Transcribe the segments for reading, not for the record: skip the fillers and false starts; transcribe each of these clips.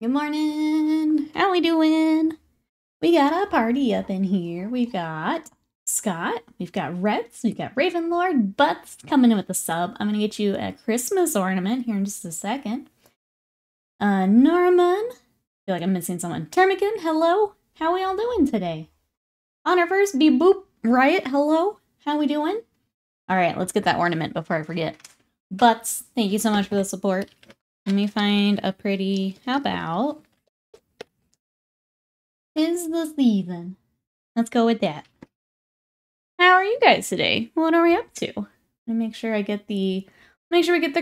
Good morning. How we doing? We got a party up in here. We've got Scott, we've got Reds, we've got Ravenlord, Butts coming in with the sub. I'm gonna get you a Christmas ornament here in just a second. Norman, I feel like I'm missing someone. Termican, hello. How we all doing today? Honor first, Be Boop, Riot, hello. How we doing? All right, let's get that ornament before I forget. Butts, thank you so much for the support. Let me find a pretty, how about, is the season. Let's go with that. How are you guys today? What are we up to? Let me make sure we get the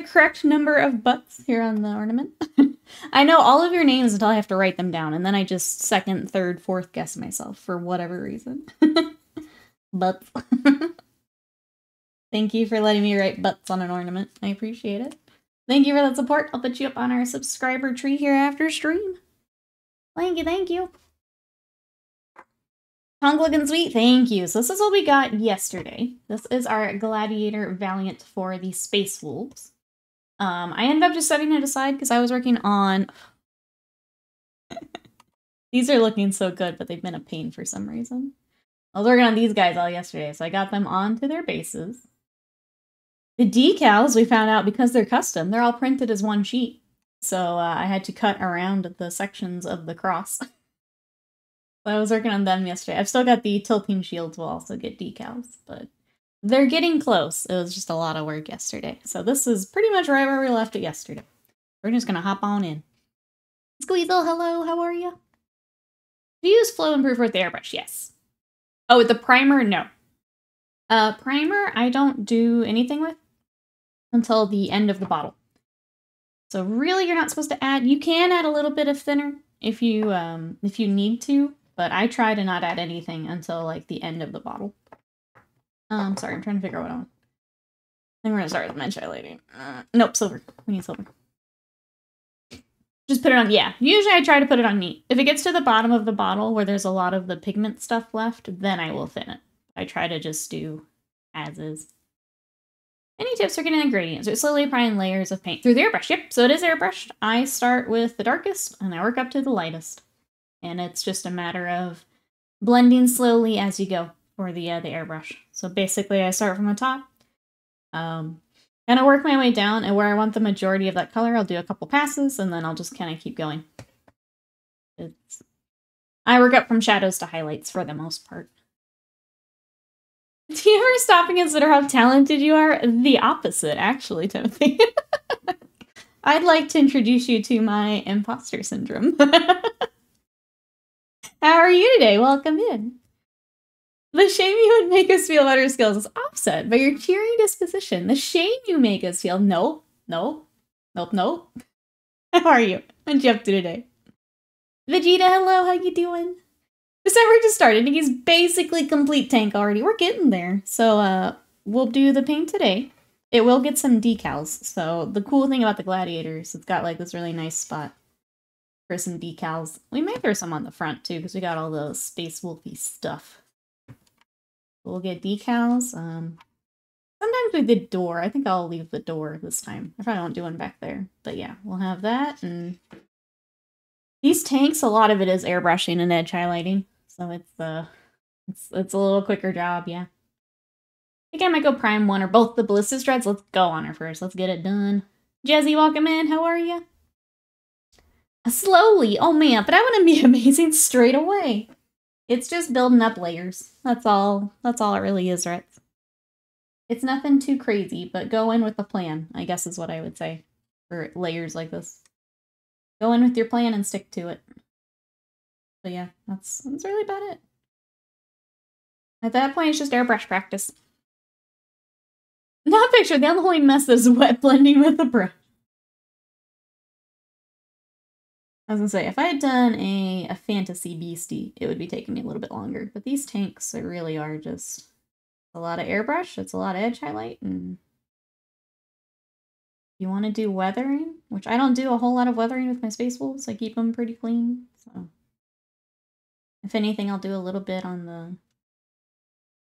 correct number of butts here on the ornament. I know all of your names until I have to write them down, and then I just second, third, fourth guess myself for whatever reason. Butts. Thank you for letting me write butts on an ornament. I appreciate it. Thank you for that support. I'll put you up on our subscriber tree here after stream. Thank you, thank you. Tongue looking sweet, thank you. So this is what we got yesterday. This is our Gladiator Valiant for the Space Wolves. I ended up just setting it aside because I was working on... These are looking so good, but they've been a pain for some reason. I was working on these guys all yesterday, so I got them onto their bases. The decals, we found out because they're custom, they're all printed as one sheet. So I had to cut around the sections of the cross. So I was working on them yesterday. I've still got the tilting shields, will also get decals, but they're getting close. It was just a lot of work yesterday. So this is pretty much right where we left it yesterday. We're just gonna hop on in. Squeezel, hello, how are you? Do you use flow improver with the airbrush? Yes. Oh, with the primer? No. Primer, I don't do anything with until the end of the bottle. So really, you're not supposed to add. You can add a little bit of thinner if you need to, but I try to not add anything until like the end of the bottle. Sorry, I'm trying to figure out what I want. I think we're gonna start with men's highlighting. Nope, silver. We need silver. Just put it on. Yeah, usually I try to put it on neat. If it gets to the bottom of the bottle where there's a lot of the pigment stuff left, then I will thin it. I try to just do as is. Any tips for getting the gradients? Or slowly applying layers of paint through the airbrush. Yep, so it is airbrushed. I start with the darkest and I work up to the lightest. And it's just a matter of blending slowly as you go for the airbrush. So basically I start from the top, and I work my way down, and where I want the majority of that color, I'll do a couple passes and then I'll just kind of keep going. I work up from shadows to highlights for the most part. Do you ever stop and consider how talented you are? The opposite, actually, Timothy. I'd like to introduce you to my imposter syndrome. How are you today? Welcome in. The shame you would make us feel about our skills is offset by your cheering disposition. The shame you make us feel. Nope. How are you? What'd you up to today? Vegeta, hello. How you doing? December just started, and he's basically complete tank already. We're getting there. So, we'll do the paint today. It will get some decals. So, the cool thing about the Gladiators, it's got, like, this really nice spot for some decals. We may throw some on the front, too, because we got all the Space Wolfy stuff. We'll get decals. Sometimes with the door. I think I'll leave the door this time. I probably won't do one back there. But, yeah, we'll have that, and... These tanks, a lot of it is airbrushing and edge highlighting. So it's a little quicker job, yeah. I think I might go prime one or both the Ballista Dreads. Let's go on her first. Let's get it done. Jezzy, welcome in. How are you? Slowly. Oh, man. But I want to be amazing straight away. It's just building up layers. That's all. That's all it really is, right? It's nothing too crazy, but go in with a plan, I guess is what I would say for layers like this. Go in with your plan and stick to it. But yeah, that's really about it. At that point, it's just airbrush practice. Not picture, the only mess is wet blending with the brush. I was gonna say, if I had done a fantasy beastie, it would be taking me a little bit longer. But these tanks, they really are just a lot of airbrush, it's a lot of edge highlight, and you want to do weathering, which I don't do a whole lot of weathering with my Space Wolves. I keep them pretty clean, so... If anything, I'll do a little bit on the...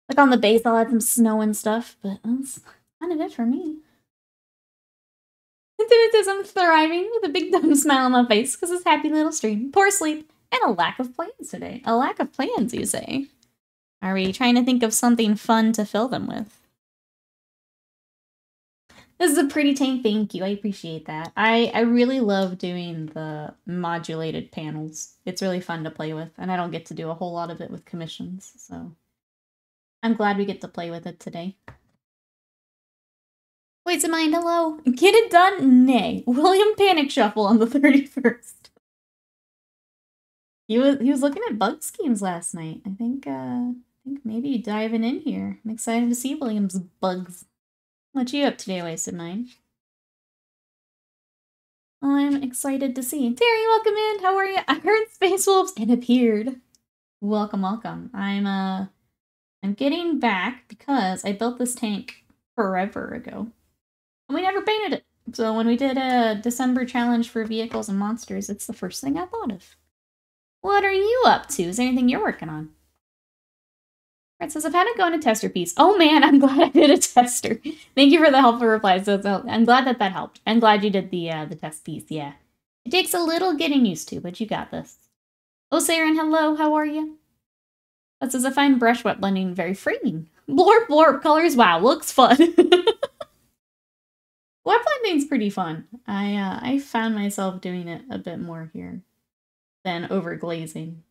Like on the base, I'll add some snow and stuff, but that's kind of it for me. says I'm thriving with a big dumb smile on my face because it's happy little stream, poor sleep, and a lack of plans today. A lack of plans, you say? Are we trying to think of something fun to fill them with? This is a pretty tank, thank you. I appreciate that. I really love doing the modulated panels. It's really fun to play with, and I don't get to do a whole lot of it with commissions, so I'm glad we get to play with it today. Wait a mind, hello. Get it done? Nay. William Panic Shuffle on the 31st. He was looking at bug schemes last night. I think maybe diving in here. I'm excited to see William's bugs. What you up today, Wasted Mind? I'm excited to see. Terry, welcome in. How are you? I heard Space Wolves and appeared. Welcome, welcome. I'm getting back because I built this tank forever ago. And we never painted it. So when we did a December challenge for vehicles and monsters, it's the first thing I thought of. What are you up to? Is there anything you're working on? Red says, I've had it go into tester piece. Oh man, I'm glad I did a tester. Thank you for the helpful replies. So I'm glad that helped. I'm glad you did the test piece, yeah. It takes a little getting used to, but you got this. Oh, Saren, hello, how are you? That says, I find brush wet blending very freeing. Blorp, blorp, colors, wow, looks fun. Wet blending's pretty fun. I found myself doing it a bit more here than over glazing.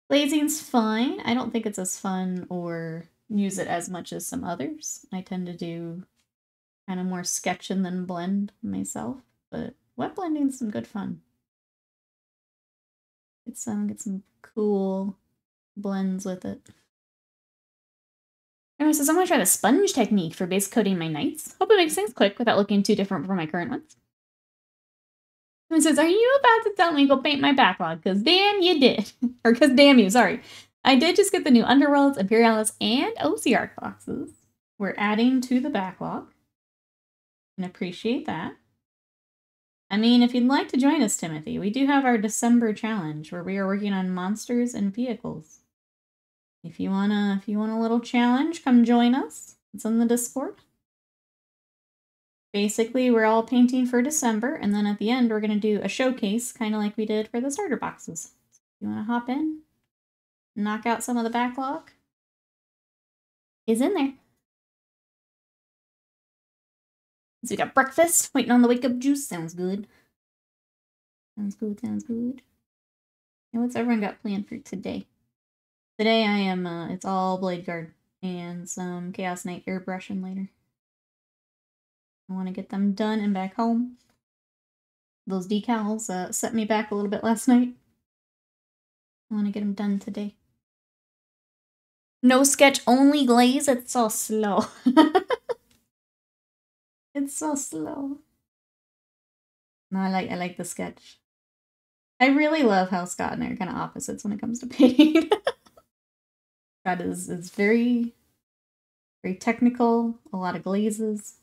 Glazing's fine. I don't think it's as fun or use it as much as some others. I tend to do kind of more sketching than blend myself, but wet blending's some good fun. Get some cool blends with it. Anyway, so I'm gonna try the sponge technique for base coating my knights. Hope it makes things quick without looking too different from my current ones. And it says, are you about to tell me go paint my backlog? Because damn, you did. Or because damn you, sorry. I did just get the new Underworlds, Imperialis, and OC boxes. We're adding to the backlog. And appreciate that. I mean, if you'd like to join us, Timothy, we do have our December challenge where we are working on monsters and vehicles. If you want a little challenge, come join us. It's in the Discord. Basically, we're all painting for December, and then at the end, we're going to do a showcase, kind of like we did for the starter boxes. You want to hop in? Knock out some of the backlog? Is in there. So we got breakfast, waiting on the wake-up juice. Sounds good. Sounds good, sounds good. And what's everyone got planned for today? Today I am, it's all Blade Guard and some Chaos Knight airbrushing later. I want to get them done and back home. Those decals set me back a little bit last night. I want to get them done today. No sketch, only glaze. It's so slow. It's so slow. No, I like the sketch. I really love how Scott and I are kind of opposites when it comes to painting. Scott is very, very technical, a lot of glazes.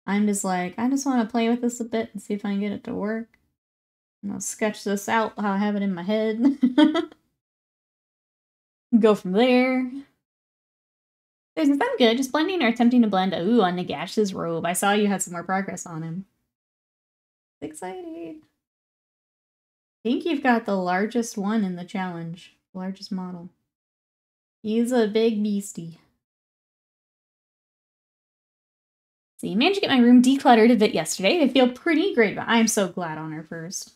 I'm just like, I just want to play with this a bit and see if I can get it to work. And I'll sketch this out how I have it in my head. Go from there. Isn't that good? Just blending or attempting to blend. Ooh, on Nagash's robe. I saw you had some more progress on him. Exciting. I think you've got the largest one in the challenge. The largest model. He's a big beastie. So you managed to get my room decluttered a bit yesterday. I feel pretty great about it. I'm so glad on her first.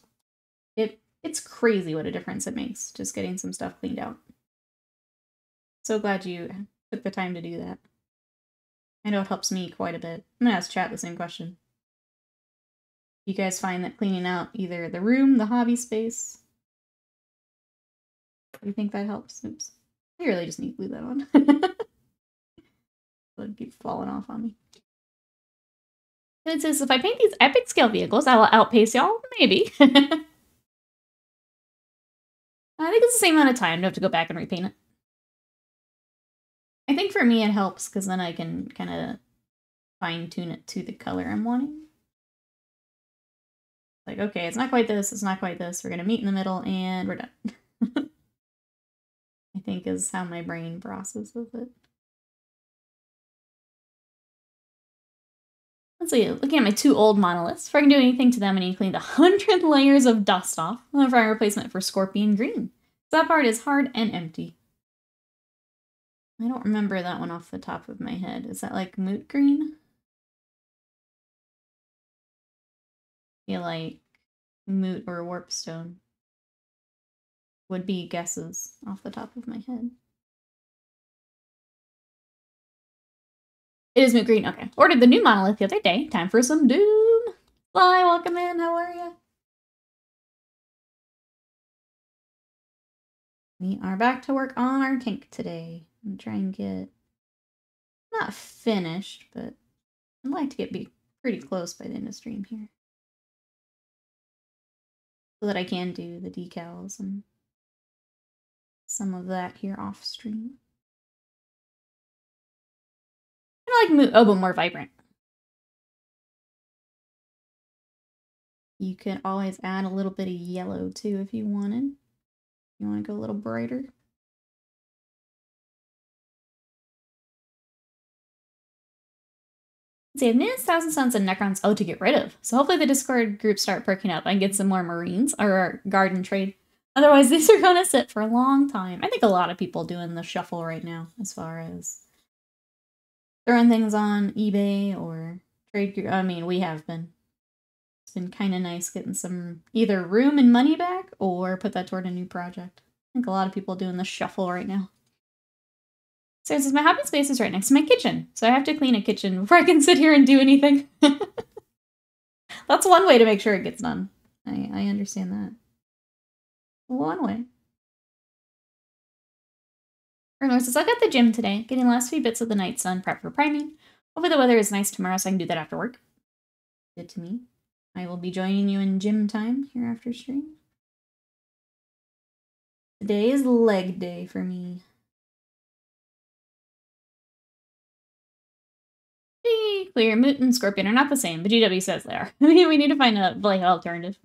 It's crazy what a difference it makes, just getting some stuff cleaned out. So glad you took the time to do that. I know it helps me quite a bit. I'm gonna ask chat the same question. You guys find that cleaning out either the room, the hobby space? Do you think that helps? Oops. I really just need to glue that on. It'll keep falling off on me. It says, if I paint these epic scale vehicles, I will outpace y'all? Maybe. I think it's the same amount of time to have to go back and repaint it. I think for me it helps because then I can kind of fine-tune it to the color I'm wanting. Like, okay, it's not quite this, it's not quite this. We're going to meet in the middle and we're done. I think is how my brain processes it. Let's see, looking at my 2 old monoliths. Before I can do anything to them, I need to clean the 100 layers of dust off. I'm for a replacement for Scorpion Green. So that part is hard and empty. I don't remember that one off the top of my head. Is that like Moot Green? I feel like Moot or Warpstone would be guesses off the top of my head. It is Moot Green. Okay. Ordered the new monolith the other day. Time for some Doom. Fly, welcome in. How are you? We are back to work on our tank today. I'm trying to get not finished, but I'd like to be pretty close by the end of stream here. So that I can do the decals and some of that here off stream. I like but more vibrant. You could always add a little bit of yellow too if you wanted. You want to go a little brighter. Let's see, I've noticed Thousand Suns and Necrons to get rid of. So hopefully the Discord groups start perking up and get some more Marines or garden trade. Otherwise, these are going to sit for a long time. I think a lot of people doing the shuffle right now as far as throwing things on eBay or trade group. I mean, we have been. It's been kind of nice getting some either room and money back or put that toward a new project. I think a lot of people doing the shuffle right now. So it says my hobby space is right next to my kitchen, so I have to clean a kitchen before I can sit here and do anything. That's one way to make sure it gets done. I understand that. One way. Ernor says, I got the gym today, getting the last few bits of the night sun prep for priming. Hopefully the weather is nice tomorrow so I can do that after work. Good to me. I will be joining you in gym time here after stream. Today is leg day for me. Clear, Moot and Scorpion are not the same, but GW says they are. We need to find a alternative.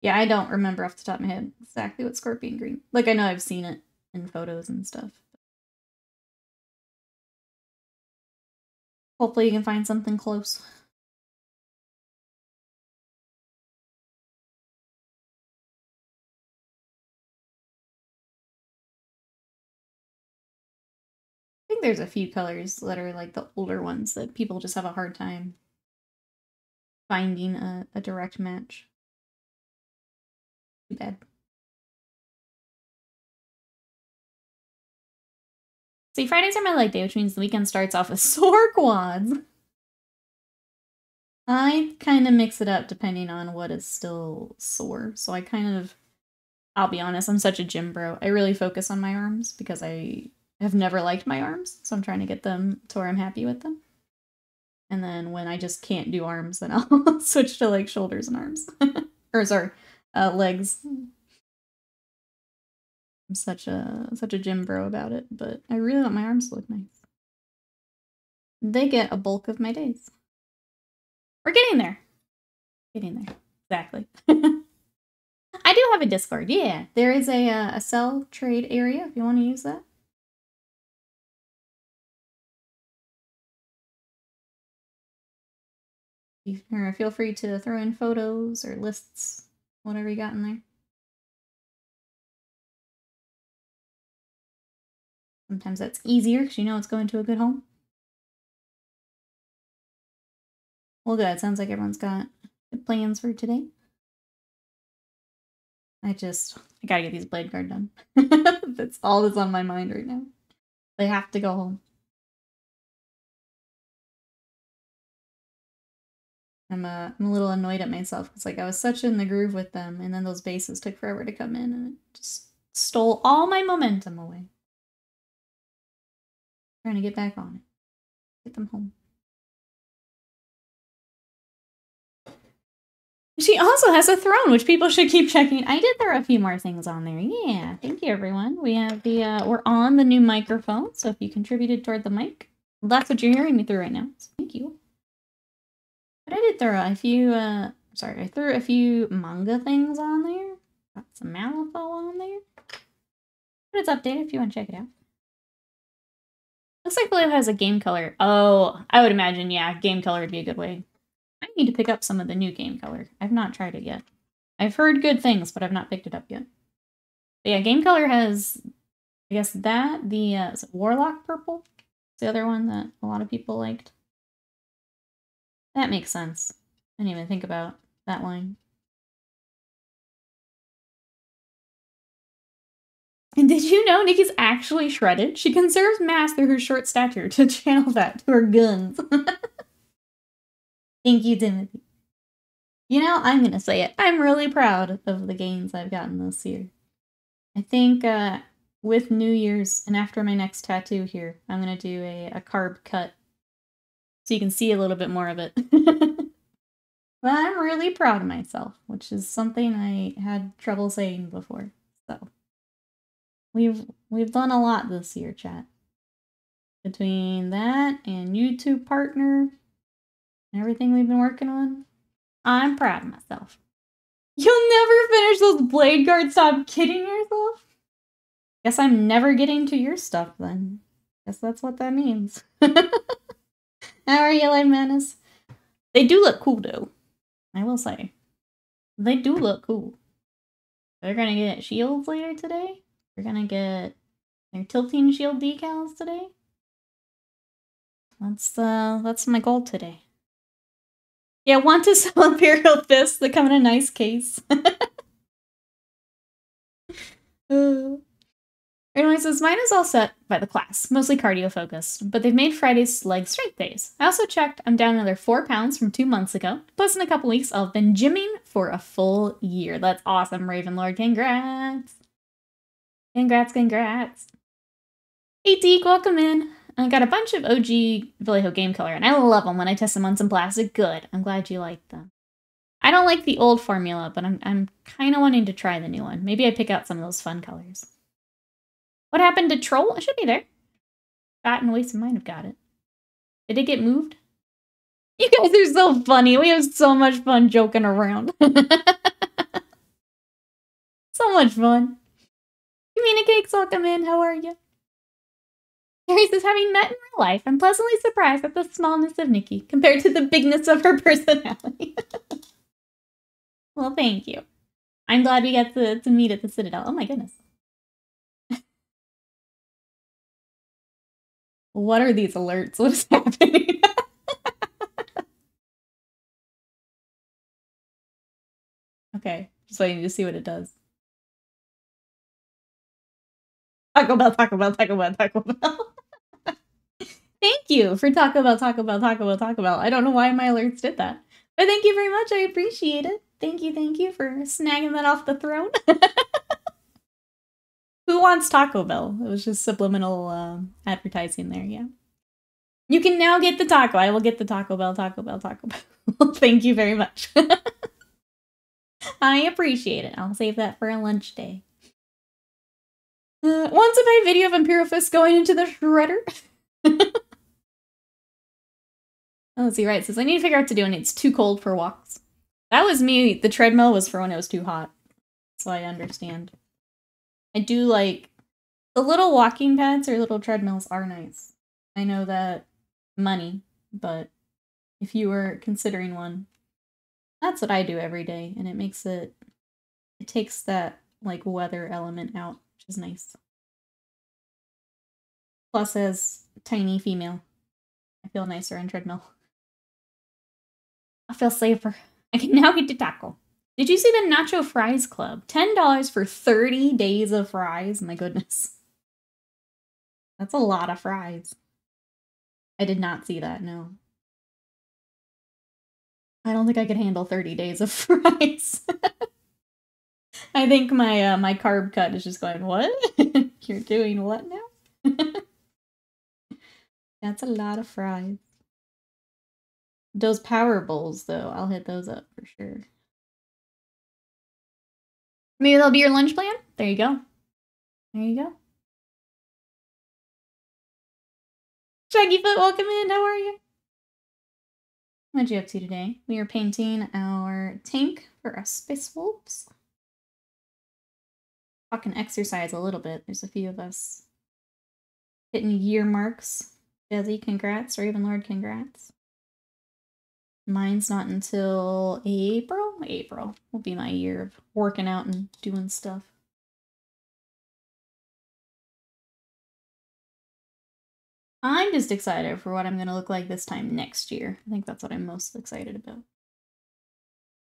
Yeah, I don't remember off the top of my head exactly what Scorpion Green. Like, I know I've seen it in photos and stuff. Hopefully you can find something close. I think there's a few colors that are like the older ones that people just have a hard time finding a direct match. Too bad. See, Fridays are my leg day, which means the weekend starts off with sore quads. I kind of mix it up depending on what is still sore. So I kind of, I'll be honest, I'm such a gym bro. I really focus on my arms because I have never liked my arms. So I'm trying to get them to where I'm happy with them. And then when I just can't do arms, then I'll switch to like shoulders and arms. Or sorry, legs. I'm such a gym bro about it, but I really want my arms to look nice. They get a bulk of my days. We're getting there. Getting there. Exactly. I do have a Discord. Yeah, there is a sell trade area if you want to use that. Feel free to throw in photos or lists, whatever you got in there. Sometimes that's easier because you know it's going to a good home. Well, good. Sounds like everyone's got good plans for today. I gotta get these blade guard done. That's all that's on my mind right now. They have to go home. I'm a little annoyed at myself. It's like I was such in the groove with them, and then those bases took forever to come in, and it just stole all my momentum away. Trying to get back on it. Get them home. She also has a throne, which people should keep checking. I did throw a few more things on there. Yeah, thank you, everyone. We have we're on the new microphone, so if you contributed toward the mic, that's what you're hearing me through right now. So thank you. But I did throw a few, I threw a few manga things on there. Got some Malifaux on there. But it's updated if you want to check it out. Looks like Blue has a game color. Oh, I would imagine, yeah, game color would be a good way. I need to pick up some of the new game color. I've not tried it yet. I've heard good things, but I've not picked it up yet. But yeah, game color has, I guess that, the is it Warlock purple? It's the other one that a lot of people liked. That makes sense. I didn't even think about that line. And did you know Nikki's actually shredded? She conserves mass through her short stature to channel that to her guns. Thank you, Timothy. You know, I'm gonna say it. I'm really proud of the gains I've gotten this year. I think with New Year's and after my next tattoo here, I'm gonna do a carb cut so you can see a little bit more of it. But I'm really proud of myself, which is something I had trouble saying before. So we've done a lot this year, chat. Between that and YouTube partner and everything we've been working on, I'm proud of myself. You'll never finish those blade guards, stop kidding yourself? Guess I'm never getting to your stuff then. Guess that's what that means. How are you, Light Madness? They do look cool though. I will say. They do look cool. They're gonna get shields later today. They're gonna get their tilting shield decals today. That's my goal today. Yeah, want to sell Imperial Fists that come in a nice case. Anyway, says mine is all set by the class, mostly cardio focused, but they've made Friday's leg strength days. I also checked, I'm down another 4 pounds from 2 months ago. Plus in a couple weeks, I'll have been gymming for a full year. That's awesome, Ravenlord. Congrats. Congrats, congrats. Hey, Deke, welcome in. I got a bunch of OG Vallejo game color, and I love them when I test them on some plastic. Good. I'm glad you like them. I don't like the old formula, but I'm kind of wanting to try the new one. Maybe I pick out some of those fun colors. What happened to Troll? It should be there. Fat and Waste of Mine have got it. Did it get moved? You guys are so funny. We have so much fun joking around. So much fun. Communicates, welcome in. How are you? Carrie says, having met in real life, I'm pleasantly surprised at the smallness of Nikki compared to the bigness of her personality. Well, thank you. I'm glad we got to meet at the Citadel. Oh my goodness. What are these alerts? What is happening? Okay, just waiting to see what it does. Taco Bell, Taco Bell, Taco Bell, Taco Bell. Thank you for Taco Bell, Taco Bell, Taco Bell, Taco Bell. I don't know why my alerts did that. But thank you very much. I appreciate it. Thank you for snagging that off the throne. Who wants Taco Bell? It was just subliminal advertising there, yeah. You can now get the taco. I will get the Taco Bell, Taco Bell, Taco Bell. Thank you very much. I appreciate it. I'll save that for a lunch day. Want to buy video of Imperial Fist going into the shredder? Oh, let's see, right, it says, I need to figure out what to do, and it's too cold for walks. That was me. The treadmill was for when it was too hot. So I understand. I do like... The little walking pads or little treadmills are nice. I know that money, but if you were considering one, that's what I do every day, and it makes it... It takes that, like, weather element out, which is nice. Plus, as tiny female, I feel nicer on treadmill. I feel safer. I can now get to taco. Did you see the Nacho Fries Club? $10 for 30 days of fries? My goodness. That's a lot of fries. I did not see that, no. I don't think I could handle 30 days of fries. I think my carb cut is just going, what? You're doing what now? That's a lot of fries. Those power bowls, though, I'll hit those up for sure. Maybe that'll be your lunch plan? There you go. There you go. Shaggyfoot, welcome in. How are you? What'd you up to today? We are painting our tank for our Space Wolves. Talking exercise a little bit. There's a few of us hitting year marks Desi, congrats. Ravenlord, congrats. Mine's not until April? April will be my year of working out and doing stuff. I'm just excited for what I'm going to look like this time next year. I think that's what I'm most excited about.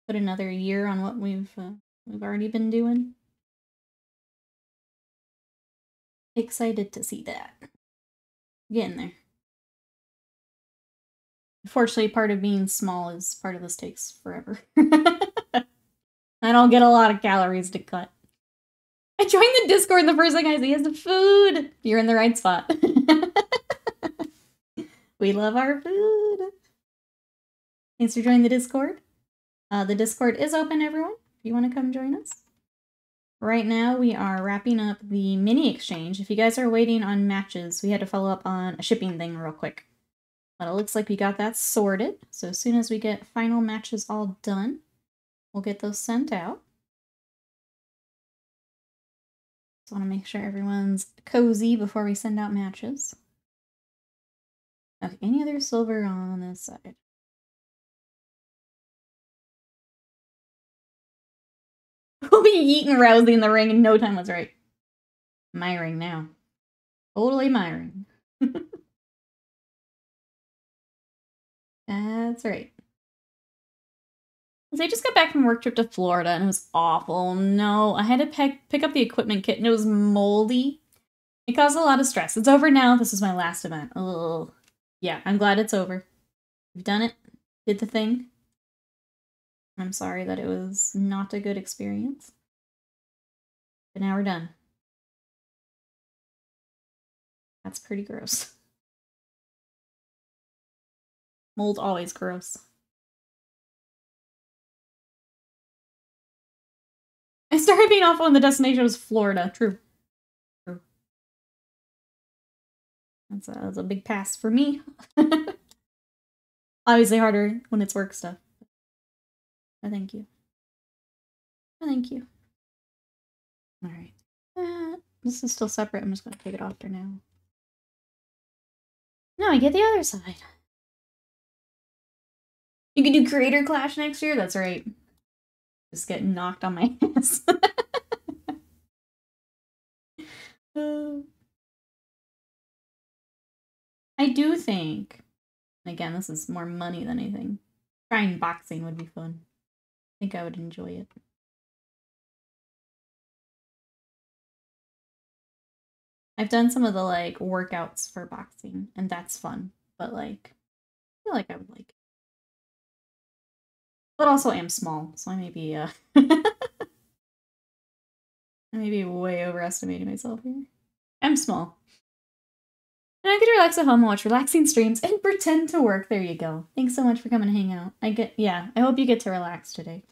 Put another year on what we've already been doing. Excited to see that. Getting there. Unfortunately, part of being small is part of this takes forever. I don't get a lot of calories to cut. I joined the Discord, the first thing I see is the food. You're in the right spot. We love our food. Thanks for joining the Discord. The Discord is open, everyone, if you want to come join us. Right now, we are wrapping up the mini exchange. If you guys are waiting on matches, we had to follow up on a shipping thing real quick. But it looks like we got that sorted. So as soon as we get final matches all done, we'll get those sent out. Just want to make sure everyone's cozy before we send out matches. Okay, any other silver on this side? We'll be eating Rousey in the ring in no time. That's right. My ring now. Totally my ring. That's right. So I just got back from a work trip to Florida and it was awful. No, I had to pick up the equipment kit and it was moldy. It caused a lot of stress. It's over now. This is my last event. Ugh. Yeah, I'm glad it's over. We've done it. Did the thing. I'm sorry that it was not a good experience. But now we're done. That's pretty gross. Mold always gross. I started being awful when the destination was Florida. True. True. That's a big pass for me. Obviously harder when it's work stuff. But thank you. Thank you. Alright. This is still separate. I'm just going to take it off for now. Now we get the other side. You can do Creator Clash next year? That's right. Just getting knocked on my ass. I do think, again, this is more money than anything. Trying boxing would be fun. I think I would enjoy it. I've done some of the, like, workouts for boxing, and that's fun. But, like, I feel like I would like it. But also I am small, so I may be, I may be way overestimating myself here. I'm small. And I could relax at home and watch relaxing streams and pretend to work. There you go. Thanks so much for coming to hang out. I hope you get to relax today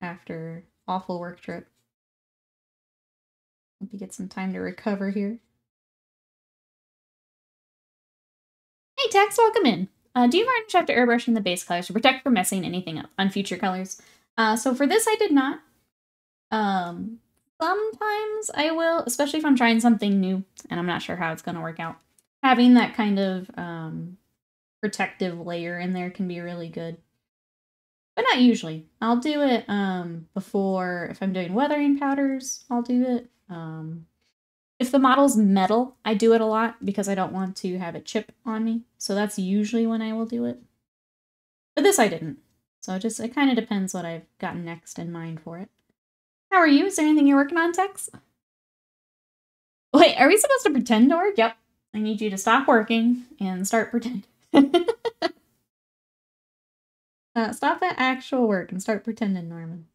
after awful work trip. Hope you get some time to recover here. Hey Tex, welcome in. Do you varnish after airbrushing the base colors to protect from messing anything up on future colors? So for this I did not. Sometimes I will, especially if I'm trying something new and I'm not sure how it's going to work out. Having that kind of protective layer in there can be really good. But not usually. I'll do it before, if I'm doing weathering powders, I'll do it. If the model's metal, I do it a lot because I don't want to have it chip on me. So that's usually when I will do it. But this I didn't. So it kind of depends what I've gotten next in mind for it. How are you? Is there anything you're working on, Tex? Wait, are we supposed to pretend to work? Yep. I need you to stop working and start pretending. Stop that actual work and start pretending, Norman.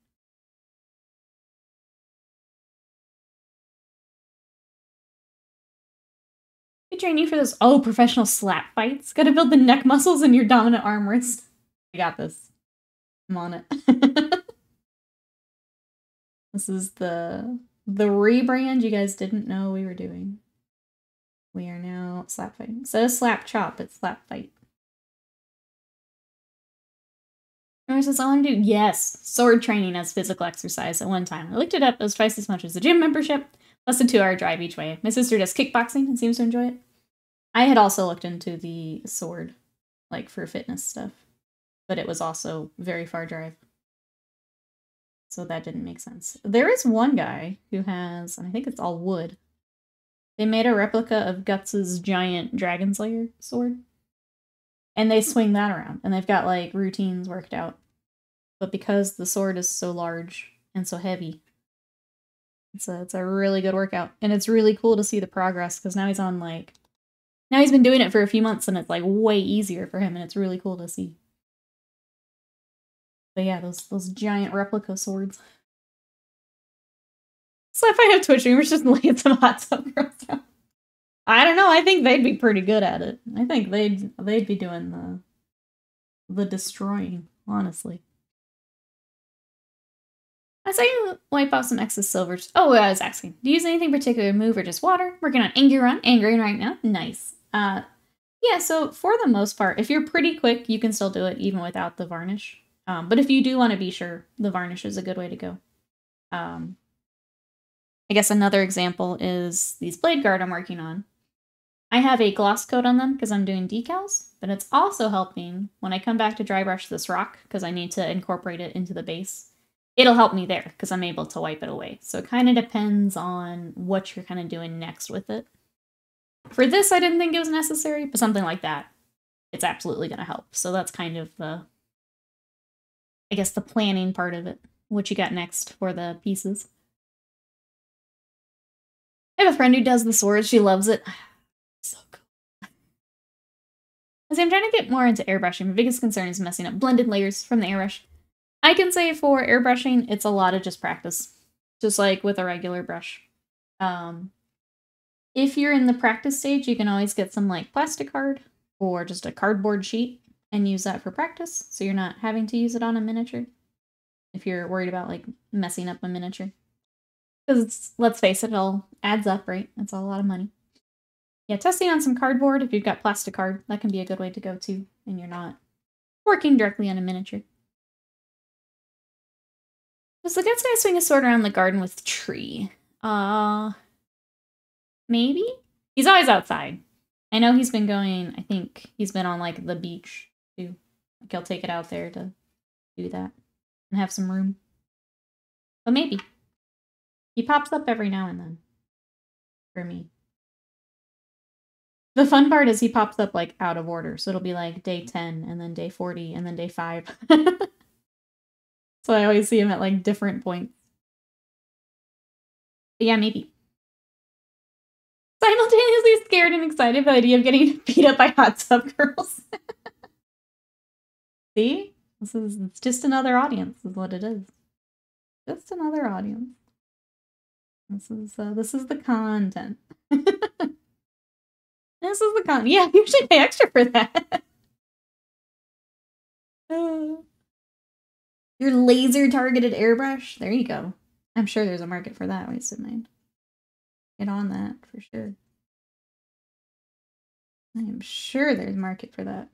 We train you for those professional slap fights. Gotta build the neck muscles in your dominant arm wrist. I got this. I'm on it. This is the rebrand you guys didn't know we were doing. We are now slap fighting. Instead of slap chop, it's slap fight. Or says, I want to do, yes, sword training as physical exercise at one time. I looked it up, it was twice as much as the gym membership, plus a 2-hour drive each way. My sister does kickboxing and seems to enjoy it. I had also looked into the sword, like for fitness stuff, but it was also very far drive. So that didn't make sense. There is one guy who has, and I think it's all wood. They made a replica of Guts' giant Dragon Slayer sword. And they swing that around, and they've got like routines worked out. But because the sword is so large and so heavy, it's a really good workout. And it's really cool to see the progress, because now he's on like, now he's been doing it for a few months, and it's like way easier for him, and it's really cool to see. But yeah, those giant replica swords. So if I have Twitch streamers just laying some hot tub girls out. I don't know. I think they'd be pretty good at it. I think they'd be doing the destroying, honestly. I saw you wipe off some excess silvers. Oh, I was asking, do you use anything particular to move or just water? Working on Angry Run right now. Nice. Yeah, so for the most part, if you're pretty quick, you can still do it even without the varnish. But if you do want to be sure, the varnish is a good way to go. I guess another example is these blade guard I'm working on. I have a gloss coat on them because I'm doing decals, but it's also helping when I come back to dry brush this rock because I need to incorporate it into the base. It'll help me there because I'm able to wipe it away. So it kind of depends on what you're kind of doing next with it. For this, I didn't think it was necessary, but something like that, it's absolutely going to help. So that's kind of the, I guess, the planning part of it. What you got next for the pieces. I have a friend who does the swords. She loves it. So cool. As I'm trying to get more into airbrushing, my biggest concern is messing up blended layers from the airbrush. I can say for airbrushing, it's a lot of just practice. Just like with a regular brush. If you're in the practice stage, you can always get some like plastic card or just a cardboard sheet and use that for practice. So you're not having to use it on a miniature if you're worried about like messing up a miniature. Because let's face it, it all adds up, right? It's all a lot of money. Yeah, testing on some cardboard, if you've got plastic card, that can be a good way to go too, and you're not working directly on a miniature. Does the Guts guy swing a sword around the garden with tree? Maybe? He's always outside. I know he's been going, I think he's been on like the beach too. Like he'll take it out there to do that and have some room. But maybe. He pops up every now and then. For me. The fun part is he pops up like out of order. So it'll be like day 10 and then day 40 and then day 5. So I always see him at like different points. But yeah, maybe. Simultaneously scared and excited by the idea of getting beat up by hot tub girls. See? It's just another audience is what it is. Just another audience. This is the content. This is the content. Yeah, you usually pay extra for that. Your laser targeted airbrush. There you go. I'm sure there's a market for that. Wasted mind. Get on that for sure. I am sure there's a market for that.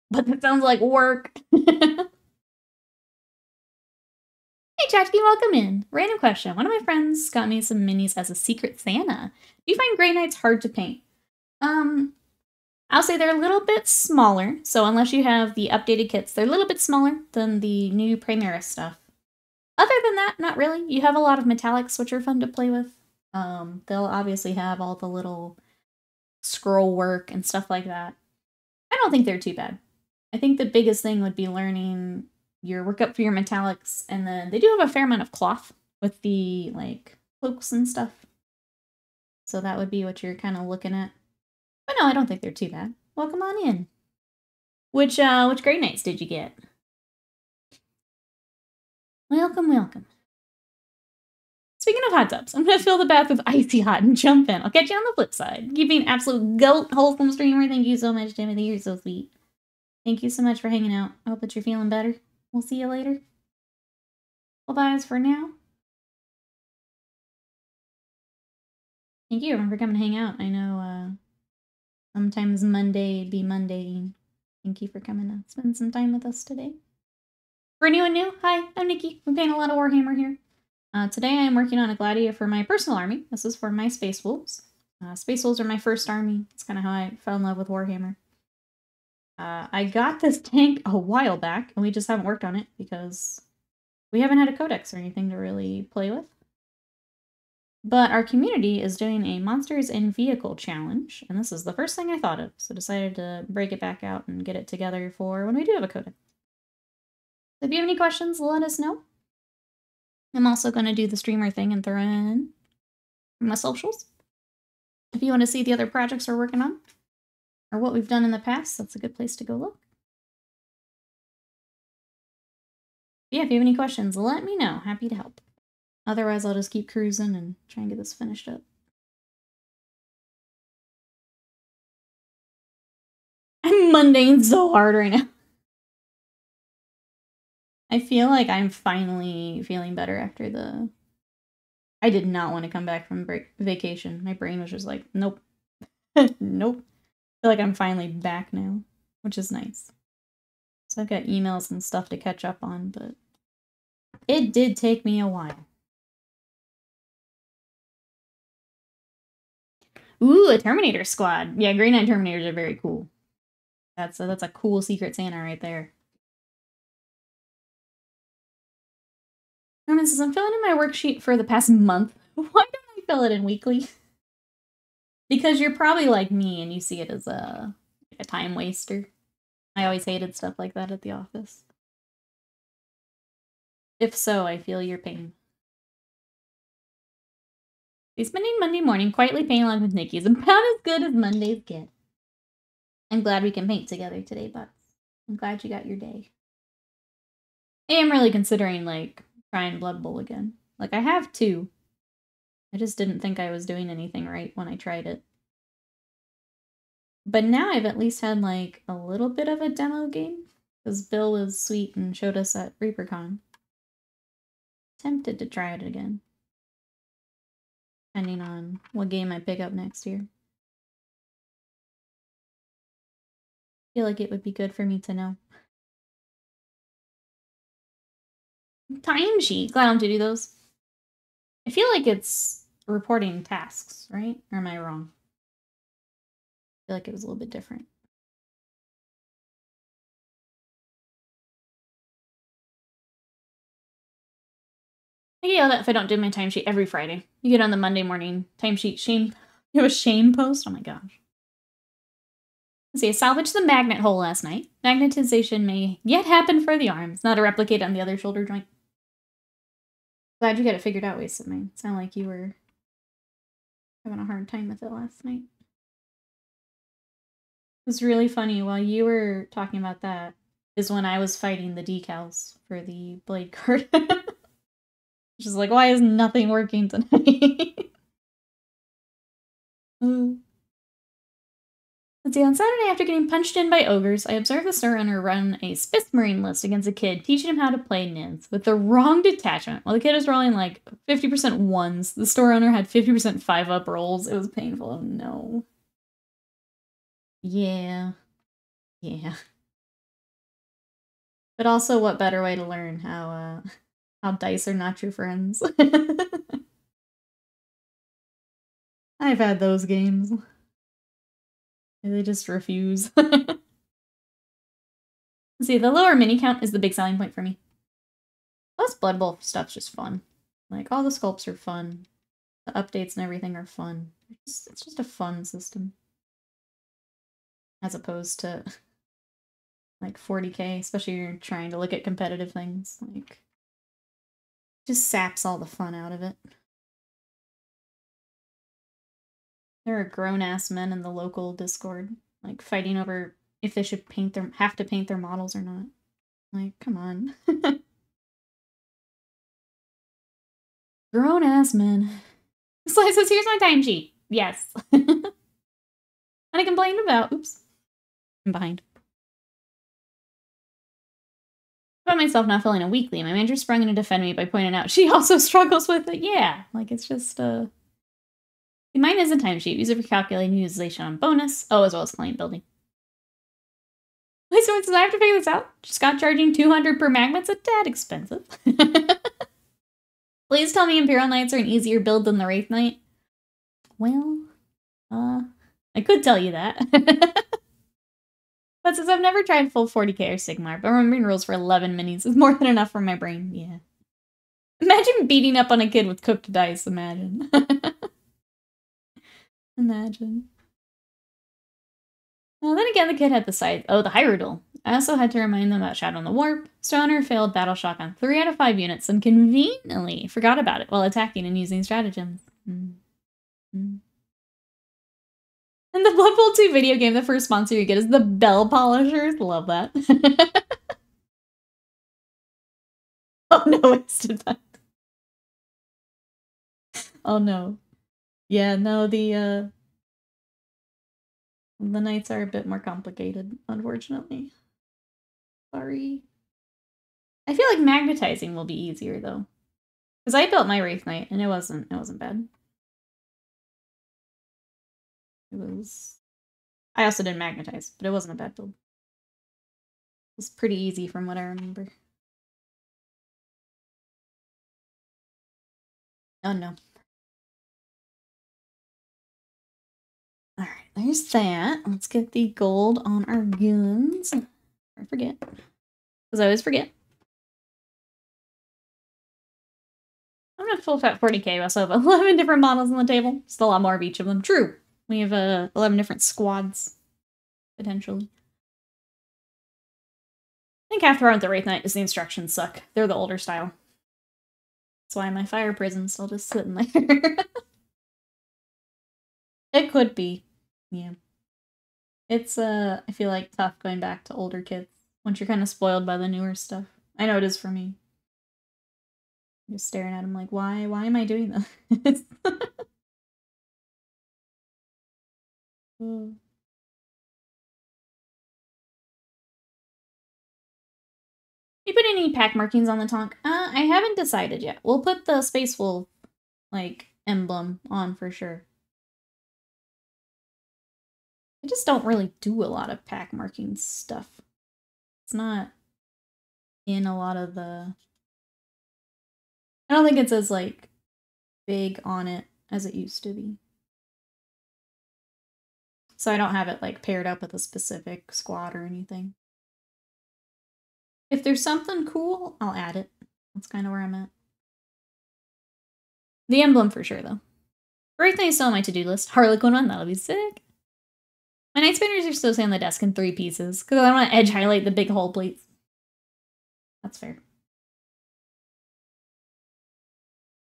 But that sounds like work. Hey, Chachki, welcome in. Random question. One of my friends got me some minis as a Secret Santa. Do you find Grey Knights hard to paint? I'll say they're a little bit smaller. So unless you have the updated kits, they're a little bit smaller than the new Primaris stuff. Other than that, not really. You have a lot of metallics, which are fun to play with. They'll obviously have all the little scroll work and stuff like that. I don't think they're too bad. I think the biggest thing would be learning your workup for your metallics, and then they do have a fair amount of cloth with the like cloaks and stuff. So that would be what you're kind of looking at. But no, I don't think they're too bad. Welcome on in. Which Grey Knights did you get? Welcome, welcome. Speaking of hot tubs, I'm going to fill the bath with icy hot and jump in. I'll catch you on the flip side. You being an absolute goat, wholesome streamer. Thank you so much, Timothy. You're so sweet. Thank you so much for hanging out. I hope that you're feeling better. We'll see you later. Well, bye for now. Thank you everyone for coming to hang out. I know sometimes Monday be Monday. Thank you for coming to spend some time with us today. For anyone new, hi, I'm Nikki. I'm playing a lot of Warhammer here. Today I am working on a Gladiator for my personal army. This is for my Space Wolves. Space Wolves are my first army. It's kind of how I fell in love with Warhammer. I got this tank a while back, and we just haven't worked on it because we haven't had a codex or anything to really play with. But our community is doing a Monsters in Vehicle challenge, and this is the first thing I thought of, so decided to break it back out and get it together for when we do have a codex. So if you have any questions, let us know. I'm also going to do the streamer thing and throw in my socials. If you want to see the other projects we're working on, or what we've done in the past, that's a good place to go look. Yeah, if you have any questions, let me know. Happy to help. Otherwise, I'll just keep cruising and try and get this finished up. I'm mundane so hard right now. I feel like I'm finally feeling better after the... I did not want to come back from vacation. My brain was just like, nope. Nope. I feel like I'm finally back now, which is nice. So I've got emails and stuff to catch up on, but it did take me a while. Ooh, a Terminator squad. Yeah, Grey Knight Terminators are very cool. That's a cool Secret Santa right there. Norman says, I'm filling in my worksheet for the past month. Why don't I fill it in weekly? Because you're probably like me and you see it as a time waster. I always hated stuff like that at the office. If so, I feel your pain. Be spending Monday morning quietly painting along with Nikki is about as good as Mondays get. I'm glad we can paint together today, Butts. I'm glad you got your day. I am really considering, like, trying Blood Bowl again. Like, I have two. I just didn't think I was doing anything right when I tried it. But now I've at least had, like, a little bit of a demo game. Because Bill was sweet and showed us at ReaperCon. Tempted to try it again. Depending on what game I pick up next year. I feel like it would be good for me to know. Timesheet. Glad I don't have to do those. I feel like it's reporting tasks, right? Or am I wrong? I feel like it was a little bit different. I get yelled at if I don't do my timesheet every Friday. You get on the Monday morning timesheet shame. You have a shame post? Oh my gosh. Let's see, I salvaged the magnet hole last night. Magnetization may yet happen for the arms, not a replicate on the other shoulder joint. Glad you got it figured out, Wasted Mind. Sound like you were having a hard time with it last night. It was really funny. While you were talking about that is when I was fighting the decals for the blade card. Which is like, why is nothing working tonight? Let's see, on Saturday after getting punched in by ogres, I observed the store owner run a Spiss Marine list against a kid, teaching him how to play Nins with the wrong detachment. While the kid was rolling like 50% ones, the store owner had 50% 5-up rolls. It was painful. Oh no. Yeah. Yeah. But also, what better way to learn how dice are not your friends? I've had those games. They just refuse. See, the lower mini count is the big selling point for me. Plus, Blood Bowl stuff's just fun. Like, all the sculpts are fun. The updates and everything are fun. It's just a fun system. As opposed to, like, 40k, especially if you're trying to look at competitive things. Like, just saps all the fun out of it. There are grown-ass men in the local Discord, like, fighting over if they should have to paint their models or not. Like, come on. Grown-ass men. Slice says, here's my timesheet. Yes. And I complained about, oops, I'm behind. About myself not filling a weekly. My manager sprung in to defend me by pointing out she also struggles with it. Yeah, like, it's just, mine is a timesheet. Use it for calculating utilization on bonus. Oh, as well as client building. So it says, I have to figure this out. Just got charging 200 per magnet. It's a tad expensive. Please tell me Imperial Knights are an easier build than the Wraith Knight. Well, I could tell you that. But since I've never tried full 40k or Sigmar, but remembering rules for 11 minis is more than enough for my brain. Yeah. Imagine beating up on a kid with cooked dice, imagine. Imagine. Well, then again, the kid had the side. Oh, the Hyrule. I also had to remind them about Shadow in the Warp. Stoner failed Battle Shock on 3 out of 5 units and conveniently forgot about it while attacking and using stratagems. In the Blood Bowl 2 video game, the first sponsor you get is the Bell Polishers. Love that. Oh no, instant that. Oh no. Yeah, no, the knights are a bit more complicated, unfortunately. Sorry. I feel like magnetizing will be easier though. Because I built my Wraith Knight and it wasn't bad. It was... I also didn't magnetize, but it wasn't a bad build. It was pretty easy from what I remember. Oh no. Alright, there's that. Let's get the gold on our goons. I forget. Because I always forget. I'm gonna full fat 40k. We also have 11 different models on the table. Still a lot more of each of them. True. We have 11 different squads, potentially. I think half the problem with the Wraith Knight is the instructions suck. They're the older style. That's why my fire prison's still just sitting there. It could be. Yeah. It's, I feel like tough going back to older kids once you're kind of spoiled by the newer stuff. I know it is for me. I'm just staring at him like, why am I doing this? You put any pack markings on the Tonk? I haven't decided yet. We'll put the Space Wolf, like, emblem on for sure. I just don't really do a lot of pack marking stuff. It's not in a lot of the... I don't think it's as, like, big on it as it used to be. So I don't have it, like, paired up with a specific squad or anything. If there's something cool, I'll add it. That's kind of where I'm at. The emblem for sure, though. Wraith Knight is still on my to-do list. Harlequin one, that'll be sick. My Night Spinners are still staying on the desk in 3 pieces, because I don't want to edge highlight the big hull plates. That's fair.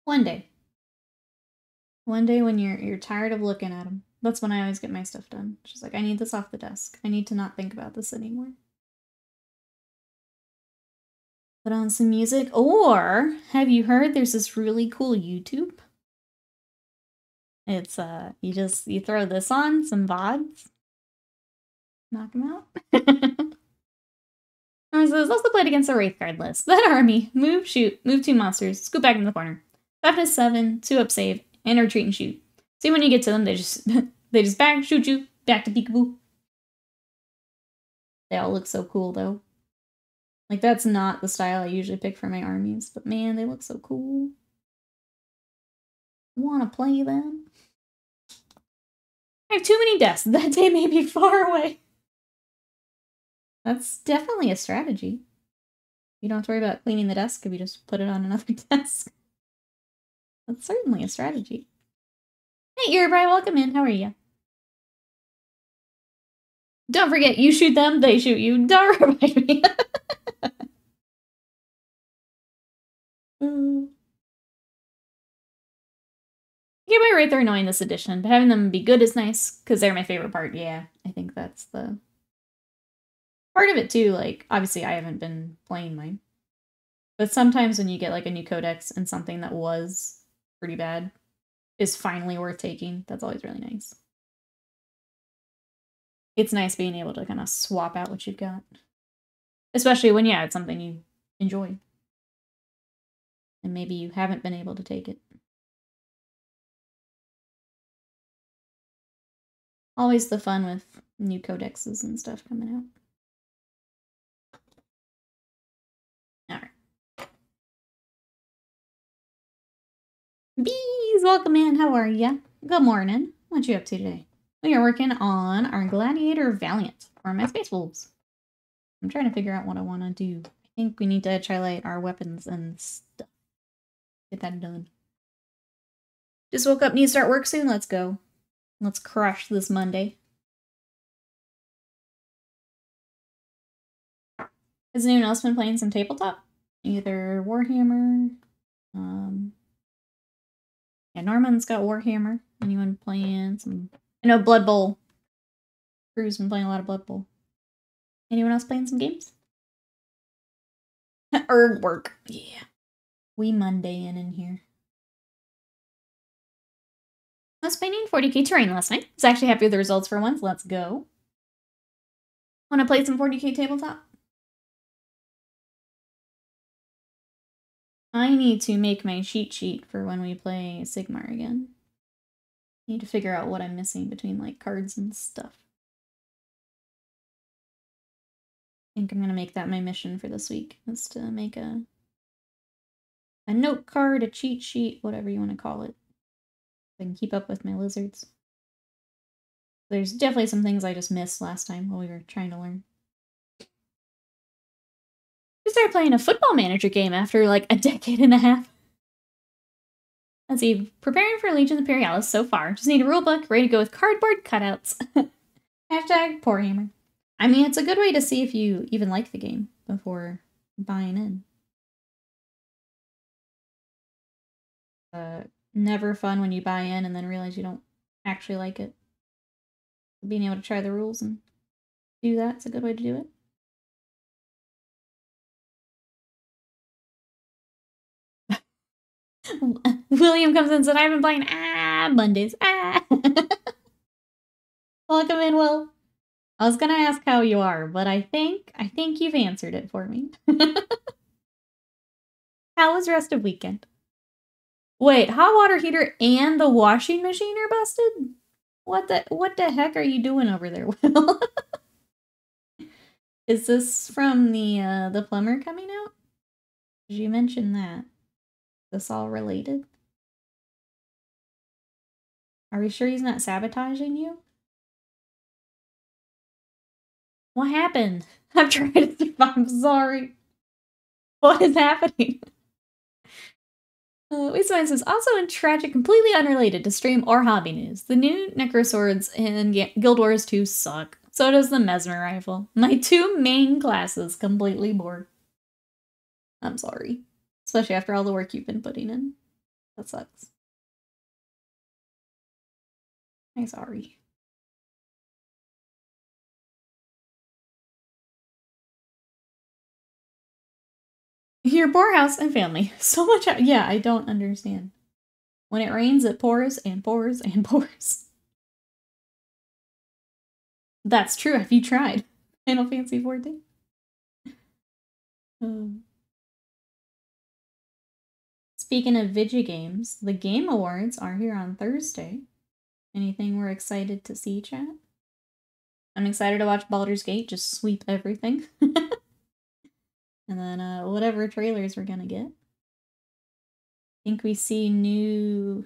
One day. One day when you're tired of looking at them. That's when I always get my stuff done. She's like, I need this off the desk. I need to not think about this anymore. Put on some music. Or, have you heard there's this really cool YouTube? It's, you throw this on, some VODs. Knock them out. So it's also played against a Wraith card list. That army. Move, shoot, move 2 monsters, scoop back in the corner. Toughness 7, 2 up save, and retreat and shoot. See, when you get to them, they just back, shoot you, back to peekaboo. They all look so cool, though. Like, that's not the style I usually pick for my armies, but man, they look so cool. Wanna play them? I have too many desks. That day may be far away. That's definitely a strategy. You don't have to worry about cleaning the desk if you just put it on another desk. That's certainly a strategy. Hey, Erebri, welcome in. How are you? Don't forget, you shoot them, they shoot you. Don't remind me. Yeah, my Wraith are annoying this edition, but having them be good is nice, because they're my favorite part. Yeah, I think that's the part of it, too. Like, obviously, I haven't been playing mine. But sometimes when you get, like, a new codex and something that was pretty bad is finally worth taking, that's always really nice. It's nice being able to kind of swap out what you've got. Especially when, yeah, it's something you enjoy. And maybe you haven't been able to take it. Always the fun with new codexes and stuff coming out. Alright. Bees, welcome in. How are ya? Good morning. What you up to today? We are working on our Gladiator Valiant for my Space Wolves. I'm trying to figure out what I want to do. I think we need to highlight our weapons and stuff. Get that done. Just woke up, need to start work soon. Let's go. Let's crush this Monday. Has anyone else been playing some tabletop? Either Warhammer. Yeah, Norman's got Warhammer. Anyone playing some? I know Blood Bowl. Crew's been playing a lot of Blood Bowl. Anyone else playing some games? Or work. Yeah. We Mondayin in here. I was painting 40k terrain last night. I was actually happy with the results for once. Let's go. Want to play some 40k tabletop? I need to make my cheat sheet for when we play Sigmar again. Need to figure out what I'm missing between like cards and stuff. I think I'm gonna make that my mission for this week. Is to make a note card, a cheat sheet, whatever you want to call it. So I can keep up with my lizards. There's definitely some things I just missed last time while we were trying to learn. We started playing a Football Manager game after like a decade and a half. Let's see, preparing for Legion Imperialis so far. Just need a rulebook, ready to go with cardboard cutouts. Hashtag poor hammer. I mean, it's a good way to see if you even like the game before buying in. Never fun when you buy in and then realize you don't actually like it. Being able to try the rules and do that's a good way to do it. William comes in and said, I've been playing Mondays. Welcome in, Will. I was gonna ask how you are, but I think you've answered it for me. How was the rest of weekend? Wait, hot water heater and the washing machine are busted? What the heck are you doing over there, Will? Is this from the plumber coming out? Did you mention that? Is this all related? Are we sure he's not sabotaging you? What happened? I'm trying to survive. I'm sorry. What is happening? Wasteland says, also in tragic, completely unrelated to stream or hobby news, the new Necroswords in Guild Wars 2 suck. So does the Mesmer Rifle. My two main classes completely bored. I'm sorry. Especially after all the work you've been putting in. That sucks. I'm sorry. Your poorhouse and family. So much. Yeah, I don't understand. When it rains, it pours and pours and pours. That's true. Have you tried Final Fantasy 14? Speaking of video games, the Game Awards are here on Thursday. Anything we're excited to see, chat? I'm excited to watch Baldur's Gate just sweep everything. And then whatever trailers we're gonna get. I think we see new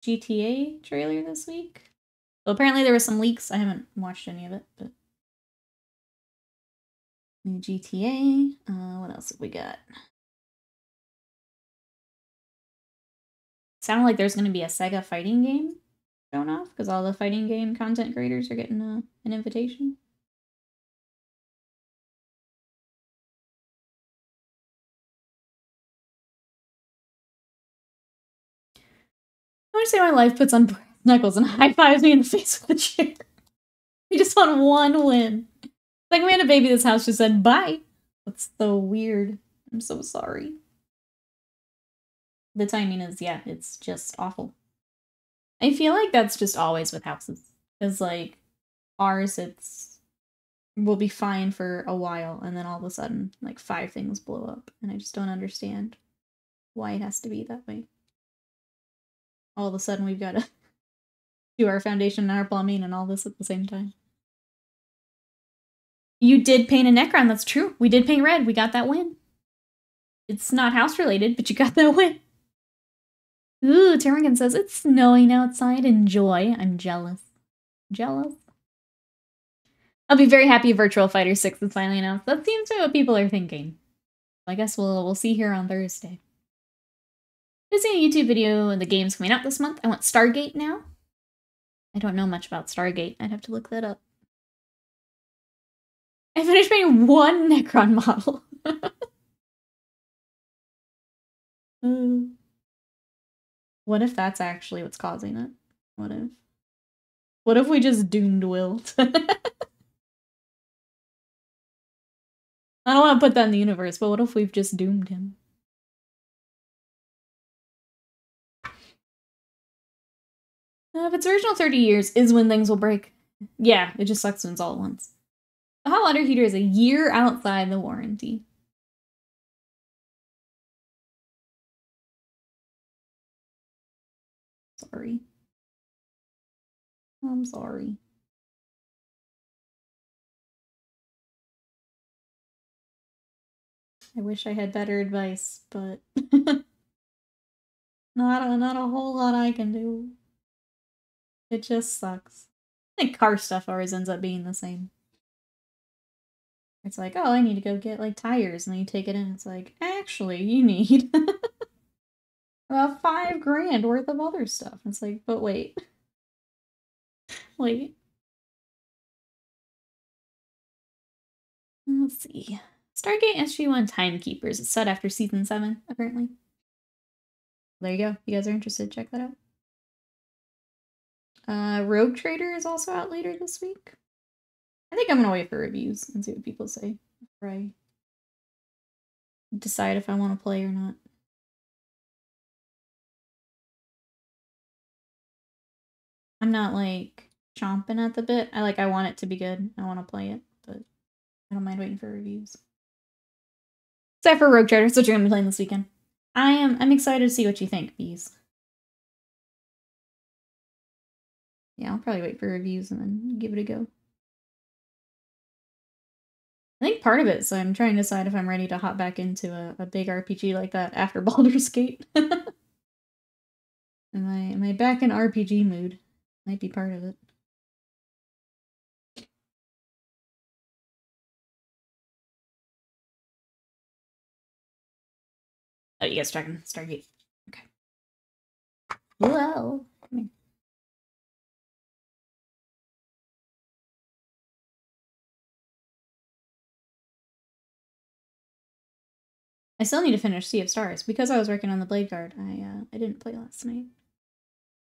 GTA trailer this week. Well, apparently there were some leaks. I haven't watched any of it, but new GTA. What else have we got? Sounded like there's gonna be a Sega fighting game shown off because all the fighting game content creators are getting an invitation. I want to say my life puts on knuckles and high-fives me in the face with a chair. We just want one win. Like we had a baby this house just said, bye. That's so weird. I'm so sorry. The timing is, yeah, it's just awful. I feel like that's just always with houses. Because, like, ours, we'll be fine for a while, and then all of a sudden, like, 5 things blow up. And I just don't understand why it has to be that way. All of a sudden, we've got to do our foundation and our plumbing and all this at the same time. You did paint a Necron, that's true. We did paint red. We got that win. It's not house-related, but you got that win. Ooh, Terragon says, it's snowing outside. Enjoy. I'm jealous. Jealous. I'll be very happy Virtual Fighter 6 is finally announced. That seems to be what people are thinking. I guess we'll see here on Thursday. I see a YouTube video and the game's coming out this month. I want Stargate now. I don't know much about Stargate. I'd have to look that up. I finished making one Necron model. What if that's actually what's causing it? What if we just doomed Wilt? I don't want to put that in the universe, but what if we've just doomed him? If its original 30 years is when things will break. Yeah, it just sucks when it's all at once. The hot water heater is a year outside the warranty. Sorry. I'm sorry. I wish I had better advice, but not a whole lot I can do. It just sucks. I think car stuff always ends up being the same. It's like, oh, I need to go get like tires, and then you take it in. It's like, actually, you need about $5,000 worth of other stuff. It's like, but wait, wait. Let's see. Stargate SG-1 Timekeepers is set after season 7, apparently. There you go. You guys are interested, check that out. Rogue Trader is also out later this week. I think I'm gonna wait for reviews and see what people say before I decide if I want to play or not. I'm not like chomping at the bit. I want it to be good. I want to play it, but I don't mind waiting for reviews. Except for Rogue Trader, which you're gonna be playing this weekend. I'm excited to see what you think, Bees. Yeah, I'll probably wait for reviews and then give it a go. I think part of it, so I'm trying to decide if I'm ready to hop back into a big RPG like that after Baldur's Gate. Am I back in RPG mood? Might be part of it. Oh, you guys are talking Stargate. Okay. Well, come here. I still need to finish Sea of Stars. Because I was working on the Blade Guard, I didn't play last night.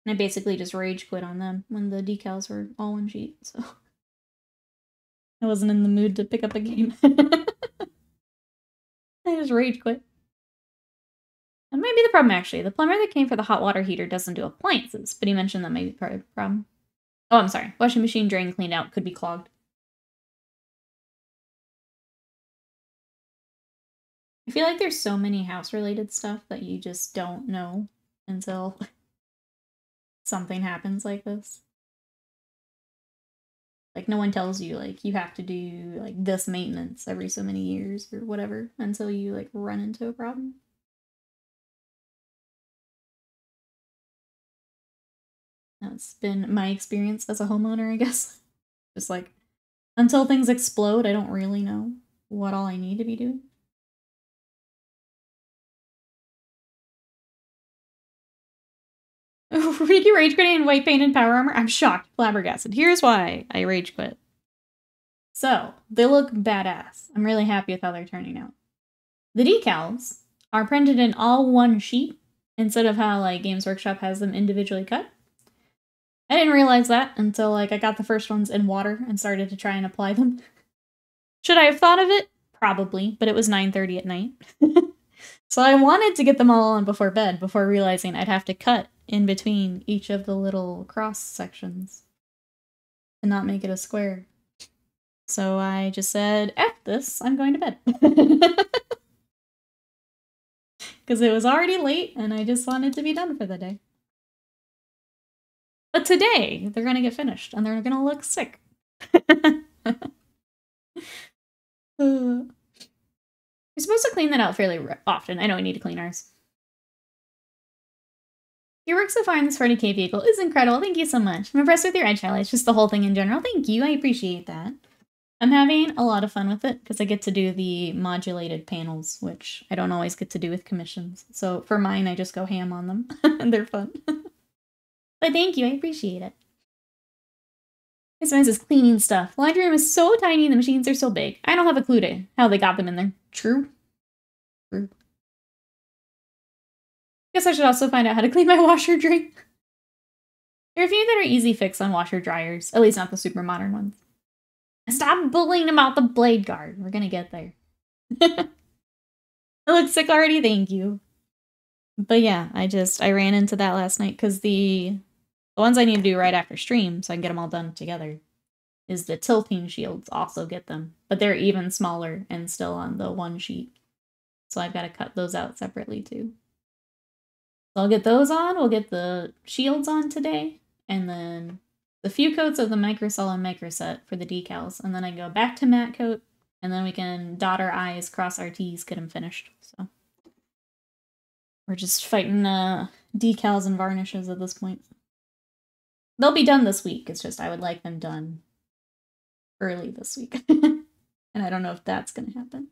And I basically just rage quit on them when the decals were all one sheet, so I wasn't in the mood to pick up a game. I just rage quit. That might be the problem, actually. The plumber that came for the hot water heater doesn't do appliances, but he mentioned that might be part of the problem. Oh, I'm sorry. Washing machine drain cleaned out could be clogged. I feel like there's so many house-related stuff that you just don't know until something happens like this. Like, no one tells you, like, you have to do, like, this maintenance every so many years or whatever until you, like, run into a problem. That's been my experience as a homeowner, I guess. Just, like, until things explode, I don't really know what all I need to be doing. Ricky rage quitting in white paint and power armor? I'm shocked, flabbergasted. Here's why I rage quit. So, they look badass. I'm really happy with how they're turning out. The decals are printed in all one sheet instead of how like Games Workshop has them individually cut. I didn't realize that until like I got the first ones in water and started to try and apply them. Should I have thought of it? Probably, but it was 9:30 at night. So I wanted to get them all on before bed before realizing I'd have to cut in between each of the little cross sections and not make it a square. So I just said, F this, I'm going to bed. Because it was already late and I just wanted to be done for the day. But today, they're going to get finished and they're going to look sick. You're supposed to clean that out fairly often. I know we need to clean ours. Your work so far in this 40K vehicle is incredible. Thank you so much. I'm impressed with your edge highlights, just the whole thing in general. Thank you. I appreciate that. I'm having a lot of fun with it because I get to do the modulated panels, which I don't always get to do with commissions. So for mine, I just go ham on them and they're fun. But thank you. I appreciate it. This man is cleaning stuff. The laundry room is so tiny and the machines are so big. I don't have a clue to how they got them in there. True. True. Guess I should also find out how to clean my washer dryer. There are a few that are easy fix on washer dryers, at least not the super modern ones. Stop bullying about the blade guard. We're gonna get there. I look sick already, thank you. But yeah, I ran into that last night because the ones I need to do right after stream, so I can get them all done together, is the tilting shields. Also get them, but they're even smaller and still on the one sheet. So I've got to cut those out separately too. So I'll get those on, we'll get the shields on today, and then the few coats of the microsol and microset for the decals, and then I go back to matte coat, and then we can dot our I's, cross our T's, get them finished. So we're just fighting decals and varnishes at this point. They'll be done this week, it's just I would like them done early this week. And I don't know if that's gonna happen.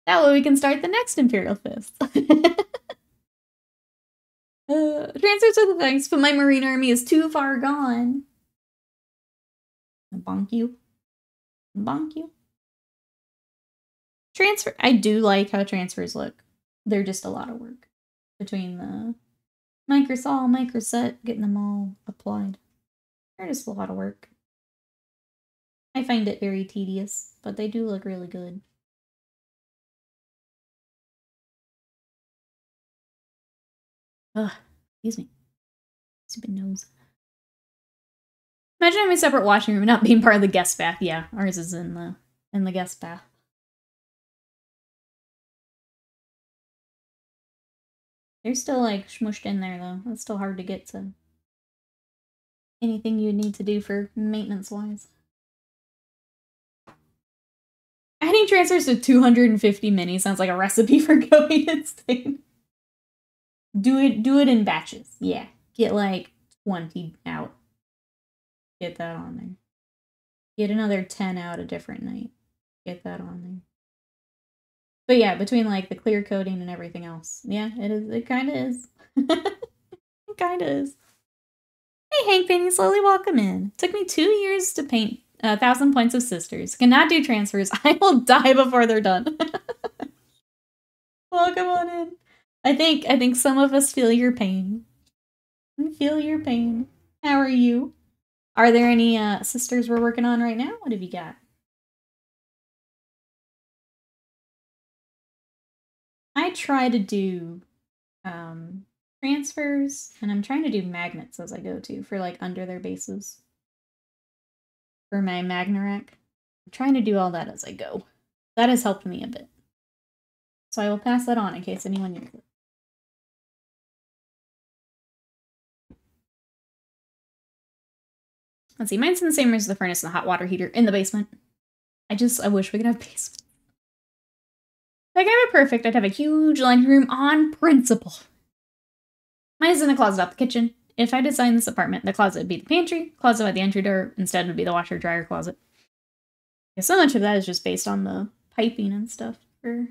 That way we can start the next Imperial Fist. Transfers are the thanks, but my Marine army is too far gone. Bonk you. Bonk you. Transfer. I do like how transfers look. They're just a lot of work. Between the microsol, microset, getting them all applied. They're just a lot of work. I find it very tedious, but they do look really good. Ugh, excuse me. Stupid nose. Imagine having a separate washing room and not being part of the guest bath. Yeah, ours is in the guest bath. They're still like smushed in there though. It's still hard to get to anything you need to do for maintenance wise. Adding transfers to 250 minis sounds like a recipe for going insane. Do it in batches. Yeah. Get like 20 out. Get that on there. Get another 10 out a different night. Get that on there. But yeah, between like the clear coating and everything else. Yeah, it is. It kind of is. It kind of is. Hey, Hank Painting, slowly welcome in. Took me 2 years to paint 1,000 Points of Sisters. Cannot do transfers. I will die before they're done. Welcome on in. I think some of us feel your pain. Feel your pain. How are you? Are there any sisters we're working on right now? What have you got? I try to do transfers, and I'm trying to do magnets as I go to for like under their bases. For my Magnarak. I'm trying to do all that as I go. That has helped me a bit. So I will pass that on in case anyone needs it. Let's see, mine's in the same room as the furnace and the hot water heater in the basement. I wish we could have basement. If I could have it perfect, I'd have a huge laundry room on principle. Mine's in the closet off the kitchen. If I designed this apartment, the closet would be the pantry, closet by the entry door, instead would be the washer dryer closet. Yeah, so much of that is just based on the piping and stuff. My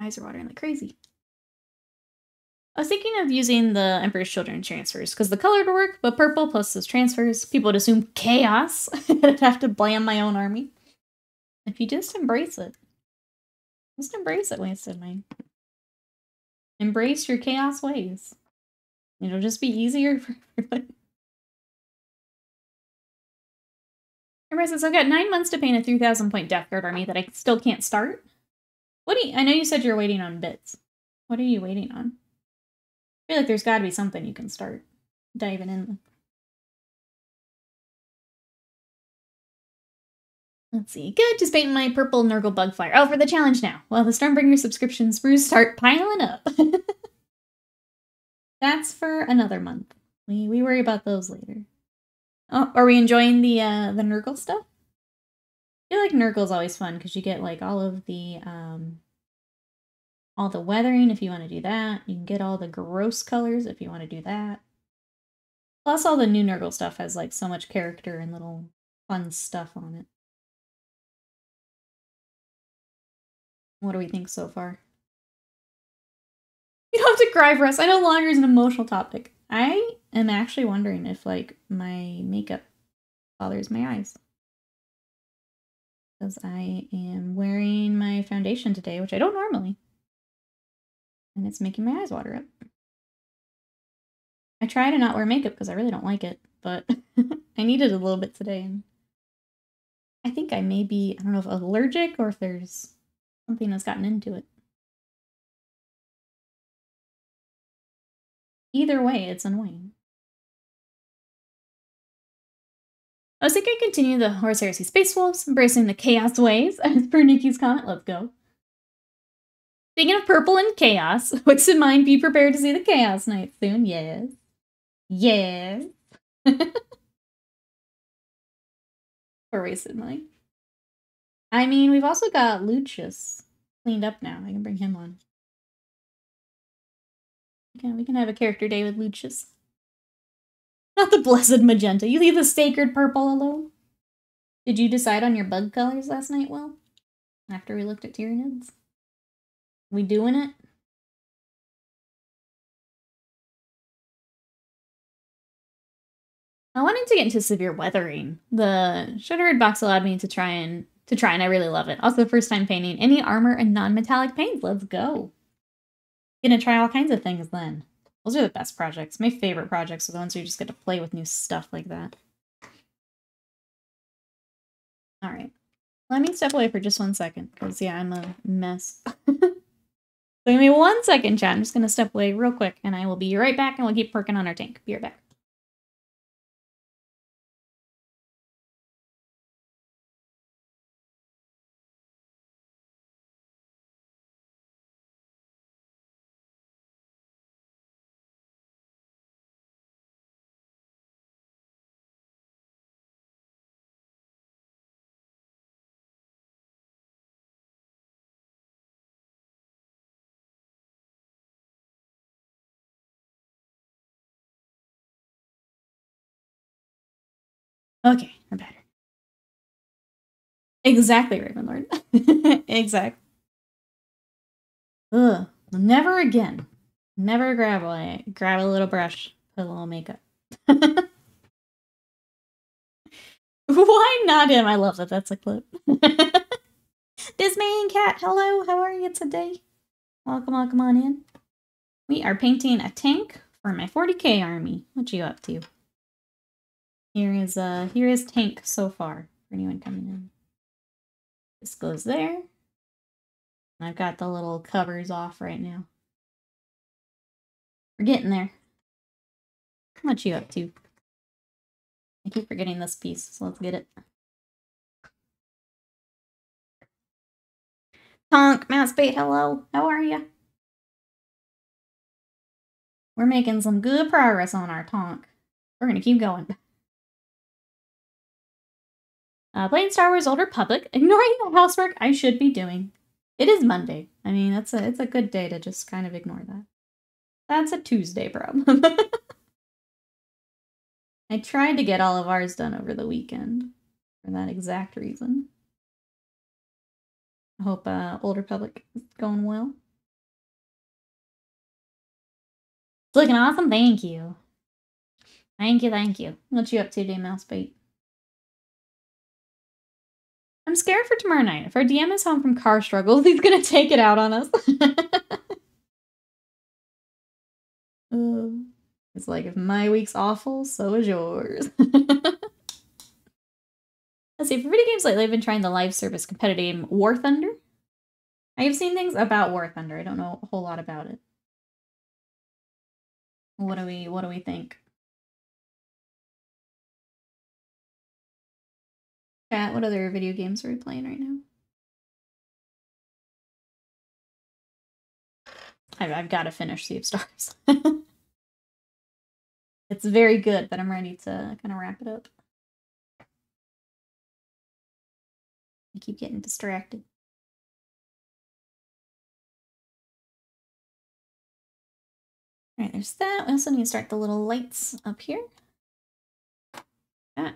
eyes are watering like crazy. I was thinking of using the Emperor's Children transfers, because the color would work, but purple plus those transfers, people would assume chaos. I'd have to blame my own army. If you just embrace it. Just embrace it, Wasted Mind. Embrace your chaos ways. It'll just be easier for everybody. Everybody says, I've got 9 months to paint a 3,000 point Death Guard army that I still can't start. I know you said you're waiting on bits. What are you waiting on? I feel like there's got to be something you can start diving in. Let's see. Good, just painting my purple Nurgle Bugfire. Oh, for the challenge now. Well, the Stormbringer subscription sprues start piling up. That's for another month. We worry about those later. Oh, are we enjoying the Nurgle stuff? I feel like Nurgle's always fun because you get like all of the all the weathering if you want to do that. You can get all the gross colors if you want to do that. Plus all the new Nurgle stuff has like so much character and little fun stuff on it. What do we think so far? You don't have to cry for us. I know longer is an emotional topic. I am actually wondering if like my makeup bothers my eyes. Because I am wearing my foundation today, which I don't normally. And it's making my eyes water up. I try to not wear makeup because I really don't like it, but I need it a little bit today. And I think I may be, I don't know if allergic or if there's something that's gotten into it. Either way, it's annoying. I was thinking I'd continue the Horus Heresy Space Wolves, embracing the chaos ways, as per Nikki's comment. Let's go. Speaking of purple and chaos, what's in mind? Be prepared to see the Chaos Knight soon. Yes. Yes. Or wasted money. I mean, we've also got Lucius cleaned up now. I can bring him on. Okay, we can have a character day with Lucius. Not the blessed magenta. You leave the sacred purple alone. Did you decide on your bug colors last night, Will? After we looked at Tyranids? We doing it? I wanted to get into severe weathering. The Shuddered box allowed me to try and I really love it. Also, first time painting any armor and non-metallic paints. Let's go. Gonna try all kinds of things then. Those are the best projects. My favorite projects are the ones where you just get to play with new stuff like that. All right. Let me step away for just 1 second, because, yeah, I'm a mess. So give me 1 second, chat. I'm just going to step away real quick, and I will be right back, and we'll keep working on our tank. Be right back. Okay, we're better. Exactly, Ravenlord. Exactly. Ugh. Never again. Never grab a little brush, put a little makeup. Why not him? I love that. That's a clip. This man cat, hello, how are you today? Welcome on in. We are painting a tank for my 40k army. What you up to? Here is tank so far for anyone coming in. This goes there. And I've got the little covers off right now. We're getting there. What you up to? I keep forgetting this piece, so let's get it. Tonk, Mousebait, hello. How are you? We're making some good progress on our Tonk. We're gonna keep going. Playing Star Wars Old Republic, ignoring the housework I should be doing. It is Monday. I mean, it's a good day to just kind of ignore that. That's a Tuesday problem. I tried to get all of ours done over the weekend for that exact reason. I hope Old Republic is going well. It's looking awesome. Thank you. Thank you. What you up to today, Mousebait? I'm scared for tomorrow night. If our DM is home from car struggles, he's gonna take it out on us. It's like, if my week's awful, so is yours. Let's see, for video games lately, I've been trying the live service competitive game War Thunder. I have seen things about War Thunder. I don't know a whole lot about it. What do we think? Chat, what other video games are we playing right now? I've got to finish Sea of Stars. It's very good, but I'm ready to kind of wrap it up. I keep getting distracted. Alright, there's that. We also need to start the little lights up here. Ah.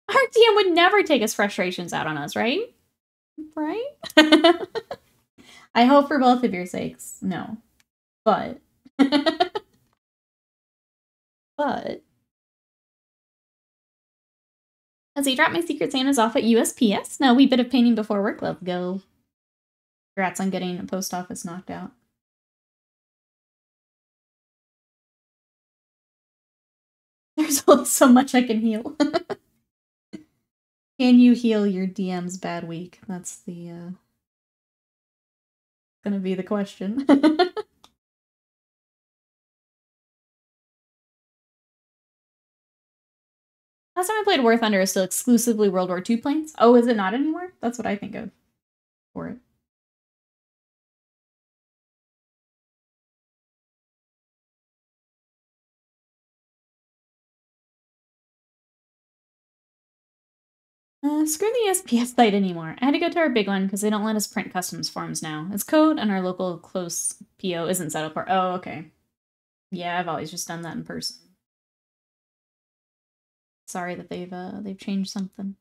Our DM would never take his frustrations out on us, right? Right? I hope for both of your sakes, no. But... but... As he dropped my Secret Santas off at USPS. Now, wee bit of painting before work. Let's go. Congrats on getting a post office knocked out. There's only so much I can heal. Can you heal your DM's bad week? That's the, gonna be the question. Last time I played War Thunder is still exclusively World War II planes. Oh, is it not anymore? That's what I think of for it. Screw the USPS site anymore. I had to go to our big one because they don't let us print customs forms now. It's code and our local close PO isn't set up for. Oh, okay. Yeah, I've always just done that in person. Sorry that they've changed something.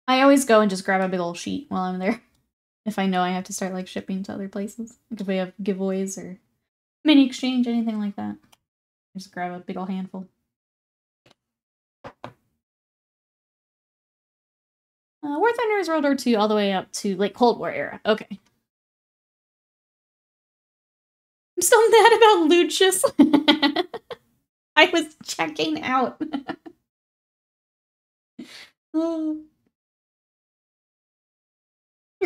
I always go and just grab a big old sheet while I'm there. If I know I have to start like shipping to other places. Like if we have giveaways or mini exchange, anything like that. Just grab a big old handful. War Thunder is World War II all the way up to like Cold War era. Okay. I'm still mad about Lucius. I was checking out. Your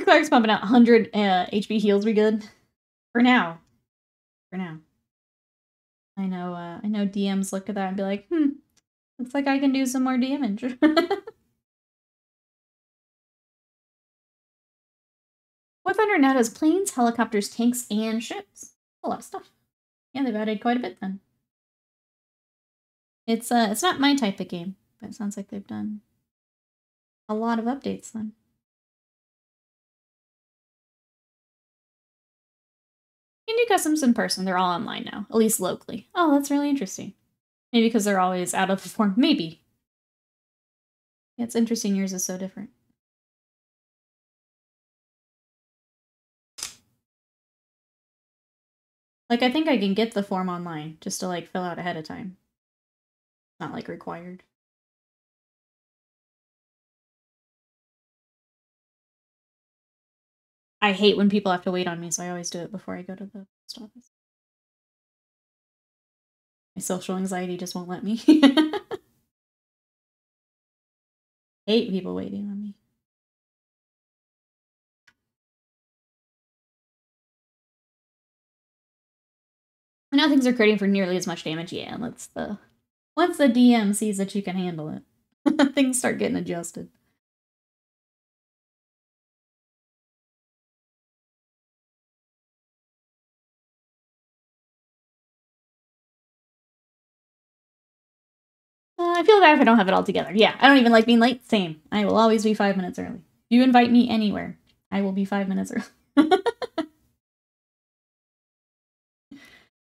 Clark's pumping out 100 HP heals. We good? For now. For now. I know DMs look at that and be like, looks like I can do some more damage. War Thunder now does planes, helicopters, tanks, and ships. A lot of stuff. Yeah, they've added quite a bit then. It's not my type of game, but it sounds like they've done a lot of updates then. You can do customs in person. They're all online now, at least locally. Oh, that's really interesting. Maybe because they're always out of the form. Maybe. Yeah, it's interesting. Yours is so different. Like, I think I can get the form online just to, like, fill out ahead of time. Not, like, required. I hate when people have to wait on me, so I always do it before I go to the post office. My social anxiety just won't let me. Hate people waiting on me. Now things are creating for nearly as much damage. Yeah, once the DM sees that you can handle it, things start getting adjusted. I feel bad if I don't have it all together. Yeah, I don't even like being late. Same. I will always be 5 minutes early. You invite me anywhere, I will be 5 minutes early.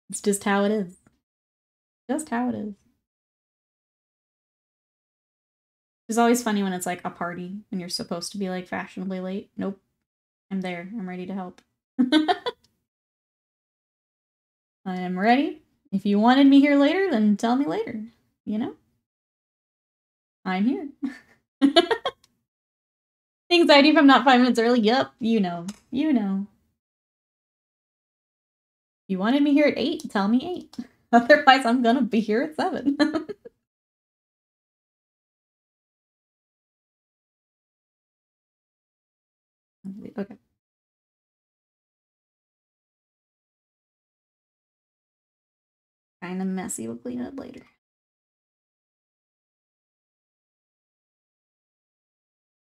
It's just how it is. Just how it is. It's always funny when it's like a party and you're supposed to be like fashionably late. Nope. I'm there. I'm ready to help. I am ready. If you wanted me here later, then tell me later. You know? I'm here. Anxiety if I'm not 5 minutes early? Yep. You know. You know. You wanted me here at 8? Tell me 8. Otherwise, I'm gonna be here at 7. Okay. Kind of messy. We'll clean it up later.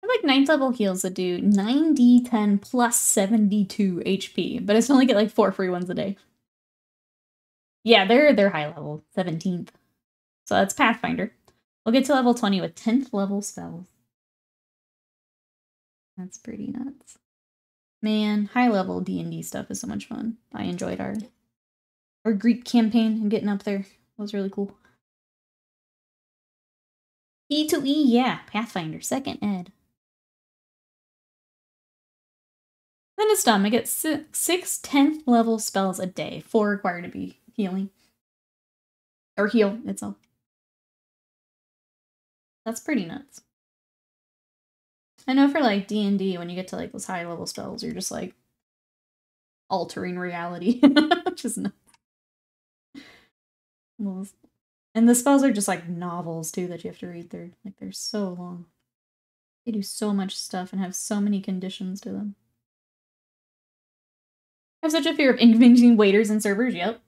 I have like 9th level heals that do 9d10 plus 72 HP, but I still only get like 4 free ones a day. Yeah, they're high level, 17th. So that's Pathfinder. We'll get to level 20 with 10th level spells. That's pretty nuts. Man, high-level D&D stuff is so much fun. I enjoyed our Greek campaign and getting up there. It was really cool. E2E, yeah. Pathfinder, 2nd ed. Then it's dumb. I get 6 10th level spells a day. 4 required to be healing. Or heal itself. That's pretty nuts. I know for like D&D, when you get to like those high level spells, you're just like altering reality. Which is nuts. And the spells are just like novels too that you have to read through. Like they're so long. They do so much stuff and have so many conditions to them. I have such a fear of inconveniencing waiters and servers. Yep.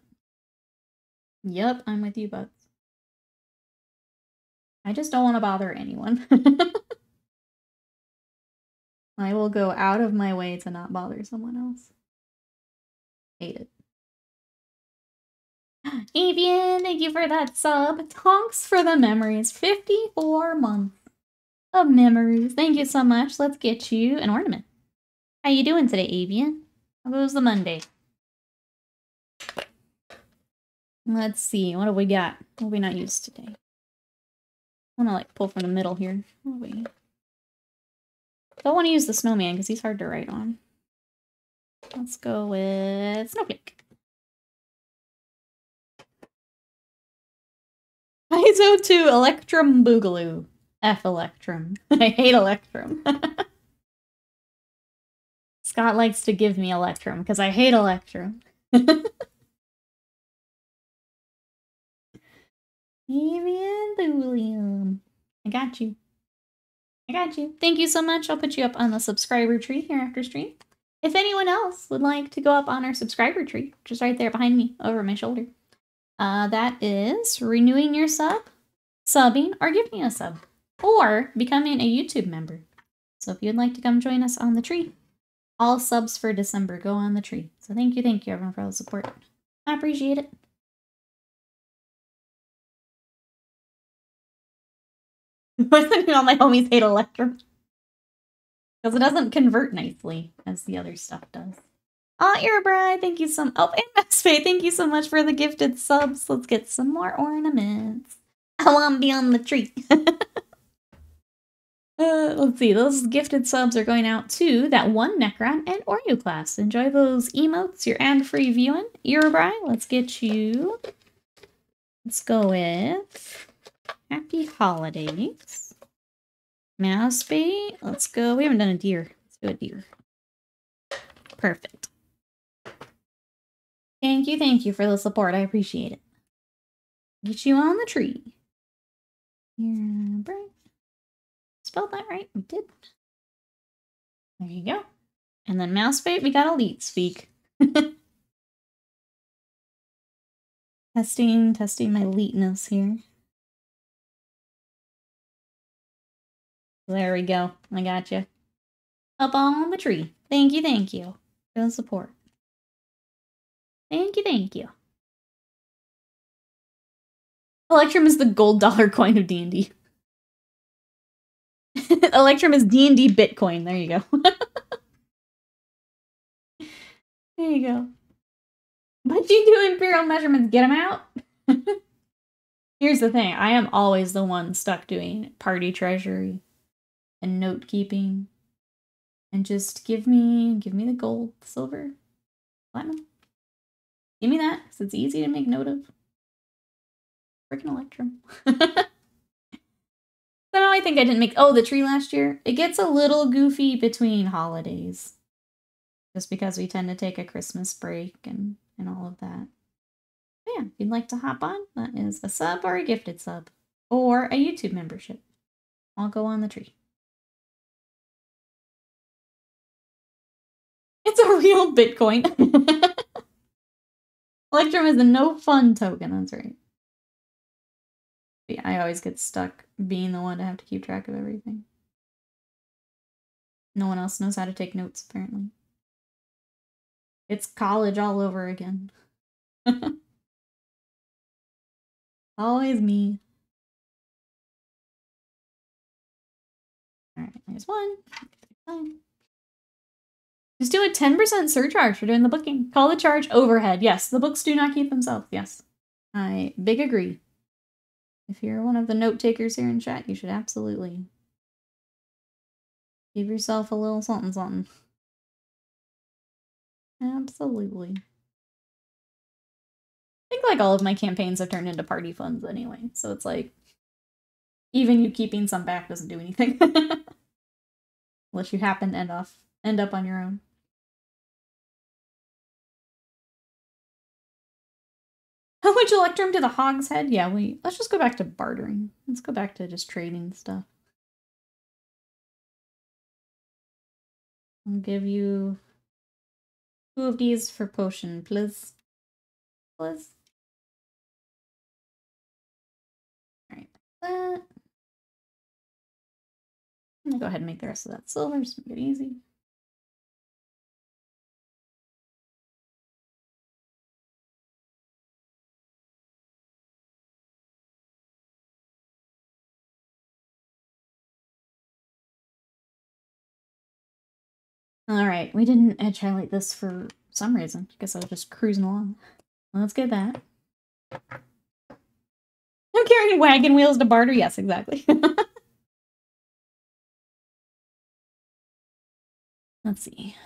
Yep, I'm with you, butts. I just don't want to bother anyone. I will go out of my way to not bother someone else. Hate it. Avian, thank you for that sub. Tonks for the memories. 54 months of memories. Thank you so much. Let's get you an ornament. How you doing today, Avian? How goes the Monday? Let's see. What have we got? What have we not used today? I want to like pull from the middle here. What have we... Don't want to use the snowman because he's hard to write on. Let's go with Snowflake. ISO 2 Electrum Boogaloo. F Electrum. I hate Electrum. Scott likes to give me Electrum because I hate Electrum. Avian Thulium. I got you. I got you. Thank you so much. I'll put you up on the subscriber tree here after stream. If anyone else would like to go up on our subscriber tree, which is right there behind me, over my shoulder, that is renewing your sub, subbing, or giving a sub, or becoming a YouTube member. So if you'd like to come join us on the tree, all subs for December go on the tree. So thank you everyone for all the support. I appreciate it. All my homies hate Electrum. Because it doesn't convert nicely as the other stuff does. Oh, you're a bride. Thank you so much. Oh, and Maxpay, thank you so much for the gifted subs. Let's get some more ornaments. I want to be on the tree. Let's see. Those gifted subs are going out to that one Necron and Oreo class. Enjoy those emotes, your ad-free viewing. You're a bride. Let's get you. Let's go with Happy Holidays. Mousebait. Let's go. We haven't done a deer. Let's do a deer. Perfect. Thank you for the support. I appreciate it. Get you on the tree. You're bright. Spelled that right? We did. There you go. And then Mousebait, we got Elite Speak. testing my eliteness here. There we go. I got you. Up on the tree. Thank you for the support. Thank you. Electrum is the gold dollar coin of D&D. Electrum is D&D Bitcoin. There you go. There you go. But you do imperial measurements. Get them out. Here's the thing. I am always the one stuck doing party treasury and note keeping. And just give me the gold, silver, platinum. Give me that, because it's easy to make note of. Freaking Electrum. So I think I didn't make... Oh, the tree last year. It gets a little goofy between holidays. Just because we tend to take a Christmas break and all of that. But yeah, if you'd like to hop on, that is a sub or a gifted sub. Or a YouTube membership. I'll go on the tree. It's a real Bitcoin. Electrum is a no fun token, that's right. But yeah, I always get stuck being the one to have to keep track of everything. No one else knows how to take notes, apparently. It's college all over again. Always me. Alright, there's one. Just do a 10% surcharge for doing the booking. Call the charge overhead. Yes, the books do not keep themselves. Yes. I big agree. If you're one of the note takers here in chat, you should absolutely give yourself a little something something. Absolutely. I think like all of my campaigns have turned into party funds anyway, so it's like even you keeping some back doesn't do anything. Unless you happen to end up on your own. How much electrum to the hog's head? Yeah, let's just go back to bartering. Let's go back to just trading stuff. I'll give you 2 of these for potion, please. Please. Alright, that. I'm gonna go ahead and make the rest of that silver, just make it easy. Alright, we didn't edge highlight this for some reason. I guess I was just cruising along. Let's get that. I'm carrying wagon wheels to barter? Yes, exactly. Let's see.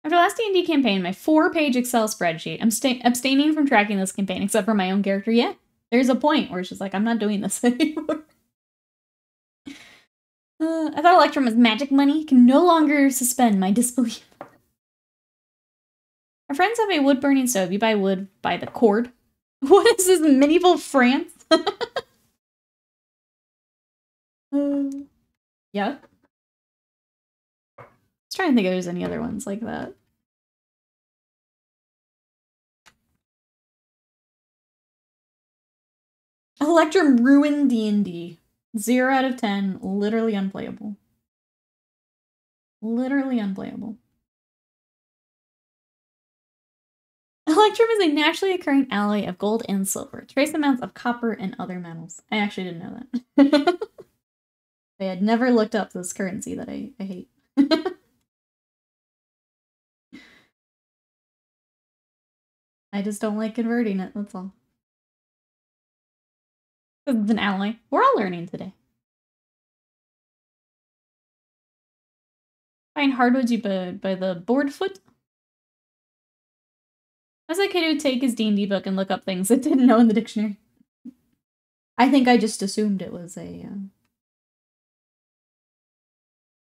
After last D&D campaign, my 4-page Excel spreadsheet, I'm abstaining from tracking this campaign except for my own character. Yeah, there's a point where it's just like, I'm not doing this anymore. I thought Electrum was magic money. Can no longer suspend my disbelief. Our friends have a wood-burning stove. You buy wood by the cord. What is this, medieval France? Yeah. I was trying to think if there's any other ones like that. Electrum ruined D&D. 0 out of 10. Literally unplayable. Literally unplayable. Electrum is a naturally occurring alloy of gold and silver. Trace amounts of copper and other metals. I actually didn't know that. I had never looked up this currency that I hate. I just don't like converting it, that's all. It's an alloy. We're all learning today. Find hardwoods you by the board foot. I was that kid who'd take his D&D book and look up things it didn't know in the dictionary. I think I just assumed it was a... I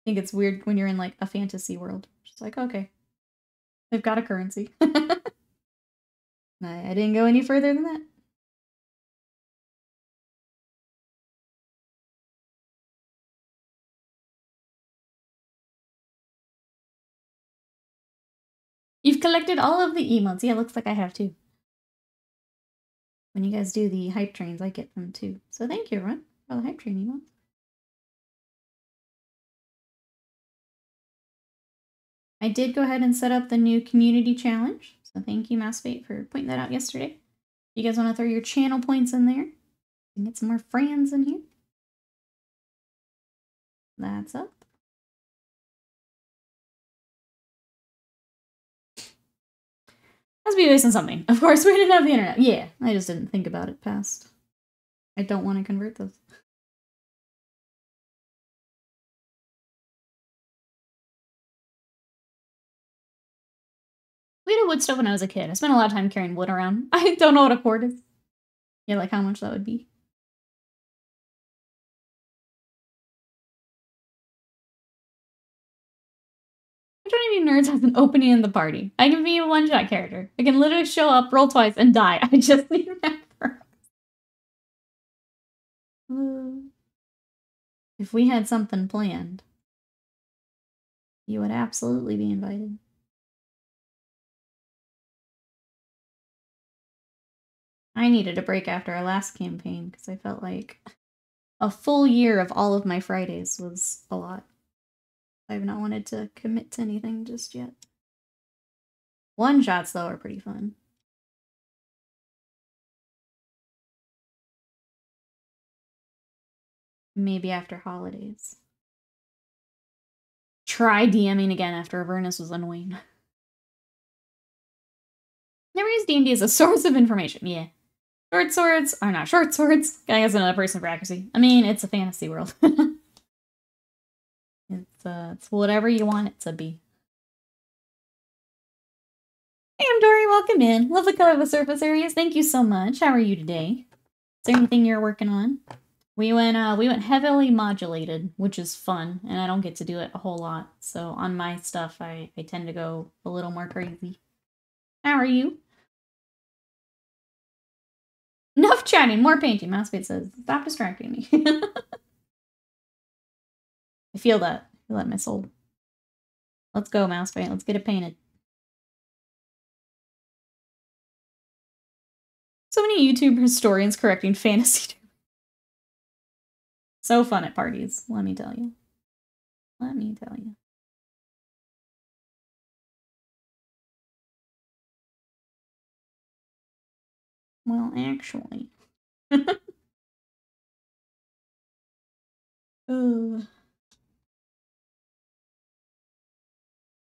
think it's weird when you're in, like, a fantasy world. Just like, okay. They've got a currency. I didn't go any further than that. You've collected all of the emotes. Yeah, it looks like I have too. When you guys do the hype trains, I get them too. So thank you, everyone, for the hype train emotes. I did go ahead and set up the new community challenge. So thank you, Massfate, for pointing that out yesterday. You guys want to throw your channel points in there and get some more friends in here? That's up. Must be wasting something. Of course, we didn't have the internet. Yeah, I just didn't think about it past. I don't want to convert those. We had a wood stove when I was a kid. I spent a lot of time carrying wood around. I don't know what a cord is. Yeah, like how much that would be. Which one of you nerds has an opening in the party? I can be a one-shot character. I can literally show up, roll twice, and die. I just need member. If we had something planned, you would absolutely be invited. I needed a break after our last campaign because I felt like a full year of all of my Fridays was a lot. I've not wanted to commit to anything just yet. One-shots, though, are pretty fun. Maybe after holidays. try DMing again after Avernus was annoying. Never use D&D as a source of information. Yeah. Short swords are not short swords. Guy has another person for accuracy. I mean, it's a fantasy world. It's whatever you want it to be. Hey, I'm Dory. Welcome in. Love the color of the surface areas. Thank you so much. How are you today? Is there anything you're working on? We went heavily modulated, which is fun, and I don't get to do it a whole lot. So on my stuff, I tend to go a little more crazy. How are you? Enough chatting, more painting. Mousepate says, stop distracting me. I feel that. I feel that in my soul. Let's go, Mousepate. Let's get it painted. So many YouTube historians correcting fantasy. So fun at parties, let me tell you. Let me tell you. Well, actually. Ooh.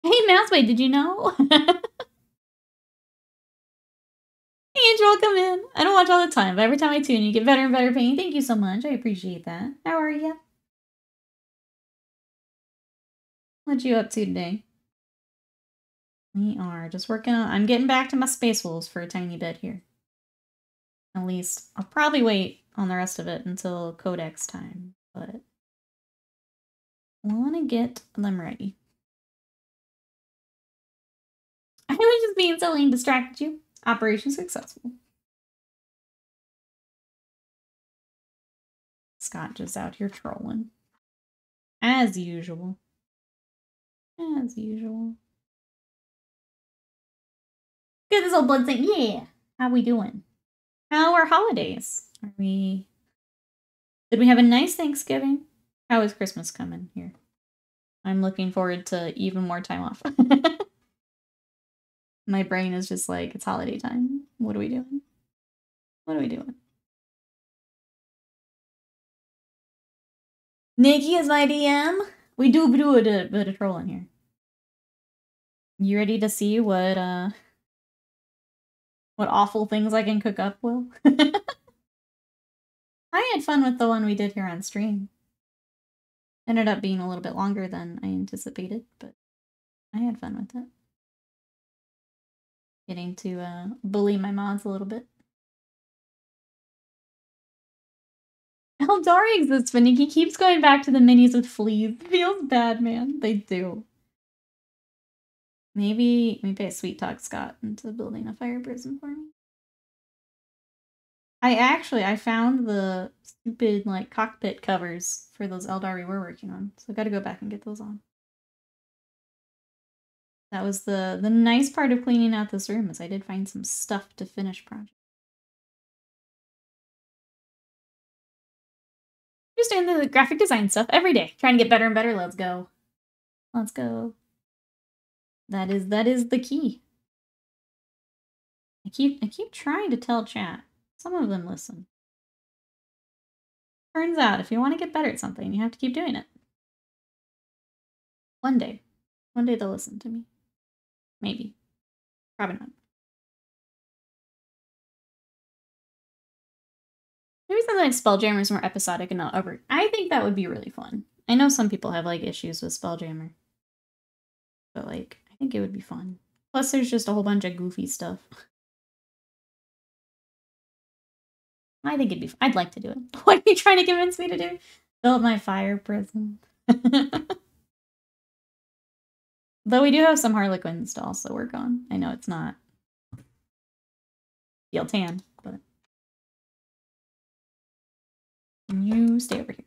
Hey, Mouseway, did you know? Hey, Angel, welcome in. I don't watch all the time, but every time I tune, you get better and better painting. Thank you so much. I appreciate that. How are you? What you up to today? We are just working on... I'm getting back to my Space Wolves for a tiny bit here. At least, I'll probably wait on the rest of it until Codex time, but... I want to get them ready. I was just being silly and distracted you. Operation successful. Scott just out here trolling. As usual. As usual. Good, this old blood saying, yeah. How we doing? How are holidays? Did we have a nice Thanksgiving? How is Christmas coming here? I'm looking forward to even more time off. My brain is just like, it's holiday time. What are we doing? What are we doing? Nikki is my DM. We do a bit of trolling here. You ready to see what awful things I can cook up, Will? I had fun with the one we did here on stream. Ended up being a little bit longer than I anticipated, but I had fun with it. Getting to bully my mods a little bit. Eldari exists, but Nikki keeps going back to the minis with fleas. It feels bad, man. They do. Maybe I sweet talk Scott into building a fire prison for me. I found the stupid like cockpit covers for those Eldari we're working on, so I gotta go back and get those on. That was the nice part of cleaning out this room, is I did find some stuff to finish project. Just doing the graphic design stuff every day, trying to get better and better. Let's go. Let's go. That is the key. I keep trying to tell chat. Some of them listen. Turns out, if you want to get better at something, you have to keep doing it. One day they'll listen to me. Maybe. Probably not. Maybe something like Spelljammer is more episodic and not over. I think that would be really fun. I know some people have like issues with Spelljammer, but like I think it would be fun. Plus, there's just a whole bunch of goofy stuff. I think it'd be fun. I'd like to do it. What are you trying to convince me to do? Build my fire prison. Though we do have some Harlequins to also work on. I know it's not Steel Tan, but you stay over here.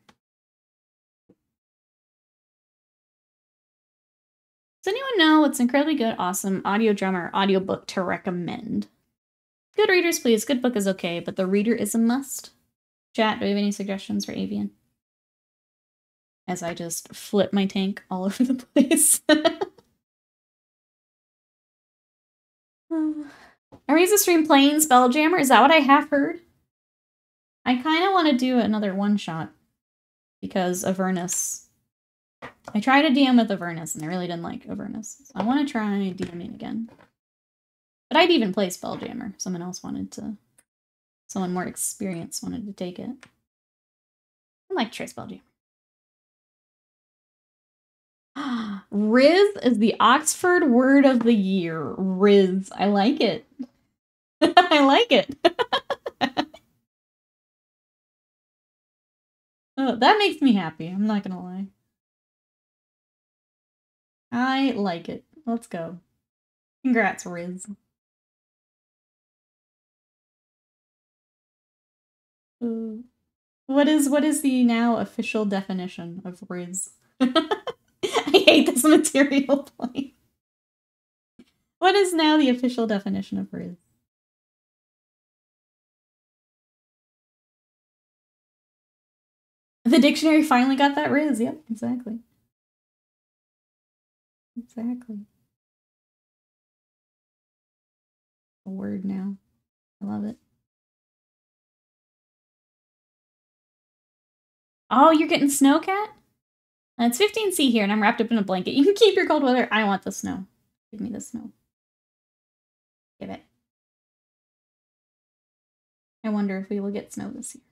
Does anyone know what's incredibly good, awesome audio drama or audiobook to recommend? Good readers, please. Good book is okay, but the reader is a must. Chat, do we have any suggestions for Avian? As I just flip my tank all over the place. Are we the stream playing Spelljammer? Is that what I have heard? I kind of want to do another one-shot because Avernus I tried to DM with Avernus, and I really didn't like Avernus. So I want to try DMing again. But I'd even play Spelljammer. Someone else wanted to... Someone more experienced wanted to take it. I'd like to try Spelljammer. Riz is the Oxford word of the year. Riz. I like it. I like it. Oh, that makes me happy. I'm not gonna lie. I like it. Let's go. Congrats, Riz. What is the now official definition of Riz? I hate this material plane. What is now the official definition of Riz? The dictionary finally got that Riz. Yep, exactly. Exactly. A word now. I love it. Oh, you're getting Snowcat? It's 15C here, and I'm wrapped up in a blanket. You can keep your cold weather. I want the snow. Give me the snow. Give it. I wonder if we will get snow this year.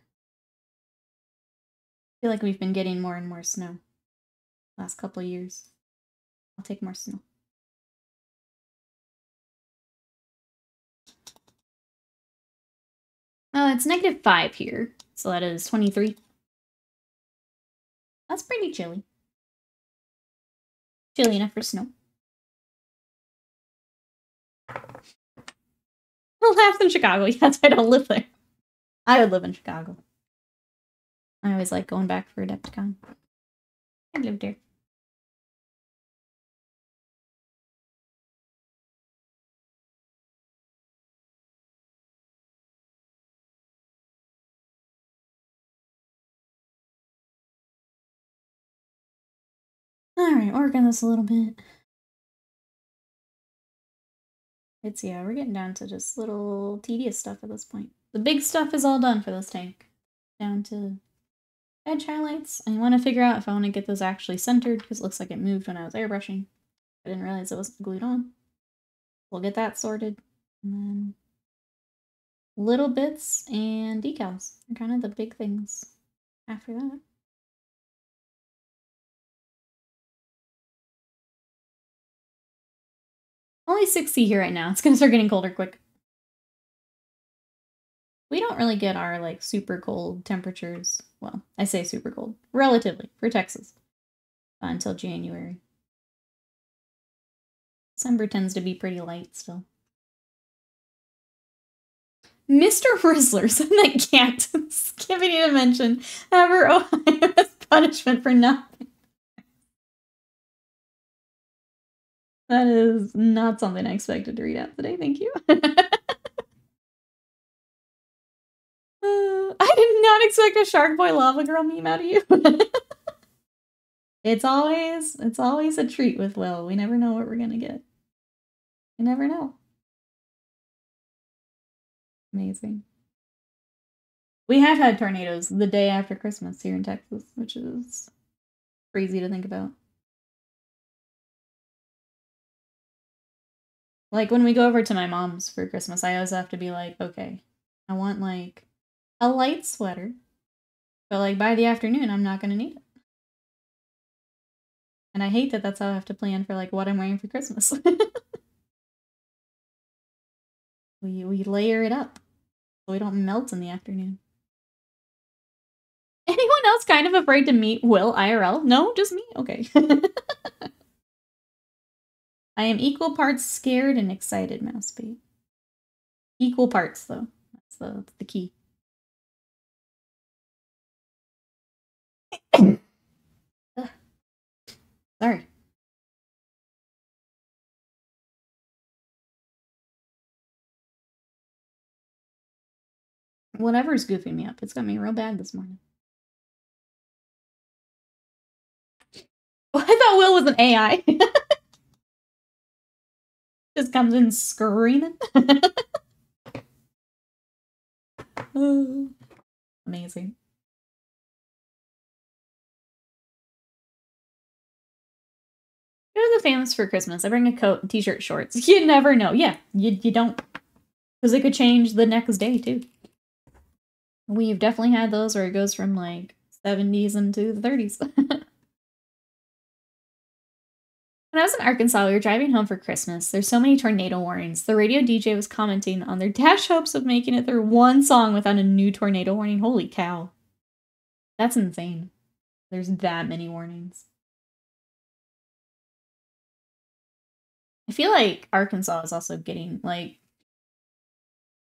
I feel like we've been getting more and more snow last couple of years. I'll take more snow. Oh, it's -5 here, so that is 23. That's pretty chilly. Chilly enough for snow. I'll have in Chicago. Yes, I don't live there. I would live in Chicago. I always like going back for Adepticon. I lived there. Alright, work on this a little bit. Yeah, we're getting down to just little tedious stuff at this point. The big stuff is all done for this tank. Down to edge highlights. I want to figure out if I want to get those actually centered, because it looks like it moved when I was airbrushing. I didn't realize it wasn't glued on. We'll get that sorted. And then little bits and decals are kind of the big things after that. Only 6C here right now. It's gonna start getting colder quick. We don't really get our, like, super cold temperatures. Well, I say super cold. Relatively, for Texas. Until January. December tends to be pretty light still. Mr. Rizzler said that can't skippity dimension ever Ohio as punishment for nothing. That is not something I expected to read out today, thank you. I did not expect a Shark Boy Lava Girl meme out of you. It's always a treat with Will. We never know what we're gonna get. You never know. Amazing. We have had tornadoes the day after Christmas here in Texas, which is crazy to think about. Like, when we go over to my mom's for Christmas, I always have to be like, okay, I want, like, a light sweater. But, like, by the afternoon, I'm not gonna need it. And I hate that that's how I have to plan for, like, what I'm wearing for Christmas. we layer it up so we don't melt in the afternoon. Anyone else kind of afraid to meet Will IRL? No, just me? Okay. I am equal parts scared and excited, Mousebait. Equal parts, though. That's the key. Sorry. Whatever's goofing me up. It's got me real bad this morning. Oh, I thought Will was an AI. Just comes in screaming. Amazing. famous for Christmas. I bring a coat, t-shirt, shorts. You never know. Yeah, you don't. Because it could change the next day, too. We've definitely had those where it goes from, like, 70s into the 30s. When I was in Arkansas, we were driving home for Christmas. There's so many tornado warnings. The radio DJ was commenting on their dash hopes of making it through one song without a new tornado warning. Holy cow. That's insane. There's that many warnings. I feel like Arkansas is also getting, like,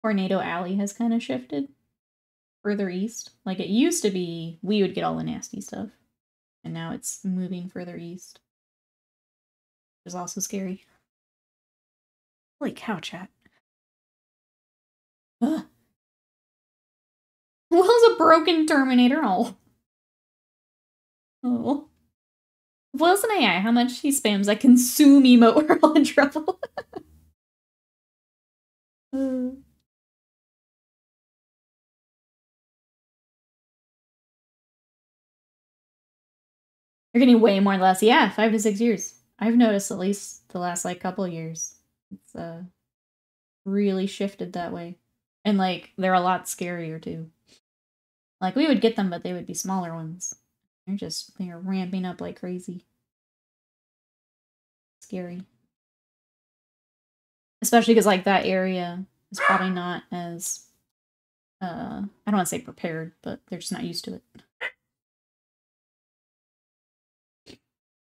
Tornado Alley has kind of shifted further east. Like, it used to be we would get all the nasty stuff. And now it's moving further east. Which is also scary. Holy cow, chat. Ugh. Will's a broken Terminator. Oh. Will's an AI. How much he spams that consume emote, we're all in trouble. You're getting way more or less. Yeah, 5 to 6 years. I've noticed at least the last, like, couple of years. It's, really shifted that way. And, like, they're a lot scarier, too. Like, we would get them, but they would be smaller ones. They're ramping up like crazy. Scary. Especially because, like, that area is probably not as, I don't want to say prepared, but they're just not used to it.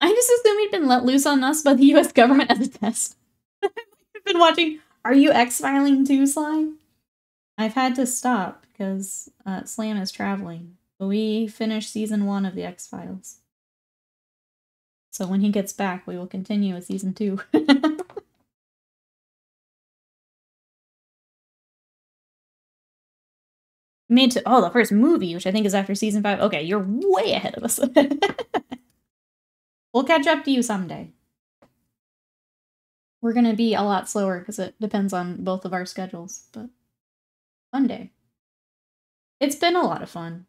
I just assumed he'd been let loose on us by the US government as a test. I've been watching Are You X-Filing too, Sly? I've had to stop because Slam is traveling. But we finished season 1 of the X-Files. So when he gets back, we will continue with season 2. Made to the first movie, which I think is after season 5. Okay, you're way ahead of us. We'll catch up to you someday. We're gonna be a lot slower because it depends on both of our schedules, but one day. It's been a lot of fun.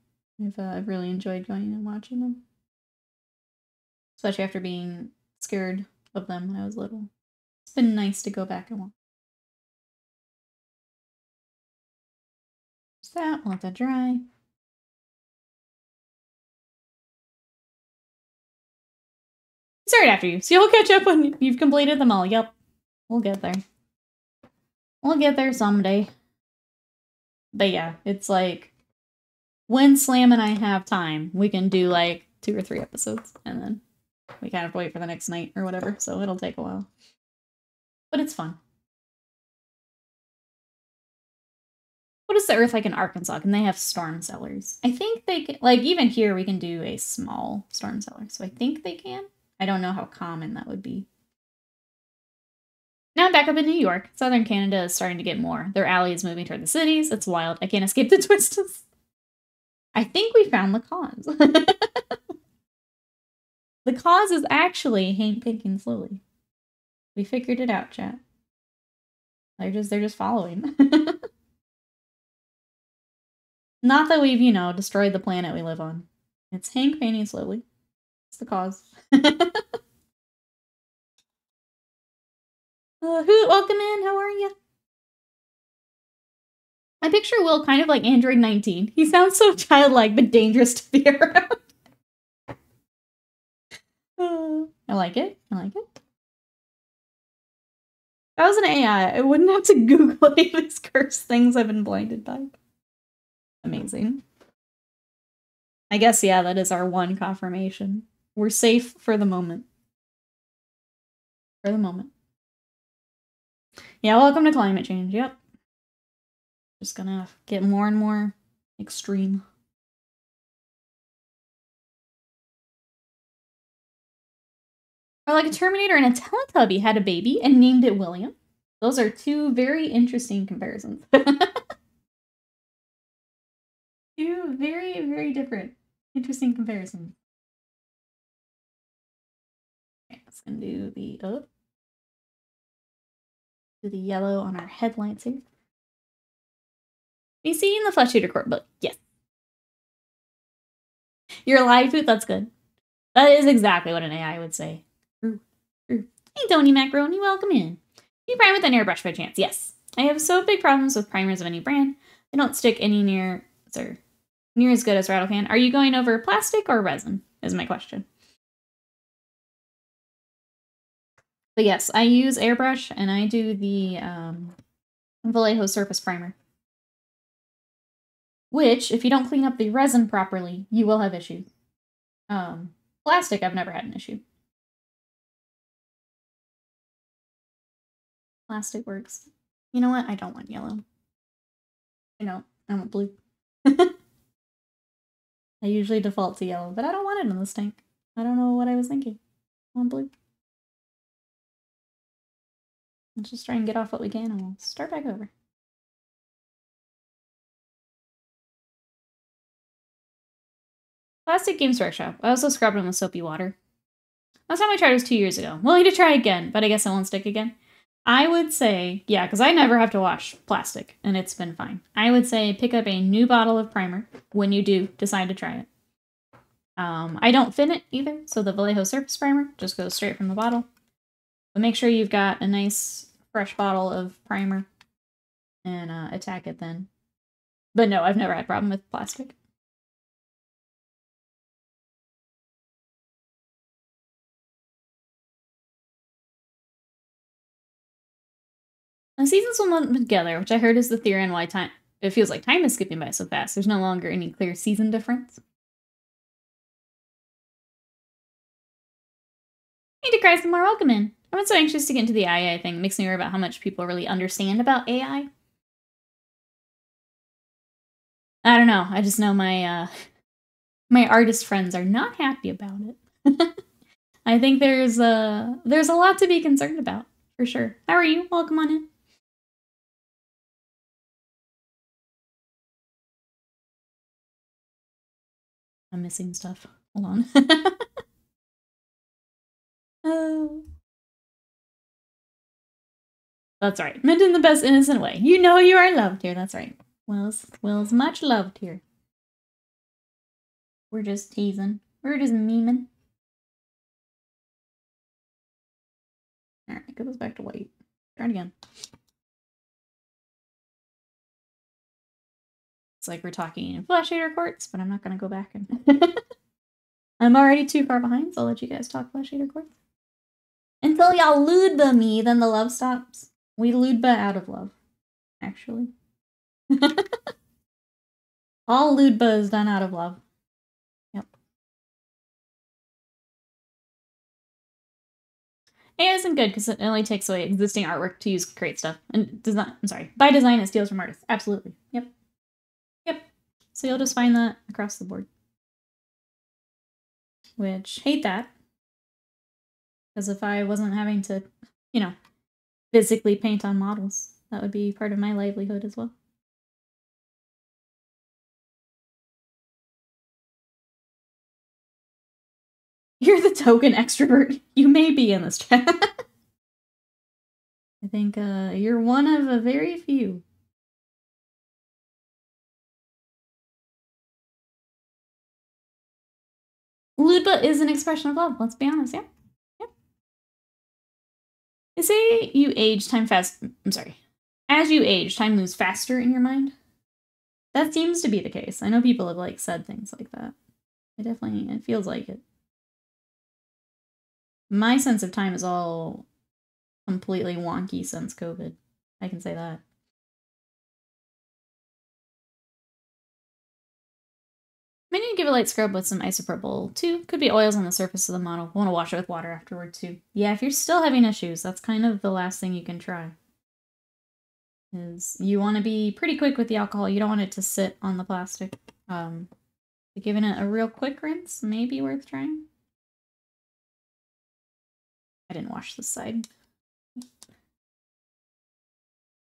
I've really enjoyed going and watching them. Especially after being scared of them when I was little. It's been nice to go back and watch. Just that, let that dry. Start after you, so you'll catch up when you've completed them all. Yep, we'll get there. We'll get there someday. But yeah, it's like, when Slam and I have time, we can do like 2 or 3 episodes, and then we kind of have to wait for the next night or whatever, so it'll take a while. But it's fun. What is the Earth like in Arkansas? Can they have storm cellars? I think they can, like, even here we can do a small storm cellar, so I think they can. I don't know how common that would be. Now I'm back up in New York. Southern Canada is starting to get more. Their alley is moving toward the cities. It's wild. I can't escape the twists. I think we found the cause. The cause is actually Hank pinking slowly. We figured it out, chat. They're just following. Not that we've, destroyed the planet we live on. It's Hank painting slowly. It's the cause. Welcome in. How are you? I picture Will kind of like Android 19. He sounds so childlike, but dangerous to be around. I like it. I like it. If I was an AI, I wouldn't have to Google any of these cursed things I've been blinded by. Amazing. I guess, yeah, that is our one confirmation. We're safe for the moment. For the moment. Yeah, welcome to climate change. Yep. Just gonna get more and more extreme. Or like a Terminator and a Teletubby had a baby and named it William. Those are 2 very interesting comparisons. 2 very, very different, interesting comparisons. Okay, let's gonna do the yellow on our headlights here. You see in the Flesh Eater Court book, yes. You're alive, Boot? That's good. That is exactly what an AI would say. True. Hey, Tony Macaroni, welcome in. Do you prime with an airbrush by chance? Yes. I have so big problems with primers of any brand. They don't stick any near as good as Rattle Can. Are you going over plastic or resin? Is my question. But yes, I use airbrush and I do the Vallejo surface primer. Which, if you don't clean up the resin properly, you will have issues. Plastic, I've never had an issue. Plastic works. You know what? I don't want yellow. I want blue. I usually default to yellow, but I don't want it in this tank. I don't know what I was thinking. I want blue. Let's just try and get off what we can and we'll start back over. Plastic Games Workshop. I also scrubbed them with soapy water. Last time I tried was 2 years ago. Willing to try again, but I guess it won't stick again. I would say, yeah, because I never have to wash plastic, and it's been fine. I would say pick up a new bottle of primer when you do decide to try it. I don't thin it either, so the Vallejo Surface Primer just goes straight from the bottle. But make sure you've got a nice, fresh bottle of primer and attack it then. But no, I've never had a problem with plastic. The seasons will lump together, which I heard is the theory on why it feels like time is skipping by so fast. There's no longer any clear season difference. Hey, to cry some more, welcome in. I've been so anxious to get into the AI thing. It makes me worry about how much people really understand about AI. I don't know. I just know my my artist friends are not happy about it. I think there's a lot to be concerned about, for sure. How are you? Welcome on in. I'm missing stuff. Hold on. Oh. That's right. Meant in the best innocent way. You know you are loved here. That's right. Will's much loved here. We're just teasing. We're just memeing. Alright, it goes back to white. Try it again. It's like we're talking in Flash Shader Quartz, but I'm not going to go back and... I'm already too far behind, so I'll let you guys talk Flash Shader Quartz. Until y'all ludba me, then the love stops. We ludba out of love, actually. All ludba is done out of love. Yep. AI isn't good because it only takes away existing artwork to use to create stuff. And does not, I'm sorry, by design it steals from artists. Absolutely. Yep. Yep. So you'll just find that across the board. Which, hate that. Because if I wasn't having to, you know, physically paint on models, that would be part of my livelihood as well. You're the token extrovert. You may be in this chat. I think you're one of a very few. Ludba is an expression of love, let's be honest, yeah. Yeah. They say you age, time fast. I'm sorry. As you age, time moves faster in your mind. That seems to be the case. I know people have like said things like that. It feels like it. My sense of time is all completely wonky since COVID. I can say that. I need to give a light scrub with some isopropyl too. Could be oils on the surface of the model. Want to wash it with water afterward too. Yeah, if you're still having issues, that's kind of the last thing you can try. Is you want to be pretty quick with the alcohol. You don't want it to sit on the plastic. Giving it a real quick rinse may be worth trying. I didn't wash this side.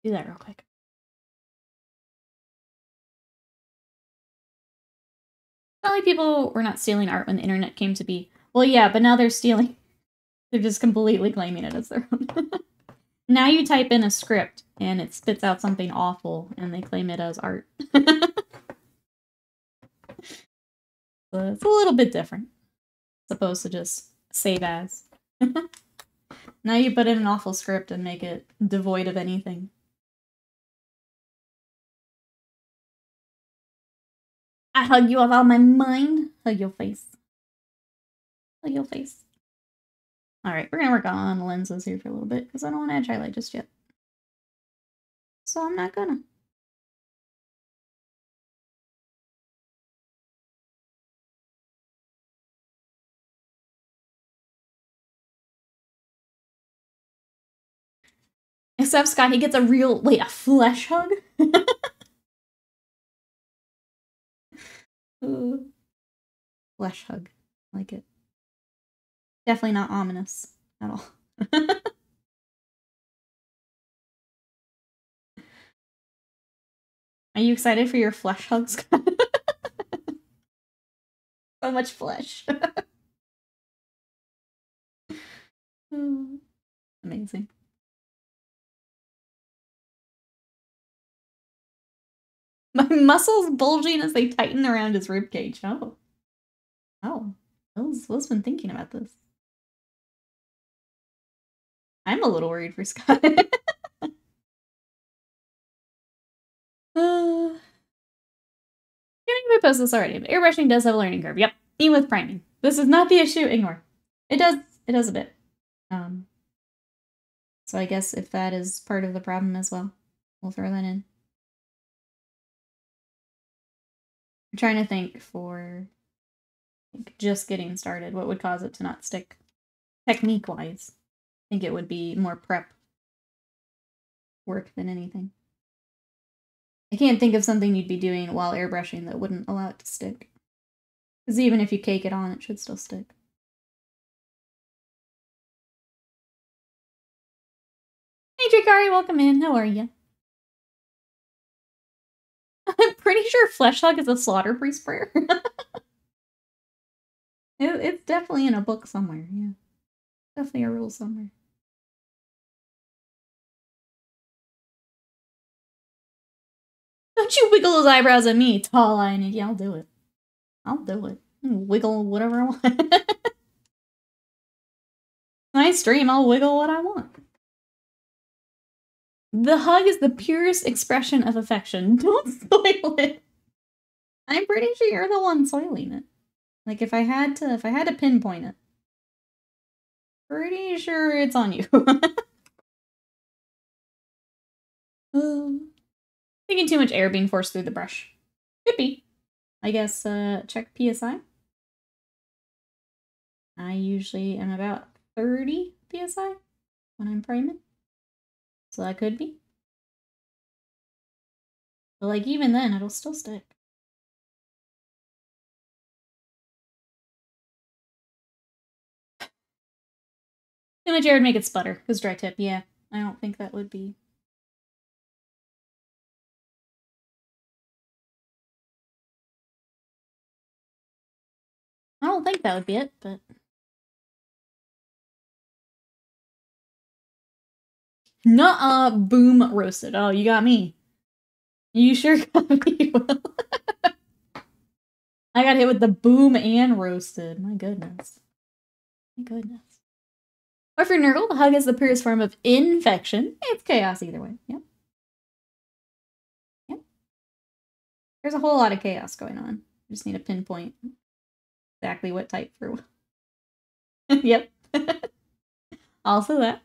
Do that real quick. Not like people were not stealing art when the internet came to be. Well, yeah, but now they're stealing. They're just completely claiming it as their own. Now you type in a script and it spits out something awful and they claim it as art. So it's a little bit different. As opposed to just save as. Now you put in an awful script and make it devoid of anything. I hug you with all my mind. Hug your face. Hug your face. Alright, we're gonna work on the lenses here for a little bit, because I don't want to edge highlight just yet. So I'm not gonna. Except Scott, he gets a real, wait, a flesh hug? Flesh hug. Like it. Definitely not ominous at all. Are you excited for your flesh hugs, Scott? So much flesh. Amazing. My muscles bulging as they tighten around his ribcage. Oh. Oh. Will's been thinking about this. I'm a little worried for Scott. Didn't we post this already? But airbrushing does have a learning curve. Yep. Even with priming. This is not the issue. Ignore. It does a bit. So I guess if that is part of the problem as well, we'll throw that in. I'm trying to think for like, just getting started, what would cause it to not stick technique-wise. I think it would be more prep work than anything. I can't think of something you'd be doing while airbrushing that wouldn't allow it to stick. Because even if you cake it on, it should still stick. Hey Drakari, welcome in. How are you? I'm pretty sure Flesh Hug is a slaughter priest prayer. It's definitely in a book somewhere, yeah. Definitely a rule somewhere. Don't you wiggle those eyebrows at me, tall eye. Yeah, I'll do it. I'll do it. Wiggle whatever I want. My stream, I'll wiggle what I want. The hug is the purest expression of affection. Don't spoil it. I'm pretty sure you're the one soiling it. Like if I had to pinpoint it. Pretty sure it's on you. Thinking too much air being forced through the brush. Could be. I guess check PSI. I usually am about 30 PSI when I'm priming. So that could be. But like even then, it'll still stick. Too much air would make it sputter, because dry tip, yeah. I don't think that would be. I don't think that would be it, but... Nuh-uh, boom, roasted. Oh, you got me. You sure got me, Will. I got hit with the boom and roasted. My goodness. My goodness. Or for Nurgle, the hug is the purest form of infection. It's chaos either way. Yep. Yep. There's a whole lot of chaos going on. Just need to pinpoint exactly what type for what. Yep. Also that.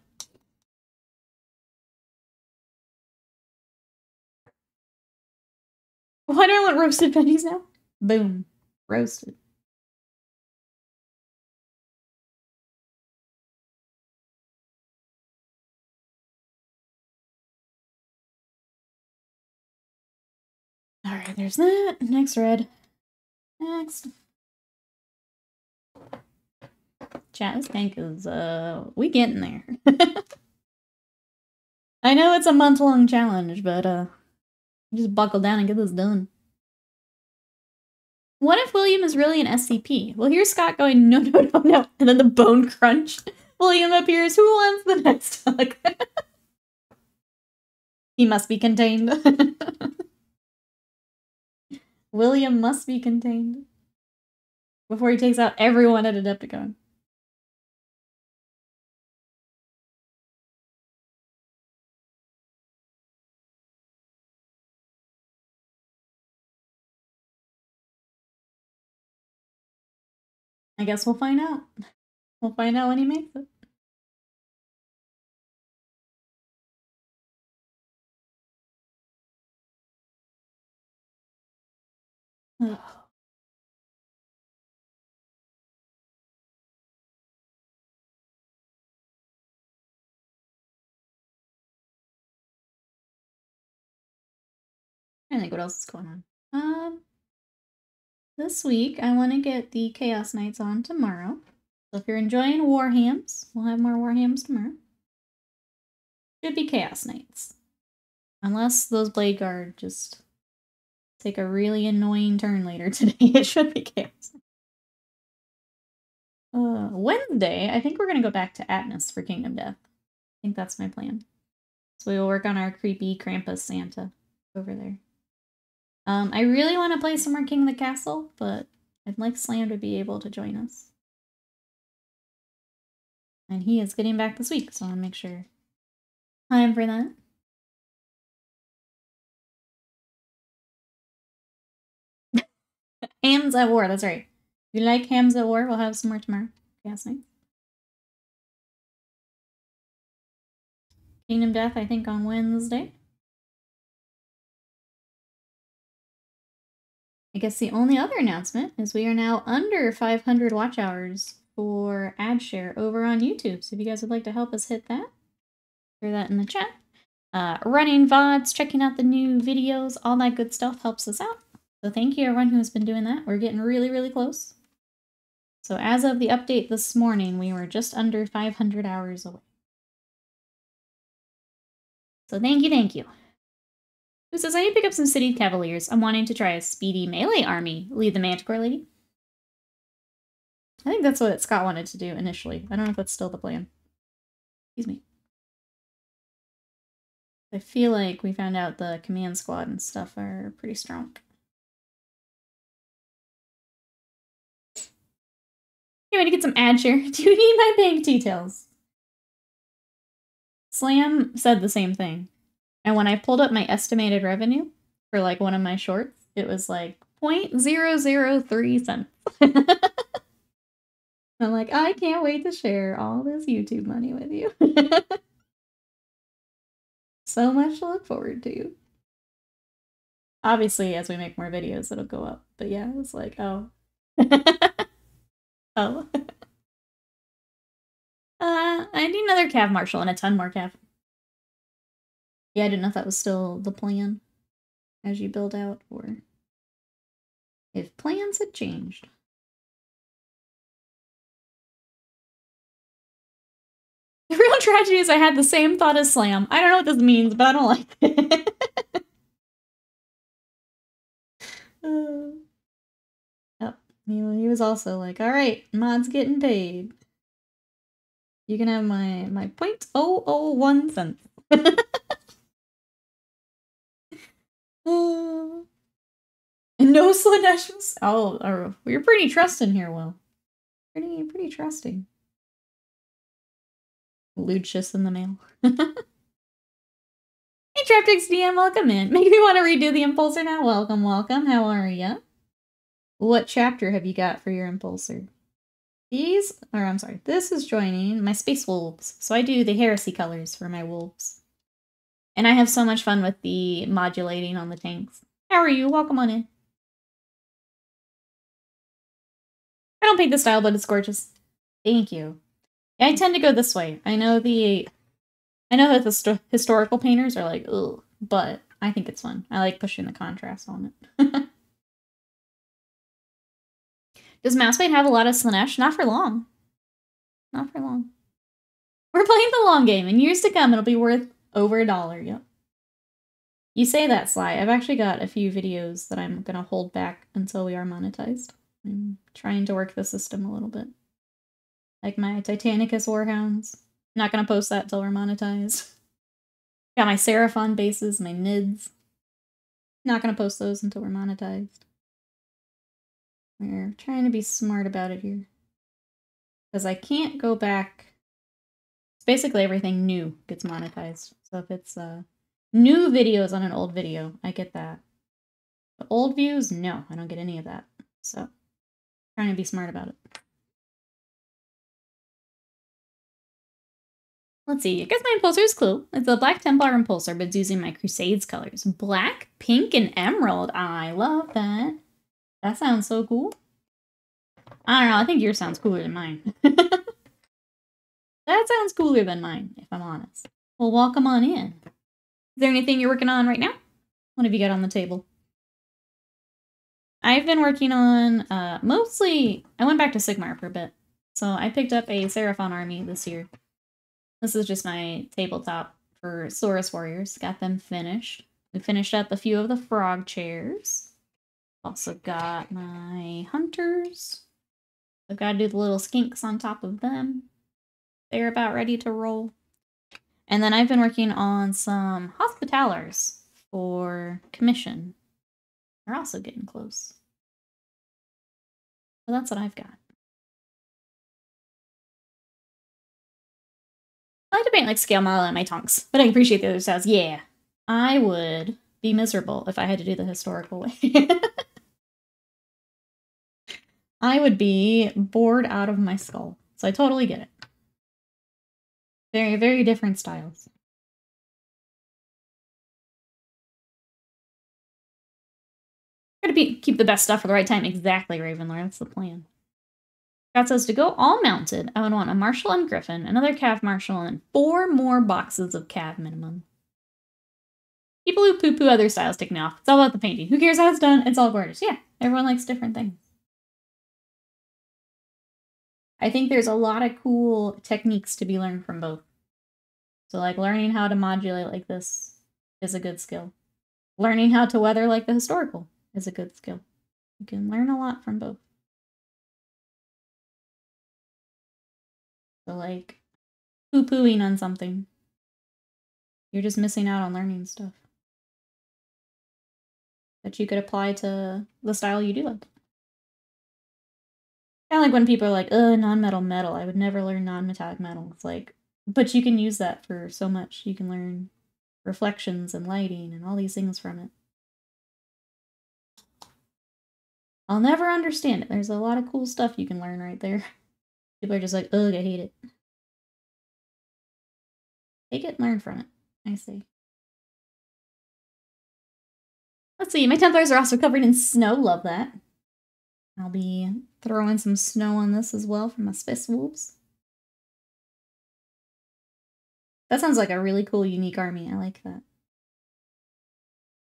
Why do I want roasted pennies now? Boom. Roasted. Alright, there's that. Next red. Next. Chat is pink is, we getting there. I know it's a month-long challenge, but, just buckle down and get this done. What if William is really an SCP? Well, here's Scott going, no, no, no, no. And then the bone crunch. William appears. Who wants the next hug? He must be contained. William must be contained. Before he takes out everyone at Adepticon. guess we'll find out. We'll find out when he makes it. I think what else is going on. This week I want to get the Chaos Knights on tomorrow. So if you're enjoying Warhams, we'll have more Warhams tomorrow. Should be Chaos Knights. Unless those Blade Guard just take a really annoying turn later today, it should be Chaos. Wednesday, I think we're going to go back to Atlas for Kingdom Death. I think that's my plan. So we will work on our creepy Krampus Santa over there. I really want to play some more King of the Castle, but I'd like Slam to be able to join us. And he is getting back this week, so I want to make sure time for that. Hams at War, that's right. If you like Hams at War, we'll have some more tomorrow. Chaos Knights. Kingdom Death, I think, on Wednesday. I guess the only other announcement is we are now under 500 watch hours for ad share over on YouTube. So if you guys would like to help us hit that, throw that in the chat. Running VODs, checking out the new videos, all that good stuff helps us out. So thank you everyone who has been doing that. We're getting really, really close. So as of the update this morning, we were just under 500 hours away. So thank you, thank you. Who says, I need to pick up some City Cavaliers. I'm wanting to try a speedy melee army. Lead the Manticore lady. I think that's what Scott wanted to do initially. I don't know if that's still the plan. Excuse me. I feel like we found out the command squad and stuff are pretty strong. You want to get some ad share? Do you need my bank details? Slam said the same thing. And when I pulled up my estimated revenue for like one of my shorts, it was like 0.003 cents. I'm like, I can't wait to share all this YouTube money with you. So much to look forward to. Obviously, as we make more videos, it'll go up. But yeah, it's like, oh. Oh. I need another Cav Marshal and a ton more Cav. Yeah, I didn't know if that was still the plan as you build out, or if plans had changed. The real tragedy is I had the same thought as Slam. I don't know what this means, but I don't like it. Oh, he was also like, all right, mod's getting paid. You can have my 0.001 cents. No Slanesh. Oh, you're pretty trusting here, Will. Pretty trusting. Lucius in the mail. Hey, Traptrix DM, welcome in. Make me want to redo the Impulsor now. Welcome, welcome. How are ya? What chapter have you got for your Impulsor? This is joining my Space Wolves. So I do the Heresy colors for my wolves. And I have so much fun with the modulating on the tanks. How are you? Welcome on in. I don't paint the style, but it's gorgeous. Thank you. Yeah, I tend to go this way. I know that the historical painters are like, ugh, but I think it's fun. I like pushing the contrast on it. Does Mouseblade have a lot of Slanesh? Not for long. Not for long. We're playing the long game. In years to come, it'll be worth over $1. Yep. You say that, Sly. I've actually got a few videos that I'm going to hold back until we are monetized. I'm trying to work the system a little bit. Like my Titanicus Warhounds. Not going to post that until we're monetized. Got my Seraphon bases, my Nids. Not going to post those until we're monetized. We're trying to be smart about it here. Because I can't go back. It's basically everything new gets monetized. So if it's new videos on an old video, I get that. But old views, no, I don't get any of that. So trying to be smart about it. Let's see. I guess my impulsor is cool. It's a Black Templar impulsor, but it's using my Crusades colors. Black, pink, and emerald. I love that. That sounds so cool. I don't know. I think yours sounds cooler than mine. That sounds cooler than mine, if I'm honest. Well, welcome on in. Is there anything you're working on right now? What have you got on the table? I've been working on, mostly, I went back to Sigmar for a bit. So I picked up a Seraphon army this year. This is just my tabletop for Saurus Warriors. Got them finished. We finished up a few of the frog chairs. Also got my hunters. I've got to do the little skinks on top of them. They're about ready to roll. And then I've been working on some Hospitalers for commission. They're also getting close. So that's what I've got. I like to paint like scale model on my tonks, but I appreciate the other styles. Yeah, I would be miserable if I had to do the historical way. I would be bored out of my skull. So I totally get it. Very, very different styles. Gotta keep the best stuff for the right time. Exactly, Ravenlord. That's the plan. God says to go all mounted, I would want a Marshal and Griffin, another Cav Marshal, and 4 more boxes of Cav minimum. People who poo-poo other styles take me off. It's all about the painting. Who cares how it's done? It's all gorgeous. Yeah, everyone likes different things. I think there's a lot of cool techniques to be learned from both. So like learning how to modulate like this is a good skill. Learning how to weather like the historical is a good skill. You can learn a lot from both. So like poo-pooing on something, you're just missing out on learning stuff that you could apply to the style you do like. Kind of like when people are like, non-metal metal. I would never learn non-metallic metal. It's like, but you can use that for so much. You can learn reflections and lighting and all these things from it. I'll never understand it. There's a lot of cool stuff you can learn right there. People are just like, ugh, I hate it. Take it and learn from it, I say. Let's see, my Templars are also covered in snow. Love that. I'll be throwing some snow on this as well for my Space Wolves. That sounds like a really cool, unique army. I like that.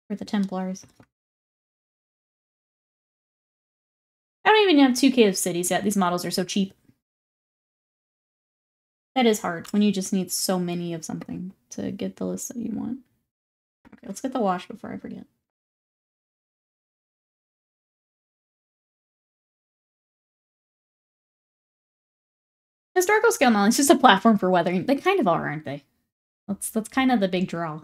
For the Templars. I don't even have 2K of cities yet. These models are so cheap. That is hard when you just need so many of something to get the list that you want. Okay, let's get the wash before I forget. Historical scale model is just a platform for weathering. They kind of are, aren't they? That's kind of the big draw.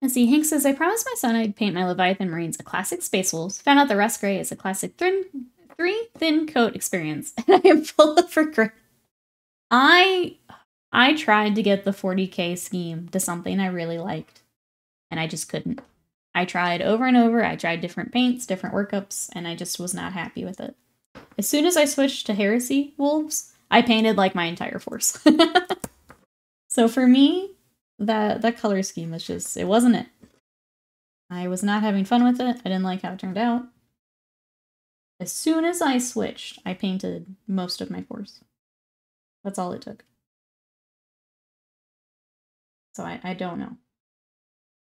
Let's see, Hank says, I promised my son I'd paint my Leviathan Marines a classic Space Wolves. Found out the Rust Gray is a classic three thin coat experience. And I am full of regret. I tried to get the 40K scheme to something I really liked. And I just couldn't. I tried over and over. I tried different paints, different workups, and I just was not happy with it. As soon as I switched to Heresy Wolves, I painted like my entire force. So for me, that color scheme was just, it wasn't it. I was not having fun with it. I didn't like how it turned out. As soon as I switched, I painted most of my force. That's all it took. So I don't know.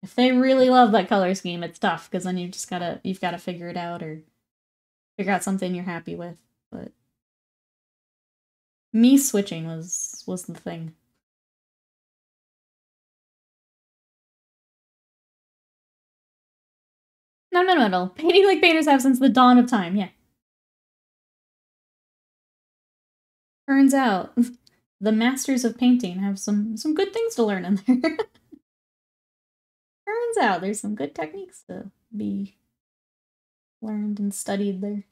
If they really love that color scheme, it's tough, because then you've got to figure it out, or figure out something you're happy with. But me switching was the thing. No. Painting like painters have since the dawn of time, yeah. Turns out, the masters of painting have some good things to learn in there. Turns out there's some good techniques to be learned and studied there.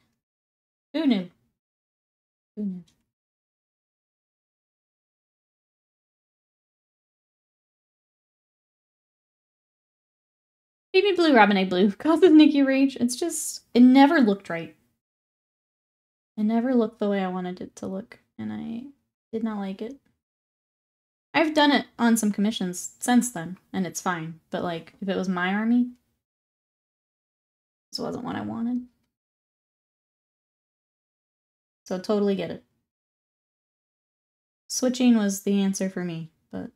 Who knew? Who knew? Baby Blue, Robin Egg Blue, causes Nikki rage. It's just, it never looked right. It never looked the way I wanted it to look, and I did not like it. I've done it on some commissions since then, and it's fine. But, like, if it was my army, this wasn't what I wanted. So totally get it. Switching was the answer for me, but...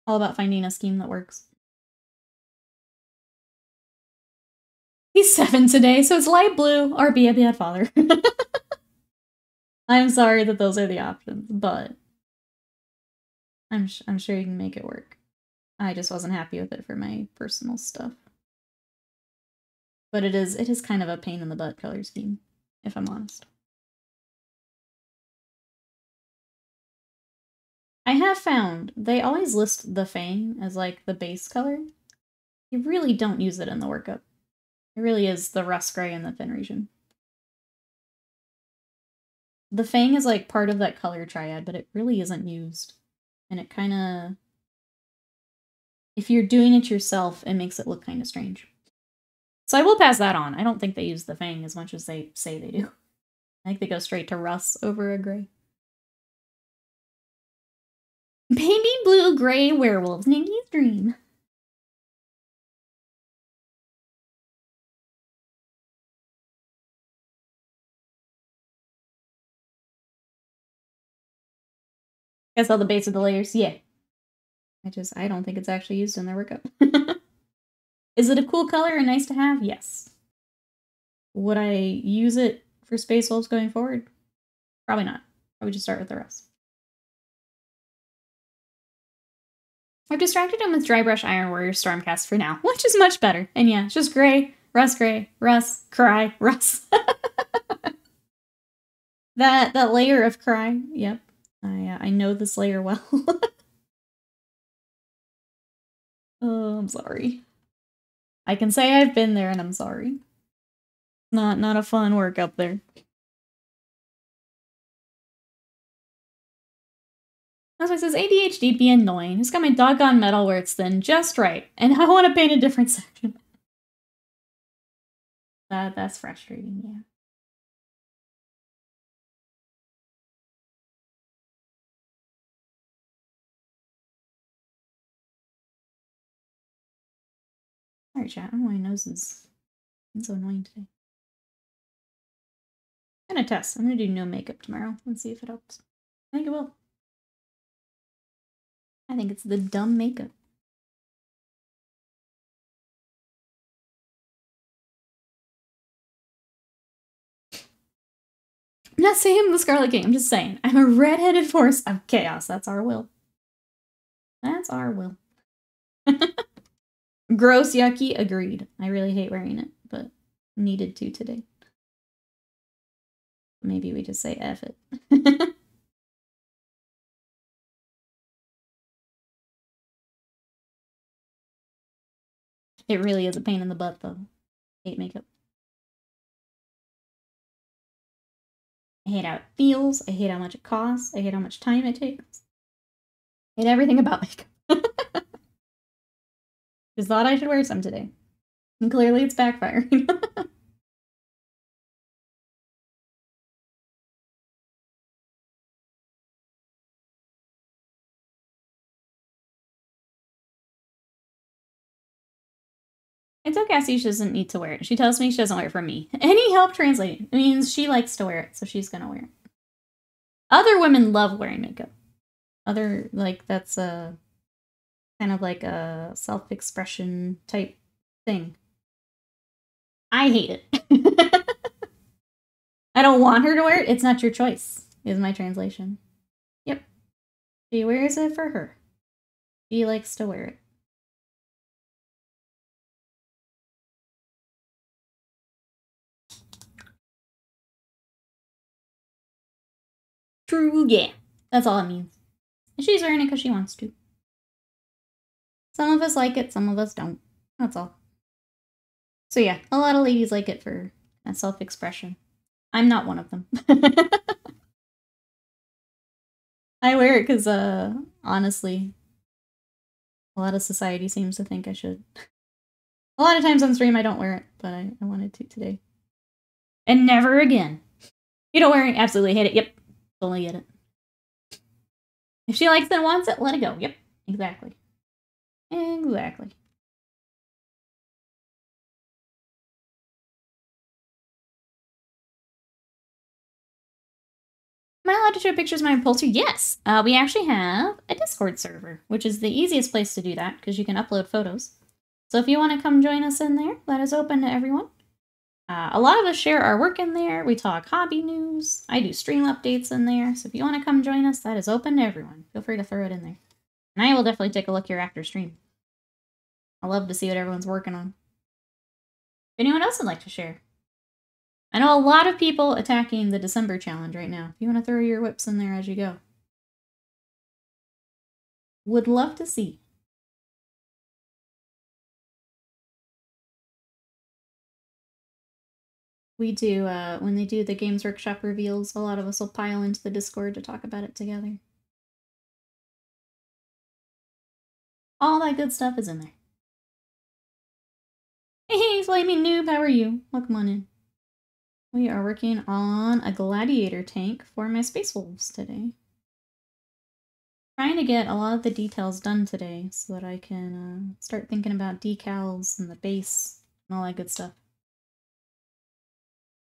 all about finding a scheme that works. He's 7 today, so it's light blue or be a bad father. I'm sorry that those are the options, but I'm sure you can make it work. I just wasn't happy with it for my personal stuff. But it is kind of a pain in the butt color scheme, if I'm honest. I have found they always list the Fang as like the base color. You really don't use it in the workup. It really is the rust gray and the thin region. The Fang is like part of that color triad, but it really isn't used. And it kind of... if you're doing it yourself, it makes it look kind of strange. So I will pass that on. I don't think they use the Fang as much as they say they do. I think they go straight to rust over a gray. Baby blue gray werewolves, Nikki's dream. Guess all the base of the layers, yeah. I don't think it's actually used in their workup. Is it a cool color and nice to have? Yes. Would I use it for Space Wolves going forward? Probably not. I would just start with the rest. I've distracted him with Dry Brush Iron Warrior Stormcast for now, which is much better. And yeah, it's just gray, rust, cry, rust. that layer of cry, yep. I know this layer well. Oh, I'm sorry. I can say I've been there and I'm sorry. Not a fun work up there. That's why it says ADHD be annoying. It's got my doggone metal where it's thin just right, and I want to paint a different section. That's frustrating, yeah. Sorry, chat. I don't know why my nose is so annoying today. I'm gonna test. I'm gonna do no makeup tomorrow and see if it helps. I think it will. I think it's the dumb makeup. I'm not saying I'm the Scarlet King. I'm just saying I'm a red-headed force of chaos. That's our will. That's our will. Gross, yucky, agreed. I really hate wearing it, but needed to today. Maybe we just say F it. It really is a pain in the butt, though. I hate makeup. I hate how it feels. I hate how much it costs. I hate how much time it takes. I hate everything about makeup. Just thought I should wear some today. And clearly it's backfiring. I tell Cassie she doesn't need to wear it. She tells me she doesn't wear it for me. Any help translating? It means she likes to wear it, so she's gonna wear it. Other women love wearing makeup. That's a kind of like a self-expression type thing. I hate it. I don't want her to wear it. It's not your choice, is my translation. Yep. She wears it for her. She likes to wear it. True, yeah. That's all it means. And she's wearing it because she wants to. Some of us like it, some of us don't. That's all. So yeah, a lot of ladies like it for self-expression. I'm not one of them. I wear it because, honestly, a lot of society seems to think I should. A lot of times on stream I don't wear it, but I wanted to today. And never again. You don't worry, absolutely hate it. Yep, totally get it. If she likes it and wants it, let it go. Yep, exactly. Exactly. Am I allowed to show pictures of my upholstery? Yes. We actually have a Discord server, which is the easiest place to do that because you can upload photos. So if you want to come join us in there, that is open to everyone. A lot of us share our work in there. We talk hobby news. I do stream updates in there. So if you want to come join us, that is open to everyone. Feel free to throw it in there. And I will definitely take a look here after stream. I love to see what everyone's working on. If anyone else would like to share. I know a lot of people attacking the December challenge right now. If you want to throw your whips in there as you go. Would love to see. We do, when they do the Games Workshop reveals, a lot of us will pile into the Discord to talk about it together. All that good stuff is in there. Hey, Flaming Noob, how are you? Welcome on in. We are working on a Gladiator tank for my Space Wolves today. Trying to get a lot of the details done today so that I can start thinking about decals and the base and all that good stuff.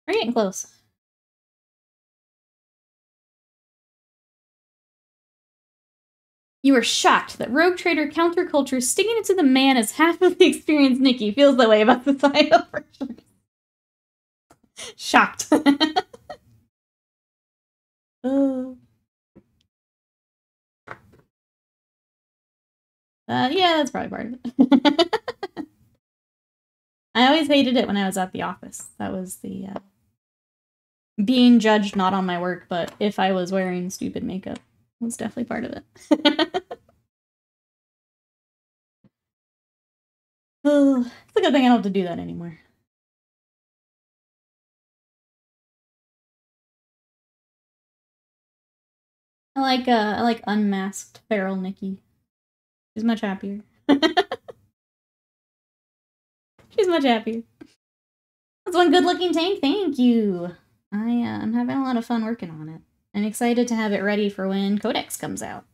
We're getting close. You are shocked that Rogue Trader Counterculture sticking it to the man as half of the experienced Nikki feels that way about the title version. Shocked. Yeah, that's probably part of it. I always hated it when I was at the office. That was the being judged not on my work, but if I was wearing stupid makeup was definitely part of it. Oh, it's a good thing I don't have to do that anymore. I like unmasked feral Nikki. She's much happier. She's much happier. That's one good-looking tank. Thank you. I'm having a lot of fun working on it. I'm excited to have it ready for when Codex comes out.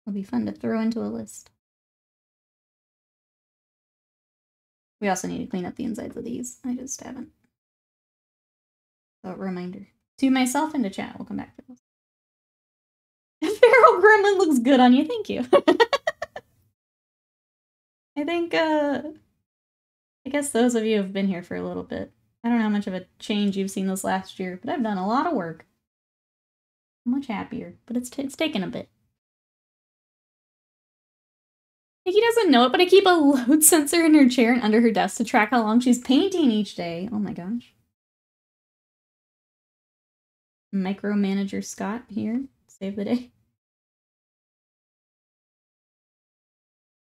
It'll be fun to throw into a list. We also need to clean up the insides of these. I just haven't. So, reminder. To myself and to chat. We'll come back to this. Feral Gremlin looks good on you. Thank you. I think, I guess those of you who have been here for a little bit, I don't know how much of a change you've seen this last year, but I've done a lot of work. I'm much happier, but it's taken a bit. Nikki doesn't know it, but I keep a load sensor in her chair and under her desk to track how long she's painting each day. Oh my gosh. Micromanager Scott here. Save the day.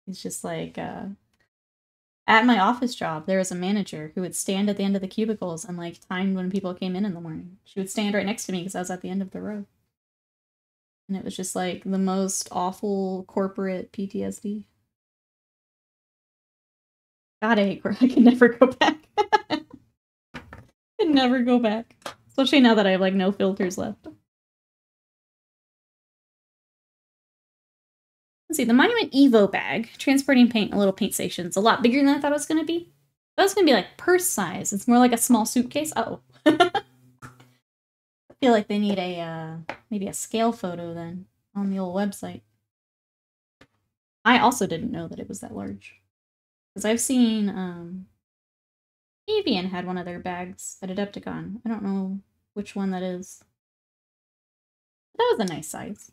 He's just like, at my office job, there was a manager who would stand at the end of the cubicles and like timed when people came in the morning. She would stand right next to me because I was at the end of the row. And it was just like the most awful corporate PTSD. God, I hate I can never go back. I can never go back. Especially now that I have like no filters left. Let's see, the Monument Evo bag, transporting paint in a little paint station, is a lot bigger than I thought it was going to be. That was going to be like purse size. It's more like a small suitcase. Uh-oh. I feel like they need a, maybe a scale photo then on the old website. I also didn't know that it was that large. Because I've seen, Avian had one of their bags at Adepticon. I don't know which one that is. That was a nice size.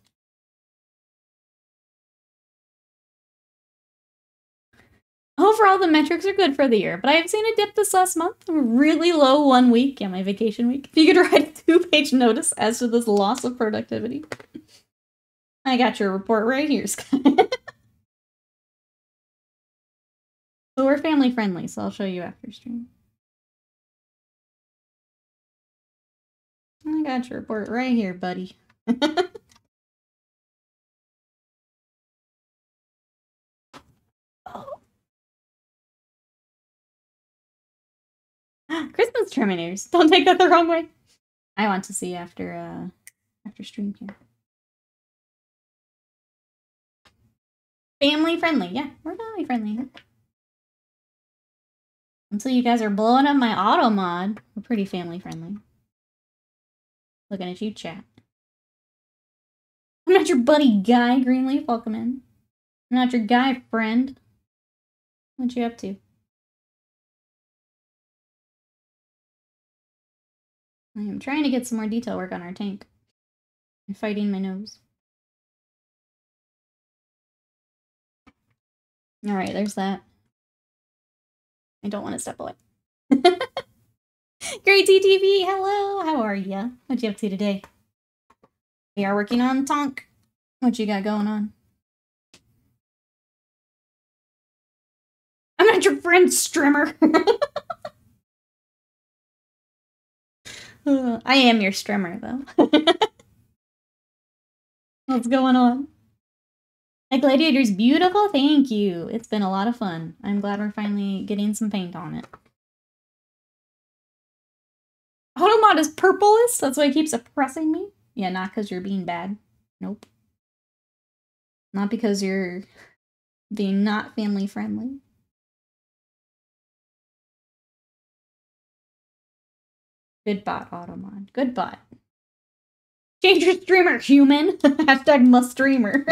Overall, the metrics are good for the year, but I have seen a dip this last month. Really low 1 week. Yeah, my vacation week. If you could write a 2-page notice as to this loss of productivity. I got your report right here, Sky. So we're family friendly, so I'll show you after stream. I got your report right here, buddy. Oh. Christmas Terminators. Don't take that the wrong way. I want to see after stream here. Family friendly. Yeah, we're family friendly here. Until you guys are blowing up my auto mod, we're pretty family friendly. Looking at you, chat. I'm not your buddy guy, Greenleaf. Welcome in. I'm not your guy friend. What you up to? I am trying to get some more detail work on our tank. I'm fighting my nose. Alright, there's that. I don't want to step away. Great TTV, hello! How are ya? What you up to today? We are working on Tonk. What you got going on? I'm not your friend, Strimmer! I am your Strimmer, though. What's going on? My Gladiator's beautiful, thank you. It's been a lot of fun. I'm glad we're finally getting some paint on it. Automod is purplest? That's why it keeps oppressing me? Yeah, not because you're being bad. Nope. Not because you're being not family friendly. Good bot, Automod. Good bot. Change your streamer, human! Hashtag must streamer.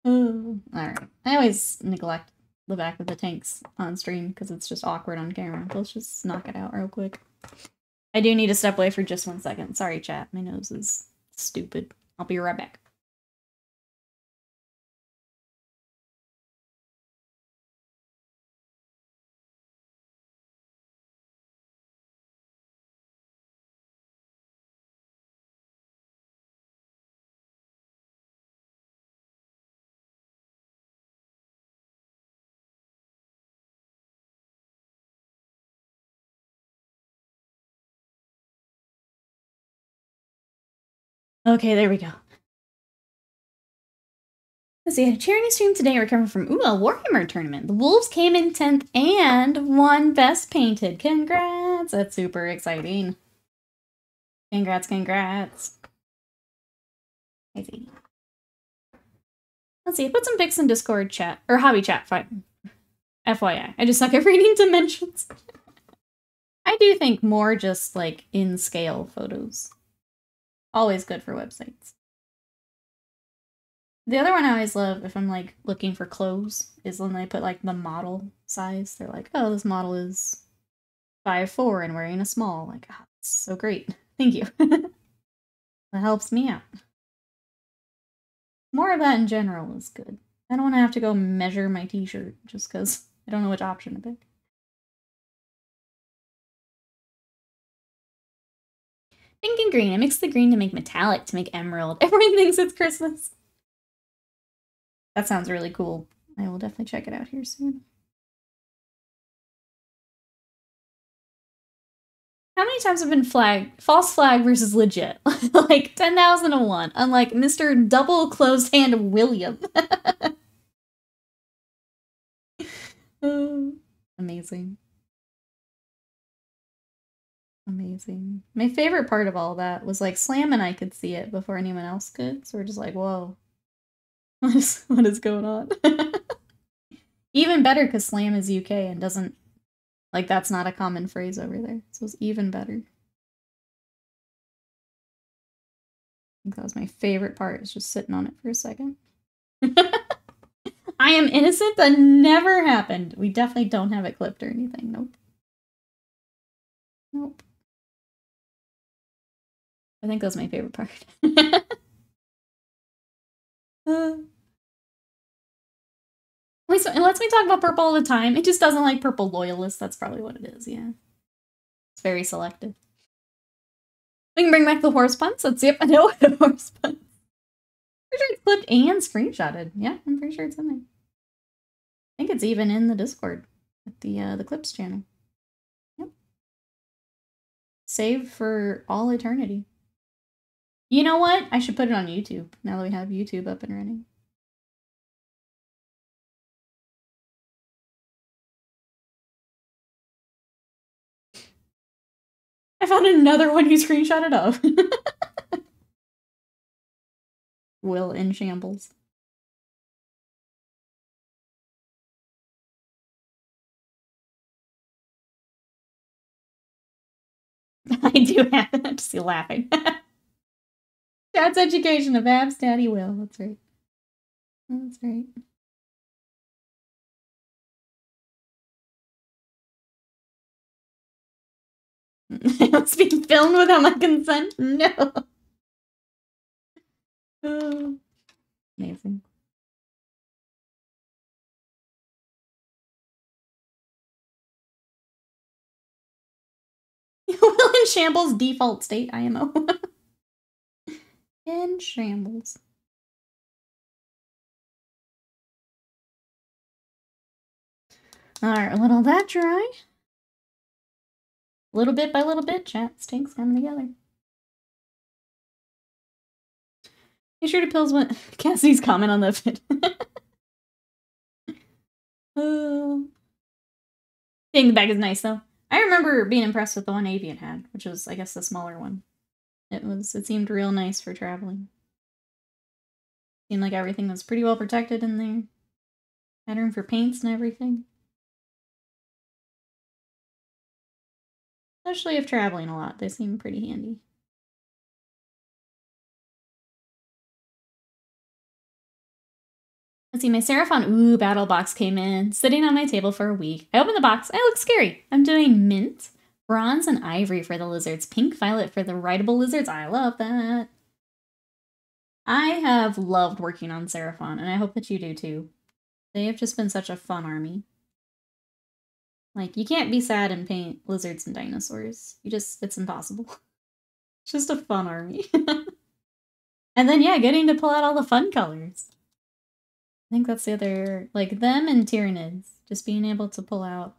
Alright. I always neglect the back of the tanks on stream because it's just awkward on camera. Let's just knock it out real quick. I do need to step away for just 1 second. Sorry, chat. My nose is stupid. I'll be right back. Okay, there we go. Let's see, I had a charity stream today recovering from a Warhammer tournament. The Wolves came in 10th and won Best Painted. Congrats! That's super exciting. Congrats, congrats. I see. Let's see, I put some pics in Discord chat, or hobby chat, fine. FYI, I just suck at reading dimensions. I do think more just, like, in-scale photos. Always good for websites. The other one I always love, if I'm, like, looking for clothes, is when they put, like, the model size. They're like, oh, this model is 5'4" and wearing a small. Like, oh, that's so great. Thank you. That helps me out. More of that in general is good. I don't want to have to go measure my t-shirt just because I don't know which option to pick. Pink and green. I mixed the green to make metallic to make emerald. Everyone thinks it's Christmas. That sounds really cool. I will definitely check it out here soon. How many times have been false flag versus legit? Like 10,001, unlike Mr. Double Closed Hand William. Amazing. Amazing. My favorite part of all that was like Slam and I could see it before anyone else could. So we're just like, whoa. What is going on? Even better because Slam is UK and doesn't, like, that's not a common phrase over there. So it's even better. I think that was my favorite part, is just sitting on it for a second. I am innocent, that never happened. We definitely don't have it clipped or anything. Nope. Nope. I think that was my favorite part. It lets me talk about purple all the time. It just doesn't like purple loyalists. That's probably what it is, yeah. It's very selective. We can bring back the horse punts. Let's see if I know what the horse punts. Pretty sure it's clipped and screenshotted. Yeah, I'm pretty sure it's in there. I think it's even in the Discord at the clips channel. Yep. Saved for all eternity. You know what? I should put it on YouTube now that we have YouTube up and running. I found another one you screenshotted of. Will in shambles. I do have it. I'm just laughing. Dad's education of abs, Daddy Will. That's right. That's right. It's being filmed without my consent? No. Oh, amazing. Will in shambles default state IMO. In shambles. Alright, let all that dry. Little bit by little bit, chat stinks coming together. Make sure to pills when Cassie's comment on the fit. Dang, the bag is nice though. I remember being impressed with the one Avian had, which was, I guess, the smaller one. It seemed real nice for traveling. Seemed like everything was pretty well protected in there. Had room for paints and everything. Especially if traveling a lot, they seem pretty handy. Let's see, my Seraphon battle box came in, sitting on my table for a week. I opened the box. I look scary. I'm doing mint, bronze, and ivory for the lizards. Pink violet for the rideable lizards. I love that. I have loved working on Seraphon, and I hope that you do too. They have just been such a fun army. Like, you can't be sad and paint lizards and dinosaurs. It's impossible. It's just a fun army. And then, yeah, getting to pull out all the fun colors. I think that's the other, like, them and Tyranids. Just being able to pull out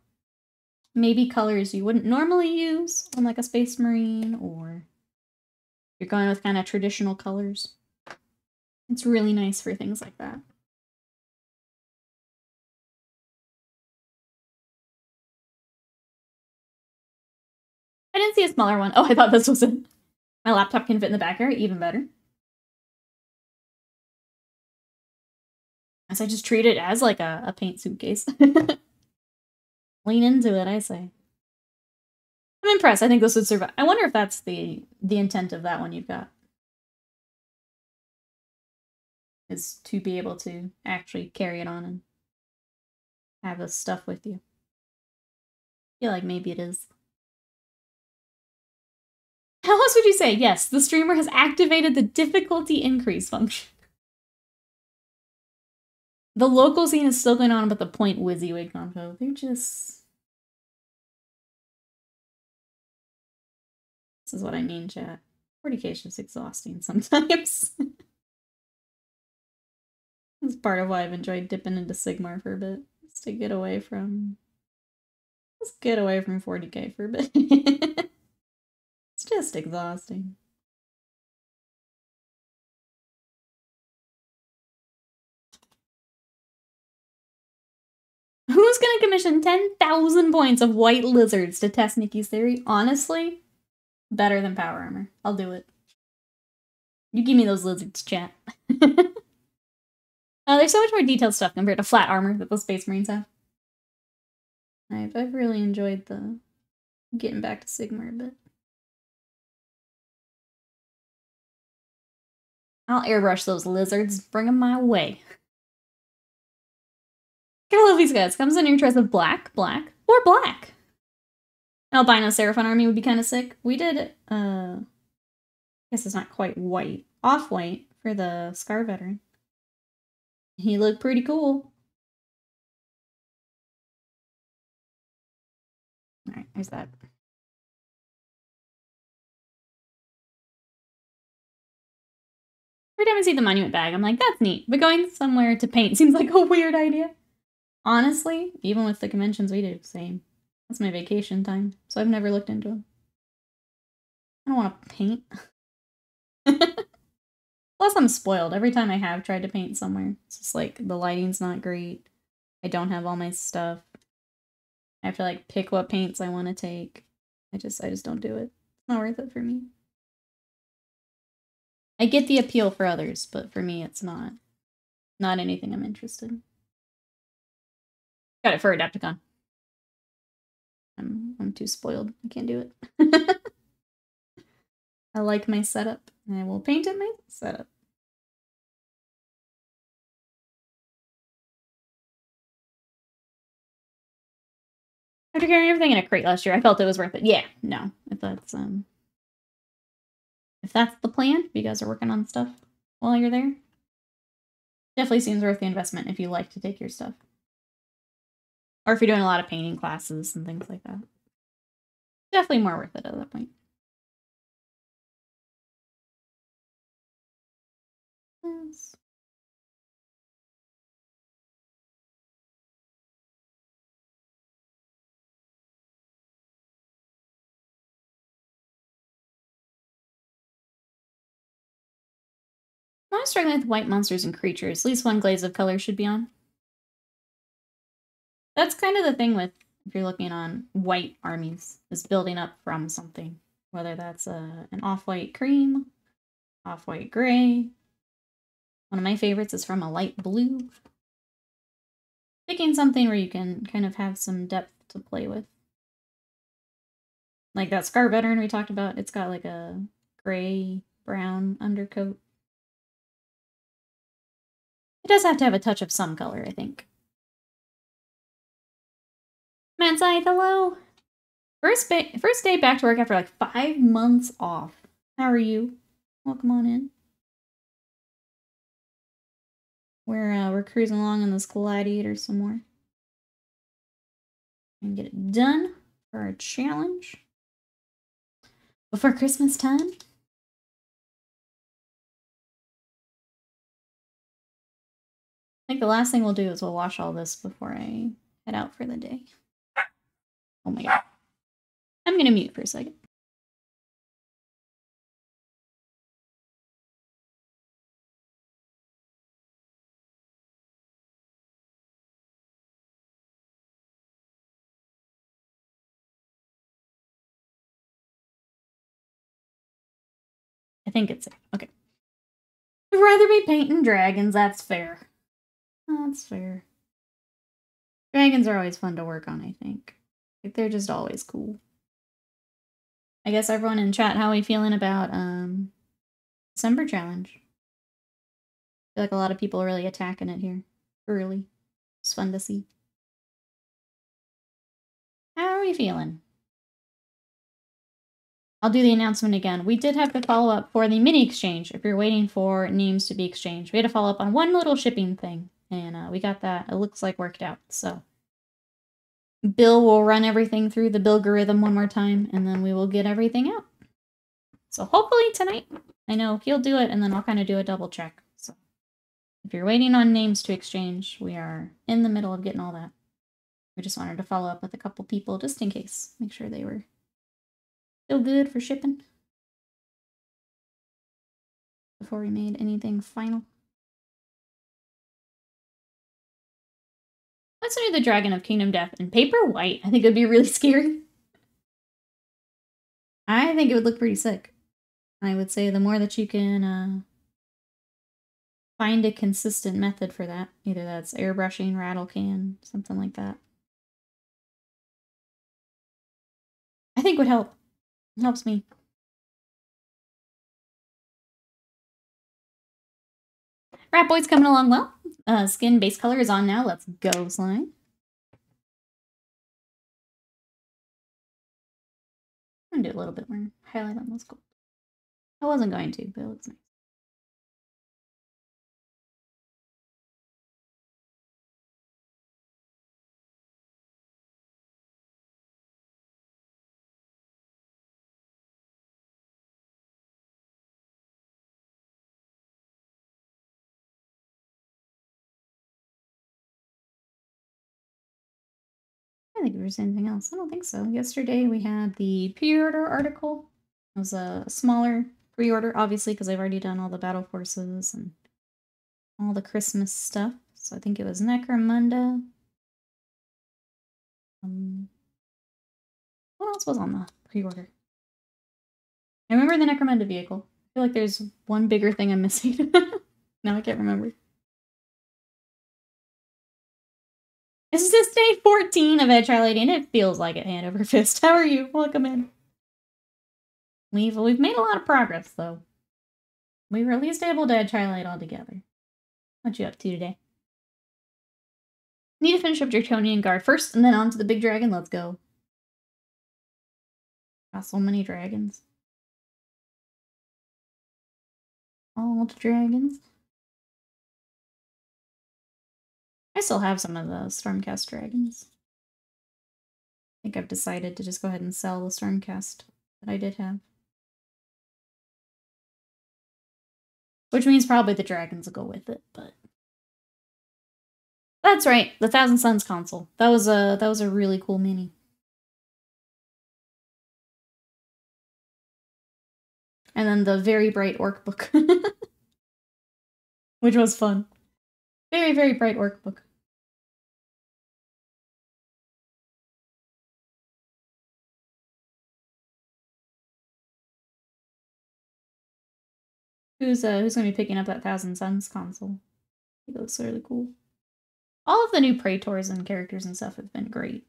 maybe colors you wouldn't normally use on, like, a Space Marine, or you're going with kind of traditional colors. It's really nice for things like that. I didn't see a smaller one. Oh, I thought this was it. My laptop can fit in the back area, even better. As I just treat it as like a paint suitcase. Lean into it, I say. I'm impressed. I think this would survive. I wonder if that's the intent of that one you've got. Is to be able to actually carry it on and have this stuff with you. I feel like maybe it is. How else would you say? Yes, the streamer has activated the difficulty increase function. The local scene is still going on about the Point WYSIWYG convo. They're just... This is what I mean, chat. 40k is just exhausting sometimes. That's part of why I've enjoyed dipping into Sigmar for a bit. Just to get away from... Just get away from 40k for a bit. It's just exhausting. Who's gonna commission 10,000 points of white lizards to test Nikki's theory? Honestly, better than power armor. I'll do it. You give me those lizards, chat. There's so much more detailed stuff compared to flat armor that those Space Marines have. I've really enjoyed the getting back to Sigmar a bit. I'll airbrush those lizards. Bring them my way. Gotta love these guys. Comes in your choice of black, black, or black. An albino Seraphon army would be kind of sick. We did, I guess it's not quite white. Off-white for the Scar Veteran. He looked pretty cool. Alright, there's that. Every time I see the monument bag, I'm like, that's neat. But going somewhere to paint seems like a weird idea. Honestly, even with the conventions we do, same. That's my vacation time, so I've never looked into them. I don't want to paint. Plus, I'm spoiled. Every time I have tried to paint somewhere, it's just like, the lighting's not great. I don't have all my stuff. I have to, like, pick what paints I want to take. I just don't do it. Not worth it for me. I get the appeal for others, but for me, it's not anything I'm interested in. Got it for Adepticon. I'm too spoiled. I can't do it. I like my setup, and I will paint it my setup. After carrying everything in a crate last year, I felt it was worth it. Yeah, no. If that's the plan, if you guys are working on stuff while you're there, definitely seems worth the investment if you like to take your stuff. Or if you're doing a lot of painting classes and things like that. Definitely more worth it at that point. Yes. I'm struggling with white monsters and creatures. At least one glaze of color should be on. That's kind of the thing with, if you're looking on white armies, is building up from something. Whether that's an off-white cream, off-white gray. One of my favorites is from a light blue. Picking something where you can kind of have some depth to play with. Like that Scar Veteran we talked about, it's got like a gray-brown undercoat. It does have to have a touch of some color, I think. Mansai, hello! First day back to work after like 5 months off. How are you? Welcome on in. We're cruising along in this Gladiator some more. And get it done for our challenge. Before Christmas time. I think the last thing we'll do is we'll wash all this before I head out for the day. Oh my god. I'm gonna mute for a second. I think it's safe. Okay. I'd rather be painting dragons, that's fair. That's fair. Dragons are always fun to work on, I think. Like, they're just always cool. I guess everyone in chat, how are we feeling about December challenge? I feel like a lot of people are really attacking it here early. It's fun to see. How are we feeling? I'll do the announcement again. We did have to follow up for the mini exchange if you're waiting for names to be exchanged. We had to follow up on one little shipping thing, and we got that, it looks like, worked out. So Bill will run everything through the Billgorithm one more time, and then we will get everything out. So hopefully tonight, I know he'll do it, and then I'll kind of do a double check. So if you're waiting on names to exchange, we are in the middle of getting all that. We just wanted to follow up with a couple people just in case. Make sure they were still good for shipping before we made anything final. Let's do the Dragon of Kingdom Death in paper white. I think it would be really scary. I think it would look pretty sick. I would say the more that you can find a consistent method for that, either that's airbrushing, rattle can, something like that, I think would help. It helps me. Rat Boy's coming along well. Skin base color is on now. Let's go, slime. I'm gonna do a little bit more highlight on this gold. I wasn't going to, but it looks nice. I think there's anything else. I don't think so. Yesterday we had the pre-order article. It was a smaller pre-order, obviously, because I've already done all the battle forces and all the Christmas stuff. So I think it was Necromunda. What else was on the pre-order? I remember the Necromunda vehicle. I feel like there's one bigger thing I'm missing. Now I can't remember. This is day 14 of Edge Highlighting, and it feels like it hand over fist. How are you? Welcome in. We've made a lot of progress, though. We were at least able to Edge Highlight all together. What you up to today? Need to finish up Draconian Guard first, and then on to the big dragon. Let's go. Got so many dragons. All the dragons. I still have some of the Stormcast dragons. I think I've decided to just go ahead and sell the Stormcast that I did have. Which means probably the dragons will go with it, but... That's right, the Thousand Suns console. That was a really cool mini. And then the Very Bright Orc book. Which was fun. Very, very bright orc book. Who's gonna be picking up that Thousand Suns console? It looks really cool. All of the new Praetors and characters and stuff have been great.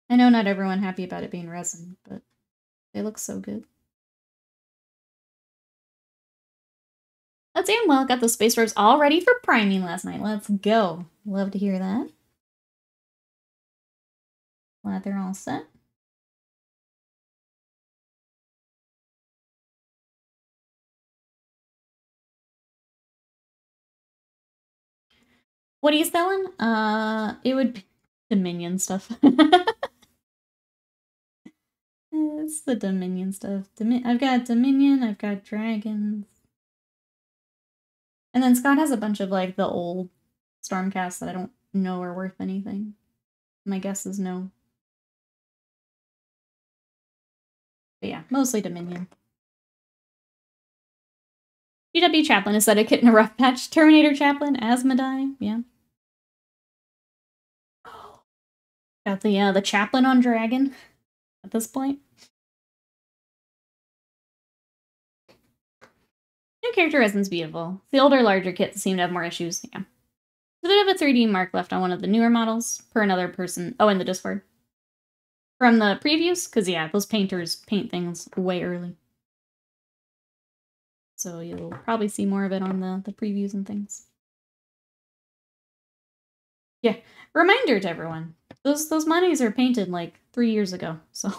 I know not everyone happy about it being resin, but they look so good. That's well. Got the Space Wolves all ready for priming last night. Let's go. Love to hear that. Glad they're all set. What are you selling? It would be Dominion stuff. It's the Dominion stuff. I've got Dominion, I've got Dragons. And then Scott has a bunch of, like, the old Stormcasts that I don't know are worth anything. My guess is no. But yeah, mostly Dominion. GW Chaplain, is that a kit in a rough patch? Terminator Chaplain, Asmodai, yeah. Got the Chaplain on Dragon at this point. New character resin's beautiful. The older, larger kits seem to have more issues, yeah. There's a bit of a 3D mark left on one of the newer models, per another person. Oh, in the Discord. From the previews? Because, yeah, those painters paint things way early. So you'll probably see more of it on the previews and things. Yeah, reminder to everyone. Those monies are painted like 3 years ago, so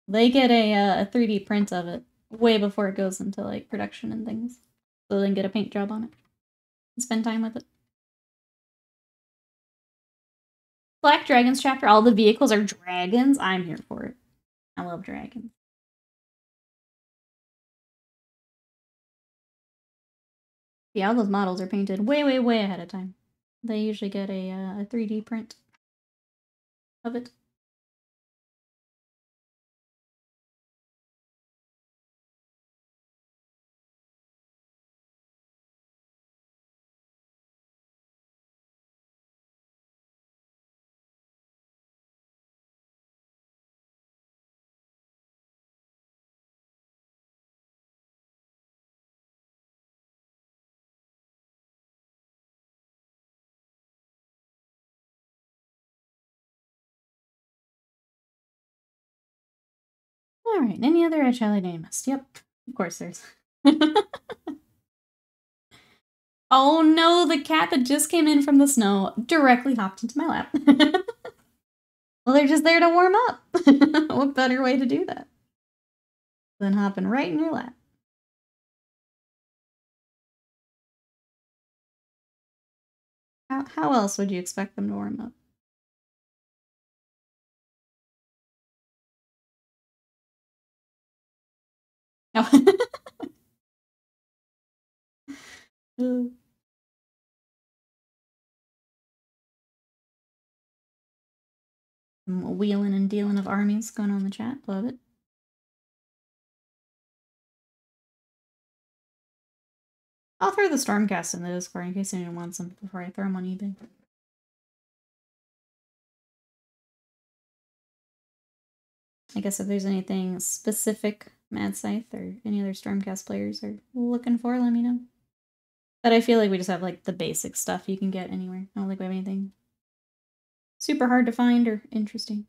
they get a 3D print of it way before it goes into like production and things, so they can get a paint job on it and spend time with it. Black Dragons chapter. All the vehicles are dragons. I'm here for it. I love dragons. Yeah, all those models are painted way, way, way ahead of time. They usually get a 3D print of it. Alright, any other Edge-Highlight Animist? Yep, of course there's. Oh no, the cat that just came in from the snow directly hopped into my lap. Well, they're just there to warm up. What better way to do that than hopping right in your lap? How else would you expect them to warm up? No. Some wheeling and dealing of armies going on in the chat. Love it. I'll throw the Stormcast in the Discord in case anyone wants them before I throw them on eBay. I guess if there's anything specific Mad Scythe or any other Stormcast players are looking for, let me know. But I feel like we just have like the basic stuff you can get anywhere. I don't think we have anything super hard to find or interesting.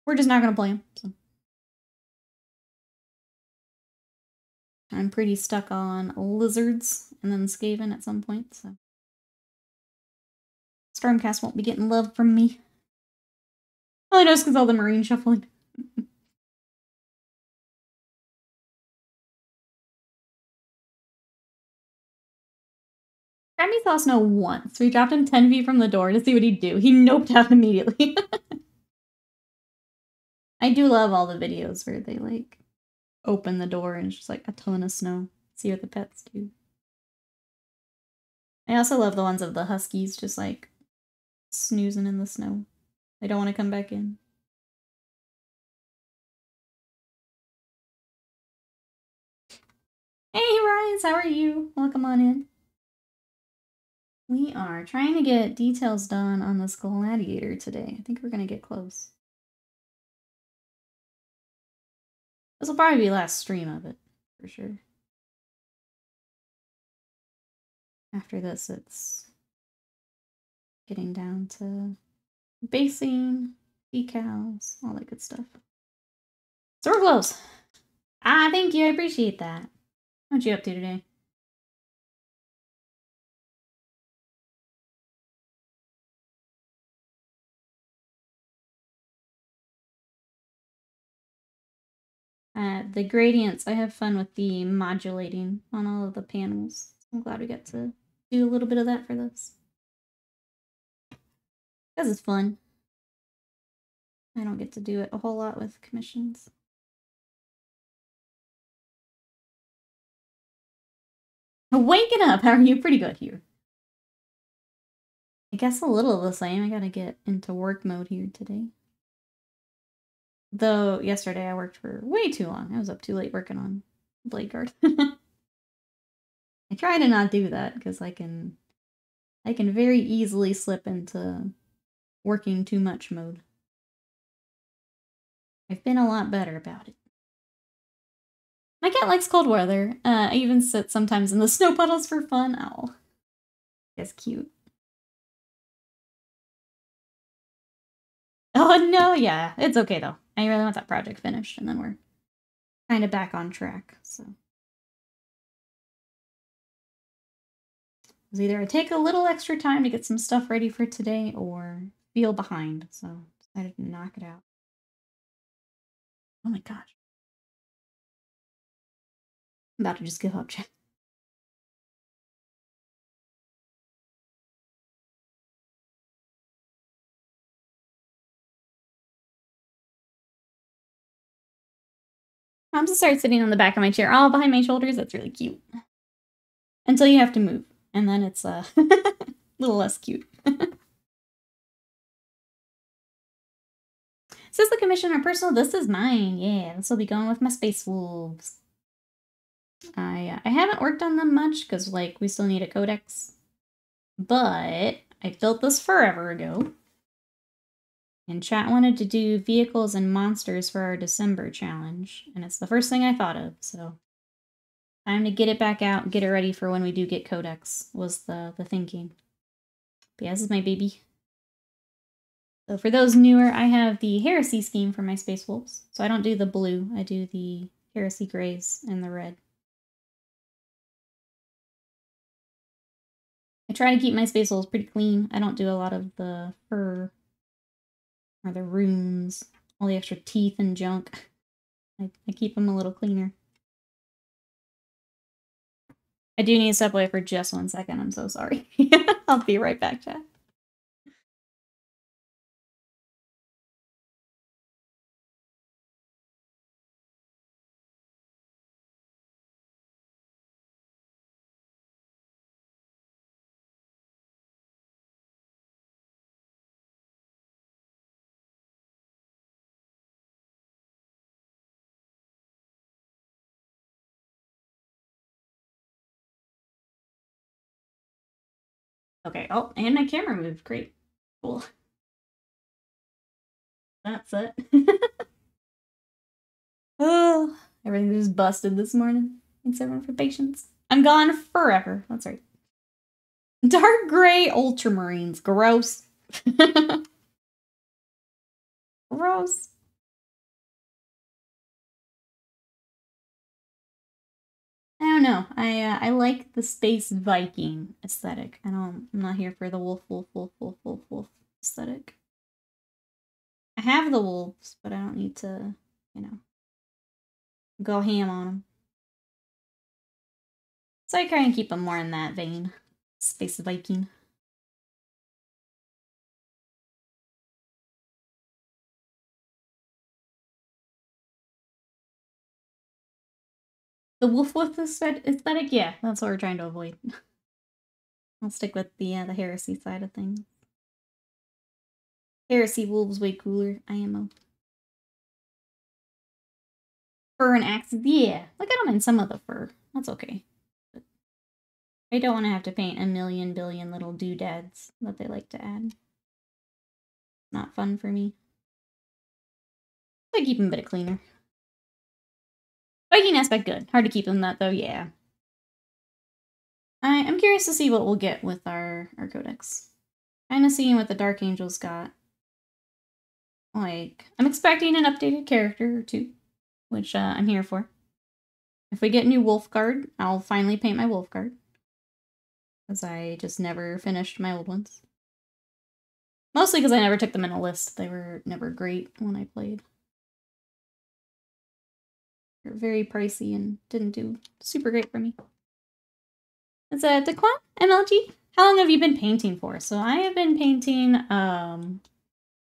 We're just not going to play them. So. I'm pretty stuck on lizards and then Skaven at some point, so. Stormcast won't be getting love from me. All I know is because all the marine shuffling. Grammy saw snow once. We dropped him 10 feet from the door to see what he'd do. He noped out immediately. I do love all the videos where they, like, open the door and it's just, like, a ton of snow. See what the pets do. I also love the ones of the huskies just, like, snoozing in the snow. They don't want to come back in. Hey, Rise, how are you? Welcome on in. We are trying to get details done on this Gladiator today. I think we're going to get close. This will probably be the last stream of it, for sure. After this, it's getting down to basing, decals, all that good stuff. So we're close. Ah, thank you. I appreciate that. What you up to today? The gradients, I have fun with the modulating on all of the panels. I'm glad we got to do a little bit of that for this. Because it's fun. I don't get to do it a whole lot with commissions. Waking up! How are you? Pretty good here. I guess a little the same. I gotta get into work mode here today. Though yesterday I worked for way too long. I was up too late working on Blade Guard. I try to not do that because I can very easily slip into working too much mode. I've been a lot better about it. My cat likes cold weather. I even sit sometimes in the snow puddles for fun. Oh, it's cute. Oh no, yeah, it's okay though. I really want that project finished, and then we're kind of back on track. So it's either I take a little extra time to get some stuff ready for today, or feel behind. So decided to knock it out. Oh my gosh, I'm about to just give up, chat. I'm just start sitting on the back of my chair, all behind my shoulders. That's really cute. Until you have to move, and then it's a little less cute. Says the commissioner personal. This is mine. Yeah, this will be going with my Space Wolves. I haven't worked on them much because like we still need a codex, but I built this forever ago. And chat wanted to do vehicles and monsters for our December challenge, and it's the first thing I thought of. So time to get it back out, get it ready for when we do get codex. Was the thinking. But yeah, this is my baby. So for those newer, I have the Heresy scheme for my Space Wolves. So I don't do the blue, I do the Heresy grays and the red. I try to keep my Space Wolves pretty clean. I don't do a lot of the fur or the runes, all the extra teeth and junk. I keep them a little cleaner. I do need to step away for just 1 second. I'm so sorry. I'll be right back, chat. Okay, oh, and my camera moved. Great. Cool. That's it. Oh, everything just busted this morning. Thanks everyone for patience. I'm gone forever. That's right. Dark gray ultramarines. Gross. Gross. I don't know. I like the space Viking aesthetic. I'm not here for the wolf aesthetic. I have the wolves, but I don't need to, you know, go ham on them. So I try and keep them more in that vein. Space Viking. The wolf aesthetic? Yeah, that's what we're trying to avoid. I'll stick with the heresy side of things. Heresy wolves way cooler. IMO. Fur and axes? Yeah. Like, I don't mind some of the fur. That's okay. But I don't want to have to paint a million billion little doodads that they like to add. Not fun for me. I keep them a bit cleaner. Viking aspect good. Hard to keep them that though, yeah. I'm curious to see what we'll get with our codex. Kind of seeing what the Dark Angels got. Like, I'm expecting an updated character or two, which I'm here for. If we get new wolf guard, I'll finally paint my wolf guard. Because I just never finished my old ones. Mostly because I never took them in a list. They were never great when I played. They're very pricey and didn't do super great for me. It's a Daquan MLG. How long have you been painting for? So I have been painting,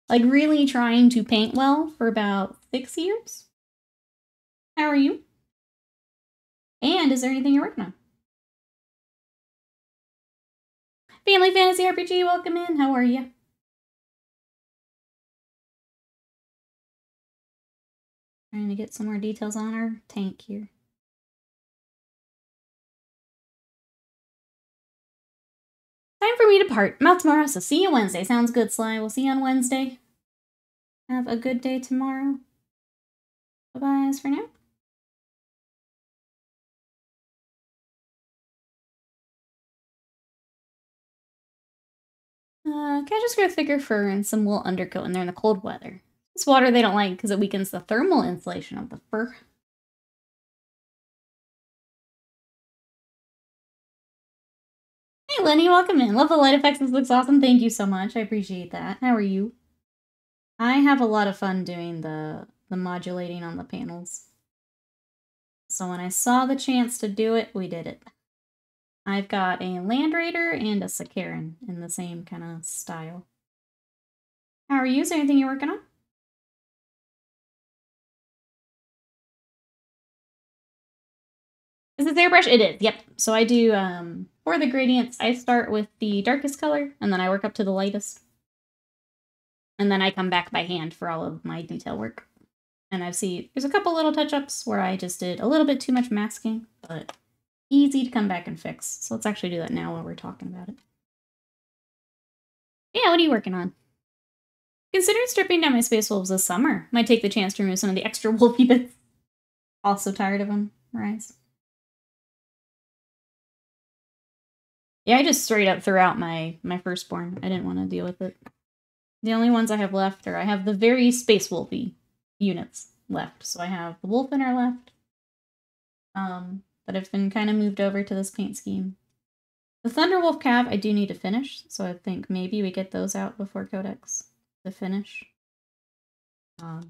like really trying to paint well for about 6 years. How are you? And is there anything you're working on? Family Fantasy RPG, welcome in. How are you? Trying to get some more details on our tank here. Time for me to part. Mouth tomorrow, so see you Wednesday. Sounds good, Sly. We'll see you on Wednesday. Have a good day tomorrow. Bye-bye for now. Can I just grow thicker fur and some wool undercoat when they're in the cold weather? It's water they don't like because it weakens the thermal insulation of the fur. Hey Lenny, welcome in. Love the light effects. This looks awesome. Thank you so much. I appreciate that. How are you? I have a lot of fun doing the modulating on the panels. So when I saw the chance to do it, we did it. I've got a Land Raider and a Sakaran in the same kind of style. How are you? Is there anything you're working on? Is this airbrush? It is, yep. So I do, for the gradients, I start with the darkest color, and then I work up to the lightest. And then I come back by hand for all of my detail work. And I've seen, there's a couple little touch-ups where I just did a little bit too much masking, but easy to come back and fix. So let's actually do that now while we're talking about it. Yeah, what are you working on? Considered stripping down my Space Wolves this summer. Might take the chance to remove some of the extra wolfy bits. Also tired of them, Rise. Yeah, I just straight up threw out my firstborn. I didn't want to deal with it. The only ones I have left are, I have the very Space Wolfy units left. So I have the wolf in our left. That have been kind of moved over to this paint scheme. The Thunderwolf Cav I do need to finish, so I think maybe we get those out before Codex to finish. I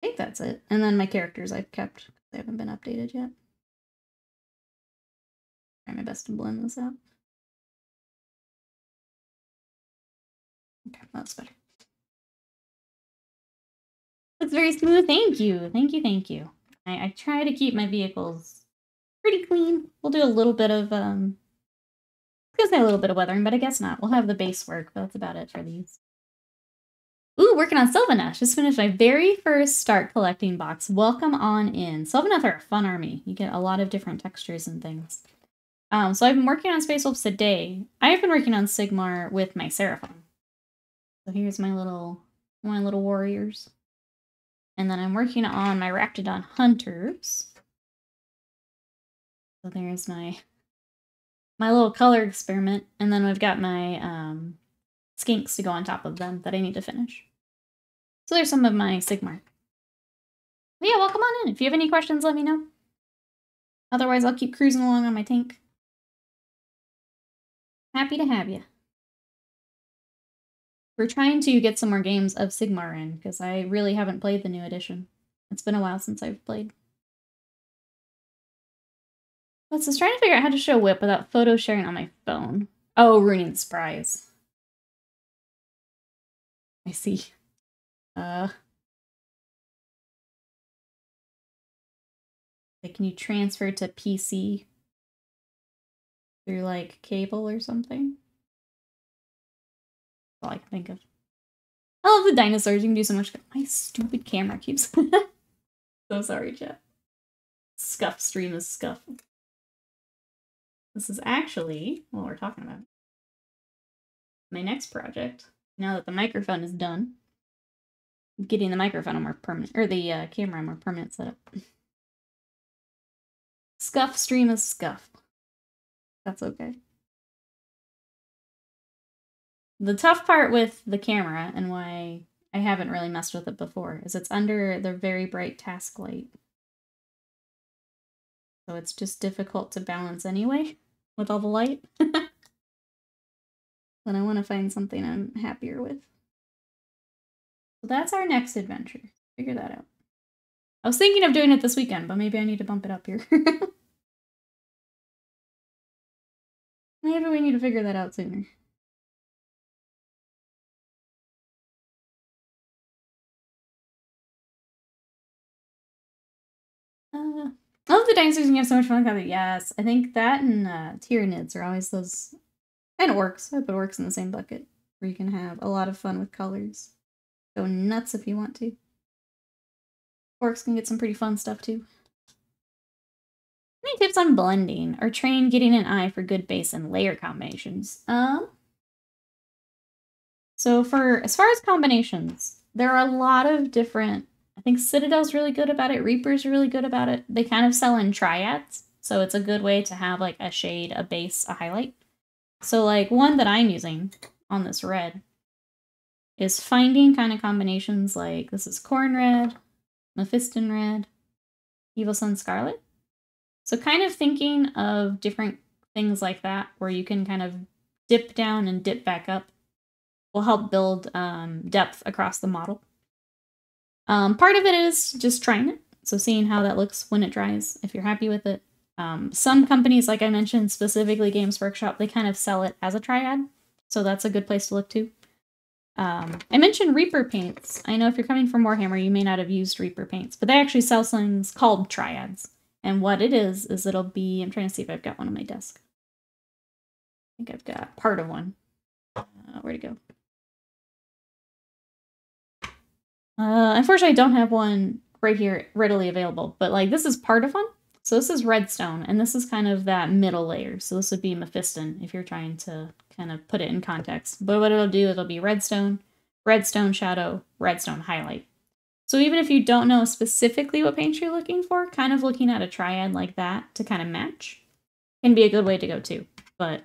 think that's it. And then my characters I've kept. They haven't been updated yet. Try my best to blend this out. Okay, that's better. Looks very smooth. Thank you. Thank you. Thank you. I try to keep my vehicles pretty clean. We'll do a little bit of, I was gonna say a little bit of weathering, but I guess not. We'll have the base work, but that's about it for these. Ooh, working on Sylvaneth. Just finished my very first start collecting box. Welcome on in. Sylvaneth are a fun army. You get a lot of different textures and things. So I've been working on Space Wolves today. I've been working on Sigmar with my Seraphon. So here's my little warriors. And then I'm working on my Raptidon hunters. So there's my little color experiment. And then we've got my skinks to go on top of them that I need to finish. So there's some of my Sigmar. But yeah, welcome on in. If you have any questions, let me know. Otherwise, I'll keep cruising along on my tank. Happy to have you. We're trying to get some more games of Sigmar in, because I really haven't played the new edition. It's been a while since I've played. Let's just trying to figure out how to show whip without photo sharing on my phone. Oh, ruining the surprise. I see. Like, can you transfer to PC through, like, cable or something? That's all I can think of. I love the dinosaurs. You can do so much. My stupid camera keeps... So sorry, chat. Scuff stream is scuff. This is actually what we're talking about. My next project, now that the microphone is done, getting the microphone a more permanent, or the camera a more permanent setup. Scuff stream is scuff. That's okay. The tough part with the camera, and why I haven't really messed with it before, is it's under the very bright task light. So it's just difficult to balance anyway, with all the light. Then I want to find something I'm happier with. So that's our next adventure. Figure that out. I was thinking of doing it this weekend, but maybe I need to bump it up here. Maybe we need to figure that out sooner. I love the dinosaurs and you have so much fun with it. Yes, I think that and Tyranids are always those... And orcs. I put orcs in the same bucket, where you can have a lot of fun with colors. Go nuts if you want to. Orcs can get some pretty fun stuff too. Any tips on blending or train getting an eye for good base and layer combinations? So as far as combinations, there are a lot of different... I think Citadel's really good about it. Reaper's really good about it. They kind of sell in triads, so it's a good way to have like a shade, a base, a highlight. So like one that I'm using on this red is finding kind of combinations like this is Corn Red, Mephiston Red, Evil Sun Scarlet. So kind of thinking of different things like that where you can kind of dip down and dip back up will help build depth across the model. Part of it is just trying it. So seeing how that looks when it dries, if you're happy with it. Some companies, like I mentioned, specifically Games Workshop, they kind of sell it as a triad. So that's a good place to look to. I mentioned Reaper paints. I know if you're coming from Warhammer, you may not have used Reaper paints, but they actually sell things called triads. And what it is it'll be... I'm trying to see if I've got one on my desk. I think I've got part of one. Where'd it go? Unfortunately, I don't have one right here readily available, but like this is part of one. So this is redstone, and this is kind of that middle layer. So this would be Mephiston if you're trying to kind of put it in context. But what it'll do, it'll be redstone, redstone shadow, redstone highlight. So even if you don't know specifically what paint you're looking for, kind of looking at a triad like that to kind of match can be a good way to go too. But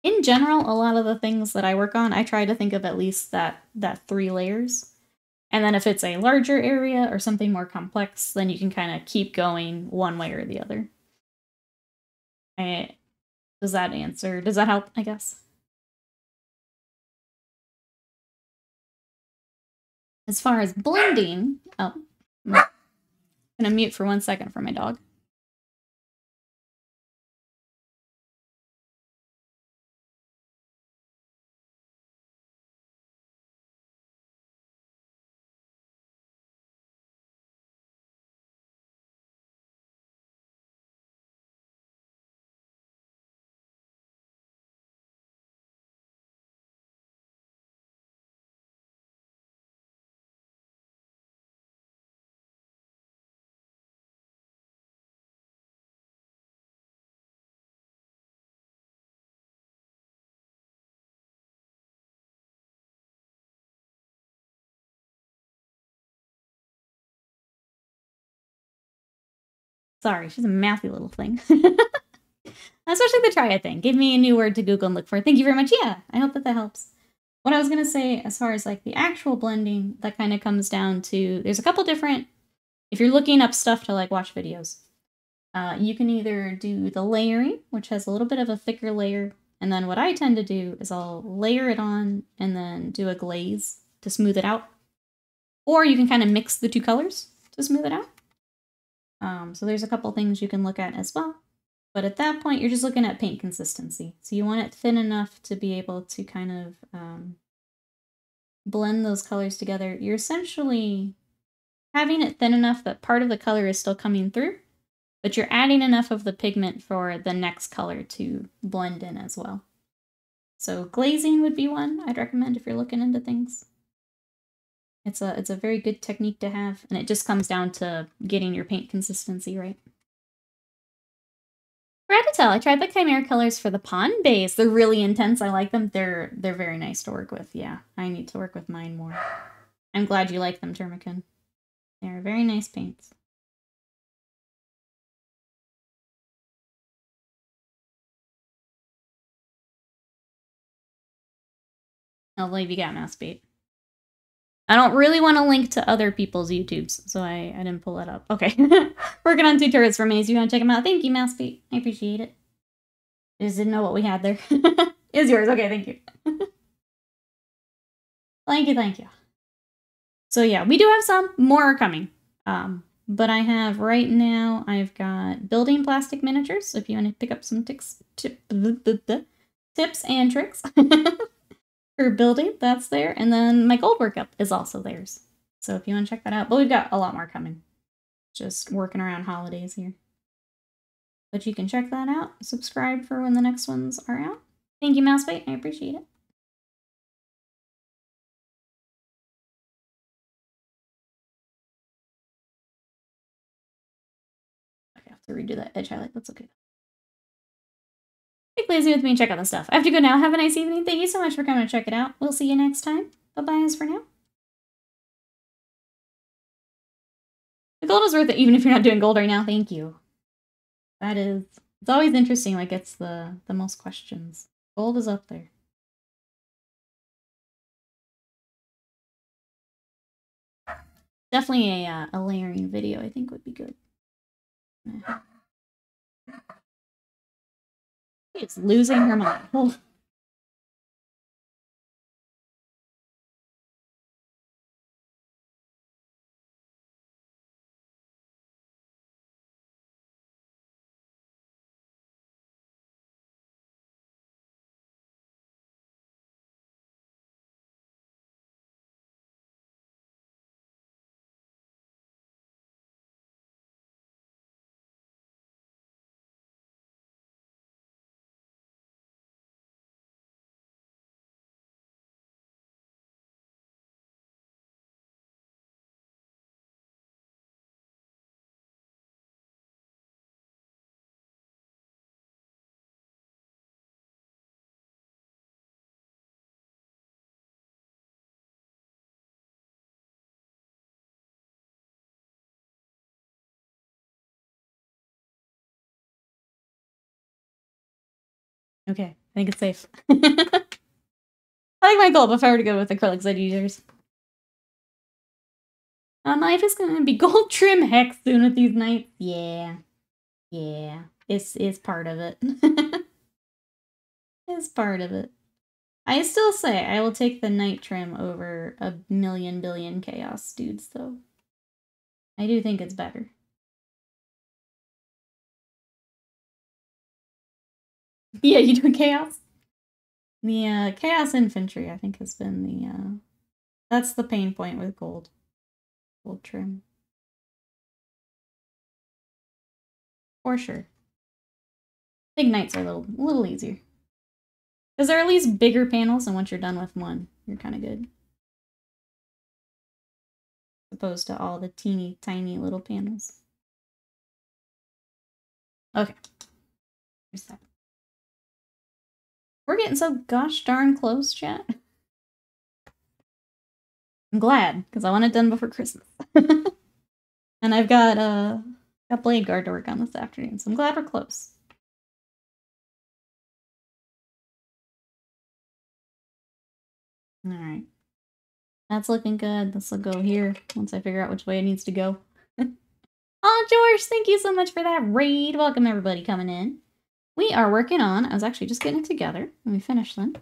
in general, a lot of the things that I work on, I try to think of at least that 3 layers. And then if it's a larger area or something more complex, then you can kind of keep going one way or the other. Does that answer? Does that help, I guess? As far as blending... Oh, I'm gonna mute for 1 second for my dog. Sorry, she's a mathy little thing. Especially the triad thing. Give me a new word to Google and look for. Thank you very much. Yeah, I hope that helps. What I was going to say as far as like the actual blending, that kind of comes down to, there's a couple different, if you're looking up stuff to like watch videos, you can either do the layering, which has a little bit of a thicker layer, and then what I tend to do is I'll layer it on and then do a glaze to smooth it out. Or you can kind of mix the two colors to smooth it out. So there's a couple things you can look at as well. But at that point, you're just looking at paint consistency. So you want it thin enough to be able to kind of blend those colors together. You're essentially having it thin enough that part of the color is still coming through, but you're adding enough of the pigment for the next color to blend in as well. So glazing would be one I'd recommend if you're looking into things. It's a very good technique to have, and it just comes down to getting your paint consistency right. Forgot to tell, I tried the Chimera colors for the pond base. They're really intense. I like them. They're very nice to work with. Yeah, I need to work with mine more. I'm glad you like them, Termican. They're very nice paints. I'll leave you got mouse bait. I don't really want to link to other people's YouTubes, so I didn't pull that up. Okay. Working on 2 turrets for Maze. You want to check them out? Thank you, mouse bait. I appreciate it. I just didn't know what we had there. It's yours. Okay, thank you. Thank you. So yeah, we do have some. More are coming. But I have right now, I've got building plastic miniatures. So if you want to pick up some tips and tricks for building, that's there. And then my gold workup is also theirs. So if you want to check that out. But we've got a lot more coming. Just working around holidays here. But you can check that out. Subscribe for when the next ones are out. Thank you, Mousebite. I appreciate it. Okay, I have to redo that edge highlight. That's okay. Take lazy with me and check out the stuff. I have to go now. Have a nice evening. Thank you so much for coming to check it out. We'll see you next time. Bye-bye as for now. The gold is worth it even if you're not doing gold right now. Thank you. That is... It's always interesting, like, it's the most questions. Gold is up there. Definitely a layering video, I think, would be good. It's losing her mind. Oh. Okay, I think it's safe. I like my gold, but if I were to go with acrylics, I'd use yours. My life is gonna be gold trim hex soon with these knights. Yeah. Yeah. It's part of it. It's part of it. I still say I will take the night trim over a million billion chaos dudes, though. I do think it's better. Yeah, you doing chaos? The chaos infantry, I think, has been the that's the pain point with gold. Gold trim. For sure. Big knights are a little easier. Because they're at least bigger panels, and once you're done with one, you're kind of good. As opposed to all the teeny tiny little panels. Okay. Here's that. We're getting so gosh darn close, chat. I'm glad, because I want it done before Christmas. And I've got Got Blade Guard to work on this afternoon, so I'm glad we're close. Alright. That's looking good. This will go here once I figure out which way it needs to go. Oh, George, thank you so much for that raid. Welcome, everybody coming in. We are working on, I was actually just getting it together. Let me finish them.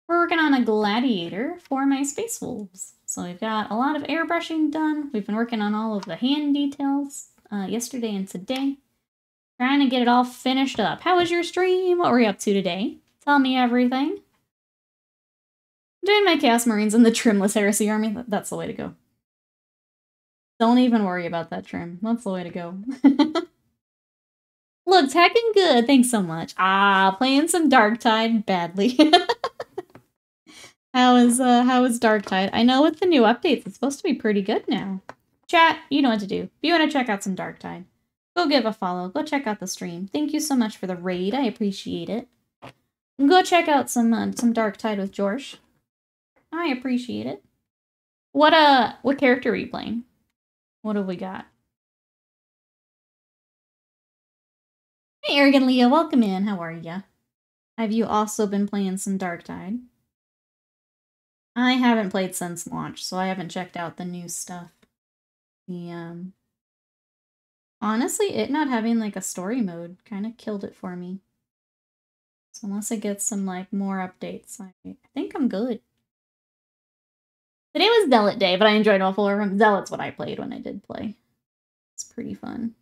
We're working on a gladiator for my Space Wolves. So we've got a lot of airbrushing done. We've been working on all of the hand details yesterday and today. Trying to get it all finished up. How was your stream? What were you up to today? Tell me everything. I'm doing my Chaos Marines in the Trimless Heresy Army. That's the way to go. Don't even worry about that trim. That's the way to go. Looks heckin' good. Thanks so much. Playing some Darktide badly. How is Darktide? I know with the new updates, it's supposed to be pretty good now. Chat, you know what to do. If you want to check out some Darktide, go give a follow. Go check out the stream. Thank you so much for the raid. I appreciate it. Go check out some Darktide with George. I appreciate it. What character are you playing? What have we got? Hey, Arrogant Leah, welcome in. How are ya? Have you also been playing some Darktide? I haven't played since launch, so I haven't checked out the new stuff. Honestly, it not having like a story mode kind of killed it for me. So unless it gets some like more updates, I think I'm good. Today was Zealot Day, but I enjoyed all four of them. Zealot's what I played when I did play. It's pretty fun.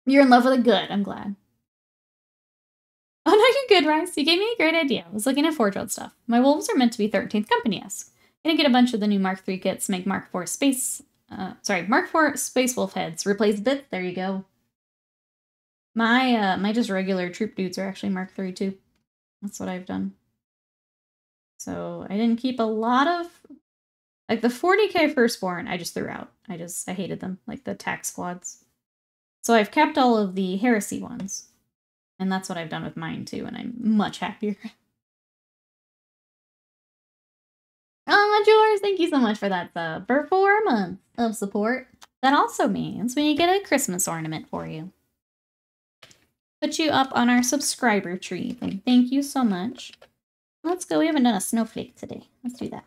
You're in love with it? Good, I'm glad. Oh no, you're good, Rice. You gave me a great idea. I was looking at Forge World stuff. My wolves are meant to be 13th Company-esque. Gonna get a bunch of the new Mark III kits, make Mark IV Space Wolf heads. Replace bits, there you go. My just regular troop dudes are actually Mark III too. That's what I've done. So I didn't keep a lot of, like the 40k Firstborn, I just threw out. I hated them, like the attack squads. So I've kept all of the Heresy ones. And that's what I've done with mine too, and I'm much happier. Oh, George, thank you so much for that sub. For 4 months of support. That also means we get a Christmas ornament for you. Put you up on our subscriber tree. Thank you so much. Let's go. We haven't done a snowflake today. Let's do that.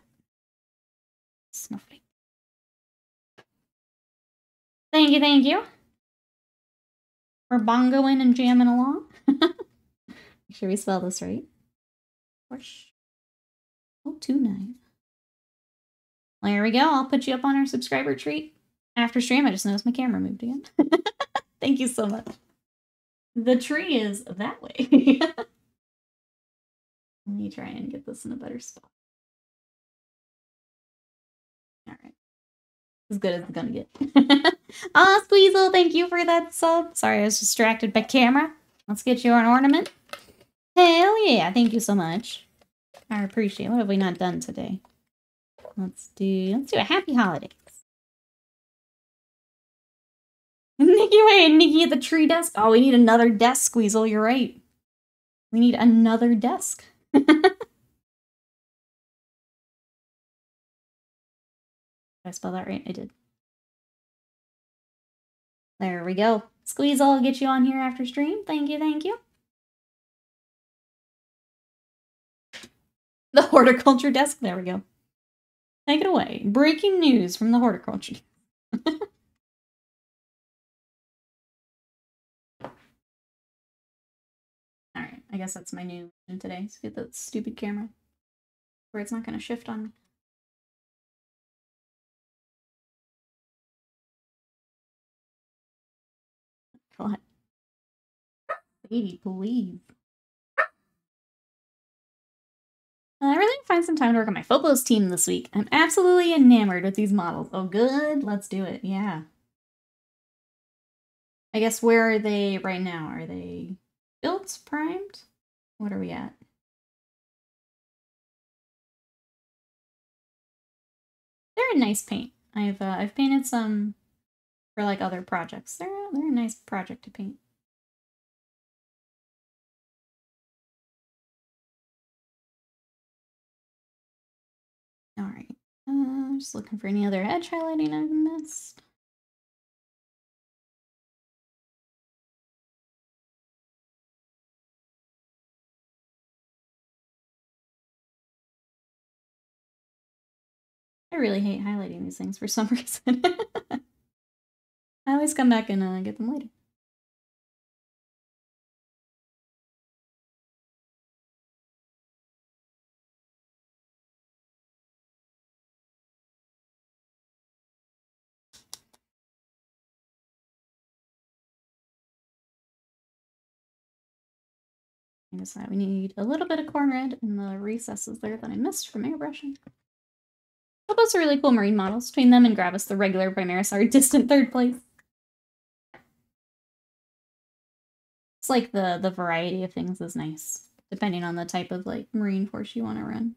Snowflake. Thank you. We're bongoing and jamming along. Make sure we spell this right. 029. There we go. I'll put you up on our subscriber tree. After stream, I just noticed my camera moved again. Thank you so much. The tree is that way. Let me try and get this in a better spot. Alright. As good as it's gonna get. Squeezel, thank you for that sub. Sorry, I was distracted by camera. Let's get you an ornament. Hell yeah, thank you so much. I appreciate it. What have we not done today? Let's do a happy holidays. Nikki, wait, Nikki at the tree desk? Oh, we need another desk, Squeezel, you're right. We need another desk. Did I spell that right? I did. There we go. Squeezel, I'll get you on here after stream. Thank you. The horticulture desk, there we go. Take it away. Breaking news from the horticulture. Alright, I guess that's my new mission today. So get that stupid camera where it's not going to shift on me. God. Baby, please. I really need to find some time to work on my Phobos team this week. I'm absolutely enamored with these models. Oh, good. Let's do it. Yeah. I guess where are they right now? Are they built, primed? What are we at? They're a nice paint. I've painted some for like other projects. They're a nice project to paint. All right. Just looking for any other edge highlighting I've missed. I really hate highlighting these things for some reason. I always come back and get them later. I decide we need a little bit of corn red in the recesses there that I missed from airbrushing. Those are really cool marine models. Between them and Gravis, the regular Primaris are distant third place. It's like the variety of things is nice, depending on the type of like marine force you want to run.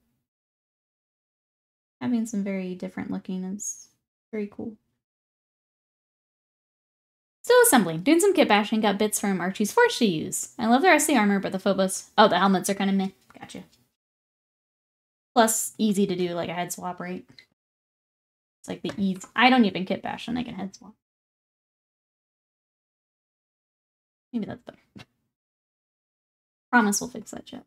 Having some very different looking is very cool. Still assembling. Doing some kit bashing. Got bits from Archie's Forge to use. I love the rest of the armor, but the Phobos... Oh, the helmets are kind of meh. Gotcha. Plus, easy to do like a head swap, right? It's like the ease. I don't even kit bash and I can head swap. Maybe that's better. Promise we'll fix that, chat.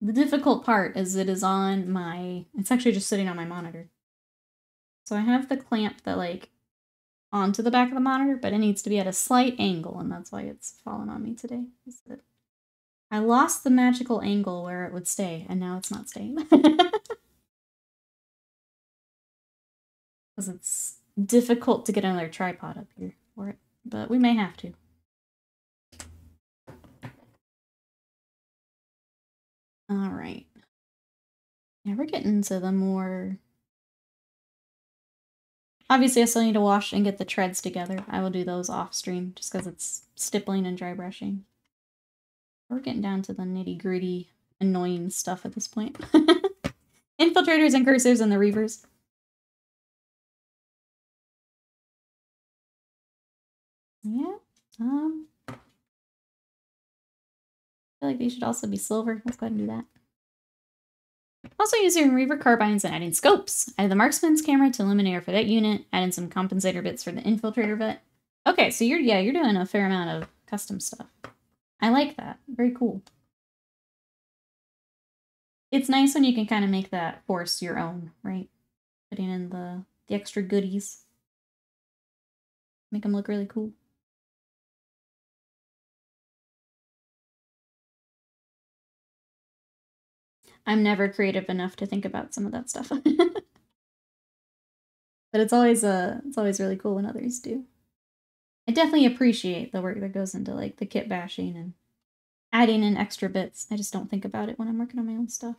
The difficult part is it is on my... It's actually just sitting on my monitor. So I have the clamp that, like, onto the back of the monitor, but it needs to be at a slight angle, and that's why it's fallen on me today. I lost the magical angle where it would stay, and now it's not staying. Because it's difficult to get another tripod up here for it, but we may have to. All right. Yeah, we're getting to the more... Obviously, I still need to wash and get the treads together. I will do those off stream just because it's stippling and dry brushing. We're getting down to the nitty-gritty, annoying stuff at this point. Infiltrators and cursors and the reavers. Yeah. I feel like these should also be silver. Let's go ahead and do that. Also using Reaver carbines and adding scopes. Added the marksman's camera to illuminator for that unit. Adding some compensator bits for the infiltrator vet. Okay, so you're doing a fair amount of custom stuff. I like that. Very cool. It's nice when you can kind of make that force your own, right? Putting in the extra goodies. Make them look really cool. I'm never creative enough to think about some of that stuff. But it's always really cool when others do. I definitely appreciate the work that goes into like the kit bashing and adding in extra bits. I just don't think about it when I'm working on my own stuff.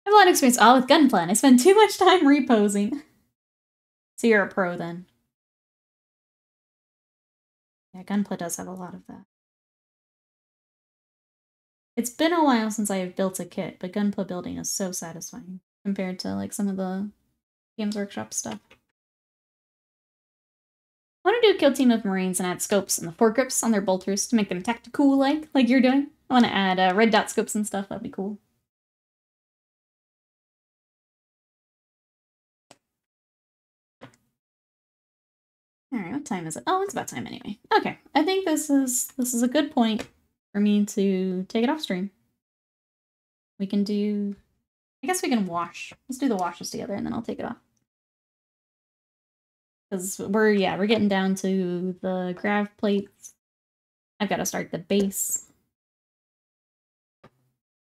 I have a lot of experience all with Gunpla. I spend too much time reposing. So you're a pro then. Yeah, Gunpla does have a lot of that. It's been a while since I have built a kit, but Gunpla building is so satisfying compared to like some of the Games Workshop stuff. I want to do a kill team of Marines and add scopes and the foregrips on their bolters to make them tactical like you're doing. I want to add red dot scopes and stuff. That'd be cool. All right, what time is it? Oh, it's about time anyway. Okay, I think this is a good point for me to take it off stream. We can do... I guess we can wash. Let's do the washes together and then I'll take it off. Because we're getting down to the grav plates. I've got to start the base.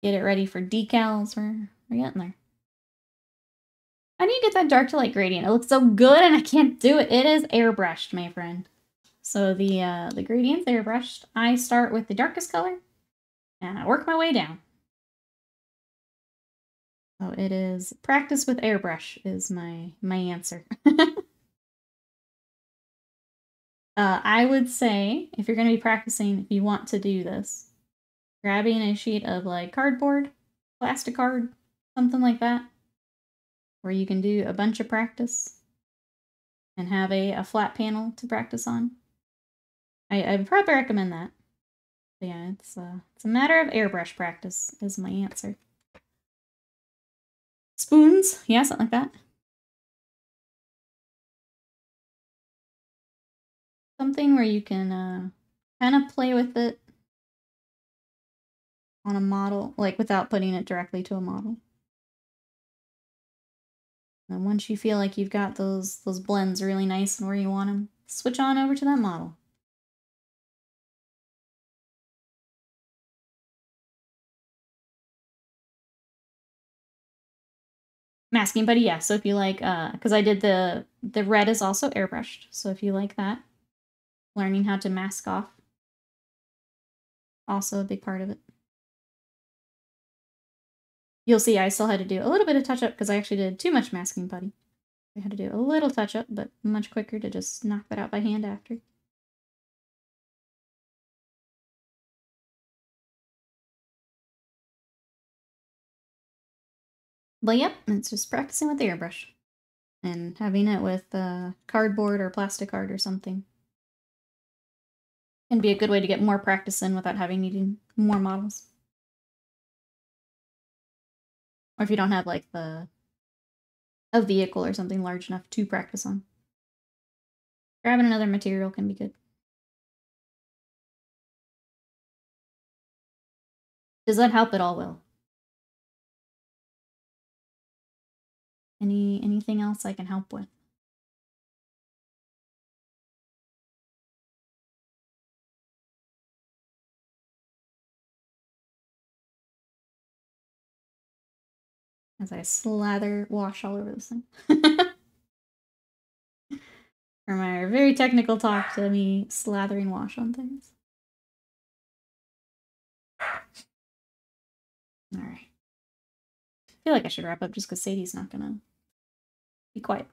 Get it ready for decals. We're getting there. How do you get that dark to light gradient? It looks so good and I can't do it. It is airbrushed, my friend. So the gradient's airbrushed. I start with the darkest color and I work my way down. So it is practice with airbrush is my answer. I would say if you're going to be practicing, if you want to do this, grabbing a sheet of like cardboard, plastic card, something like that, where you can do a bunch of practice and have a flat panel to practice on. I would probably recommend that. But yeah, it's a matter of airbrush practice is my answer. Spoons, yeah, something like that. Something where you can kind of play with it on a model, like without putting it directly to a model. And once you feel like you've got those blends really nice and where you want them, switch on over to that model. Masking Buddy, yeah. So if you like, because I did the red is also airbrushed. So if you like that, learning how to mask off, also a big part of it. You'll see I still had to do a little bit of touch-up because I actually did too much Masking Buddy. I had to do a little touch-up, but much quicker to just knock that out by hand after. But yep, it's just practicing with the airbrush. And having it with cardboard or plastic art or something. Can be a good way to get more practice in without needing more models. Or if you don't have like a vehicle or something large enough to practice on. Grabbing another material can be good. Does that help at all, Will? Anything else I can help with? As I wash all over this thing. Or my very technical talk to me slathering wash on things. Alright. I feel like I should wrap up just because Sadie's not gonna be quiet.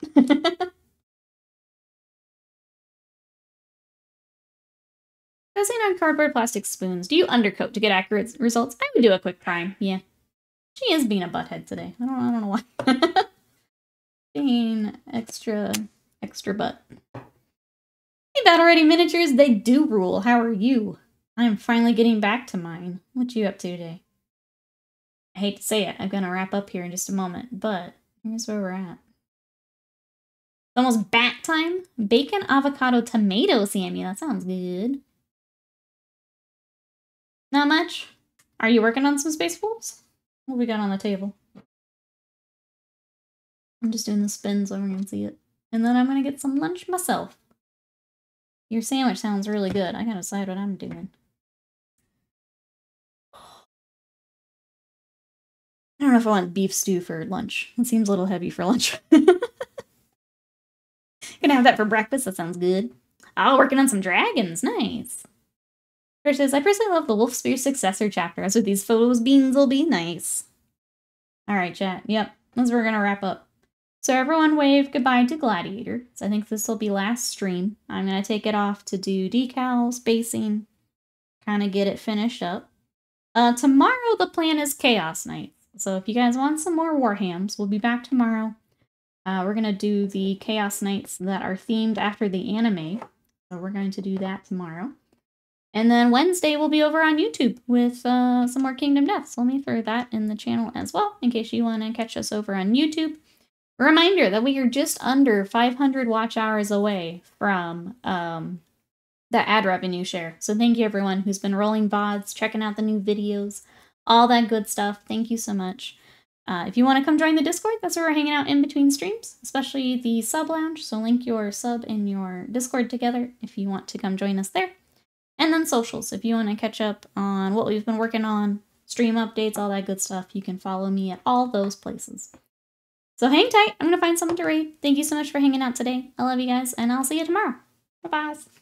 Focusing on cardboard plastic spoons. Do you undercoat to get accurate results? I would do a quick prime, yeah. She is being a butthead today. I don't know why. Being extra butt. Hey, Battle Ready Miniatures, they do rule. How are you? I'm finally getting back to mine. What you up to today? I hate to say it, I'm gonna wrap up here in just a moment, but here's where we're at. It's almost bat time. Bacon, avocado, tomato, Sammy. That sounds good. Not much. Are you working on some Space Wolves? What we got on the table? I'm just doing the spin so everyone can see it. And then I'm gonna get some lunch myself. Your sandwich sounds really good. I gotta decide what I'm doing. I don't know if I want beef stew for lunch. It seems a little heavy for lunch. Gonna have that for breakfast. That sounds good. Oh, working on some dragons. Nice. Trish says, I personally love the Wolfspear successor chapter. As with these photos, beans will be nice. Alright, chat. Yep. That's where we're gonna wrap up. So everyone wave goodbye to Gladiator. So I think this will be last stream. I'm gonna take it off to do decals, basing, kind of get it finished up. Tomorrow the plan is Chaos Nights. So if you guys want some more Warhams, we'll be back tomorrow. We're gonna do the Chaos Nights that are themed after the anime. So we're going to do that tomorrow. And then Wednesday we'll be over on YouTube with some more Kingdom Deaths. So let me throw that in the channel as well, in case you want to catch us over on YouTube. A reminder that we are just under 500 watch hours away from the ad revenue share. So thank you everyone who's been rolling VODs, checking out the new videos, all that good stuff. Thank you so much. If you want to come join the Discord, that's where we're hanging out in between streams, especially the sub lounge. So link your sub and your Discord together if you want to come join us there. And then socials, if you want to catch up on what we've been working on, stream updates, all that good stuff, you can follow me at all those places. So hang tight. I'm going to find something to read. Thank you so much for hanging out today. I love you guys, and I'll see you tomorrow. Bye-bye.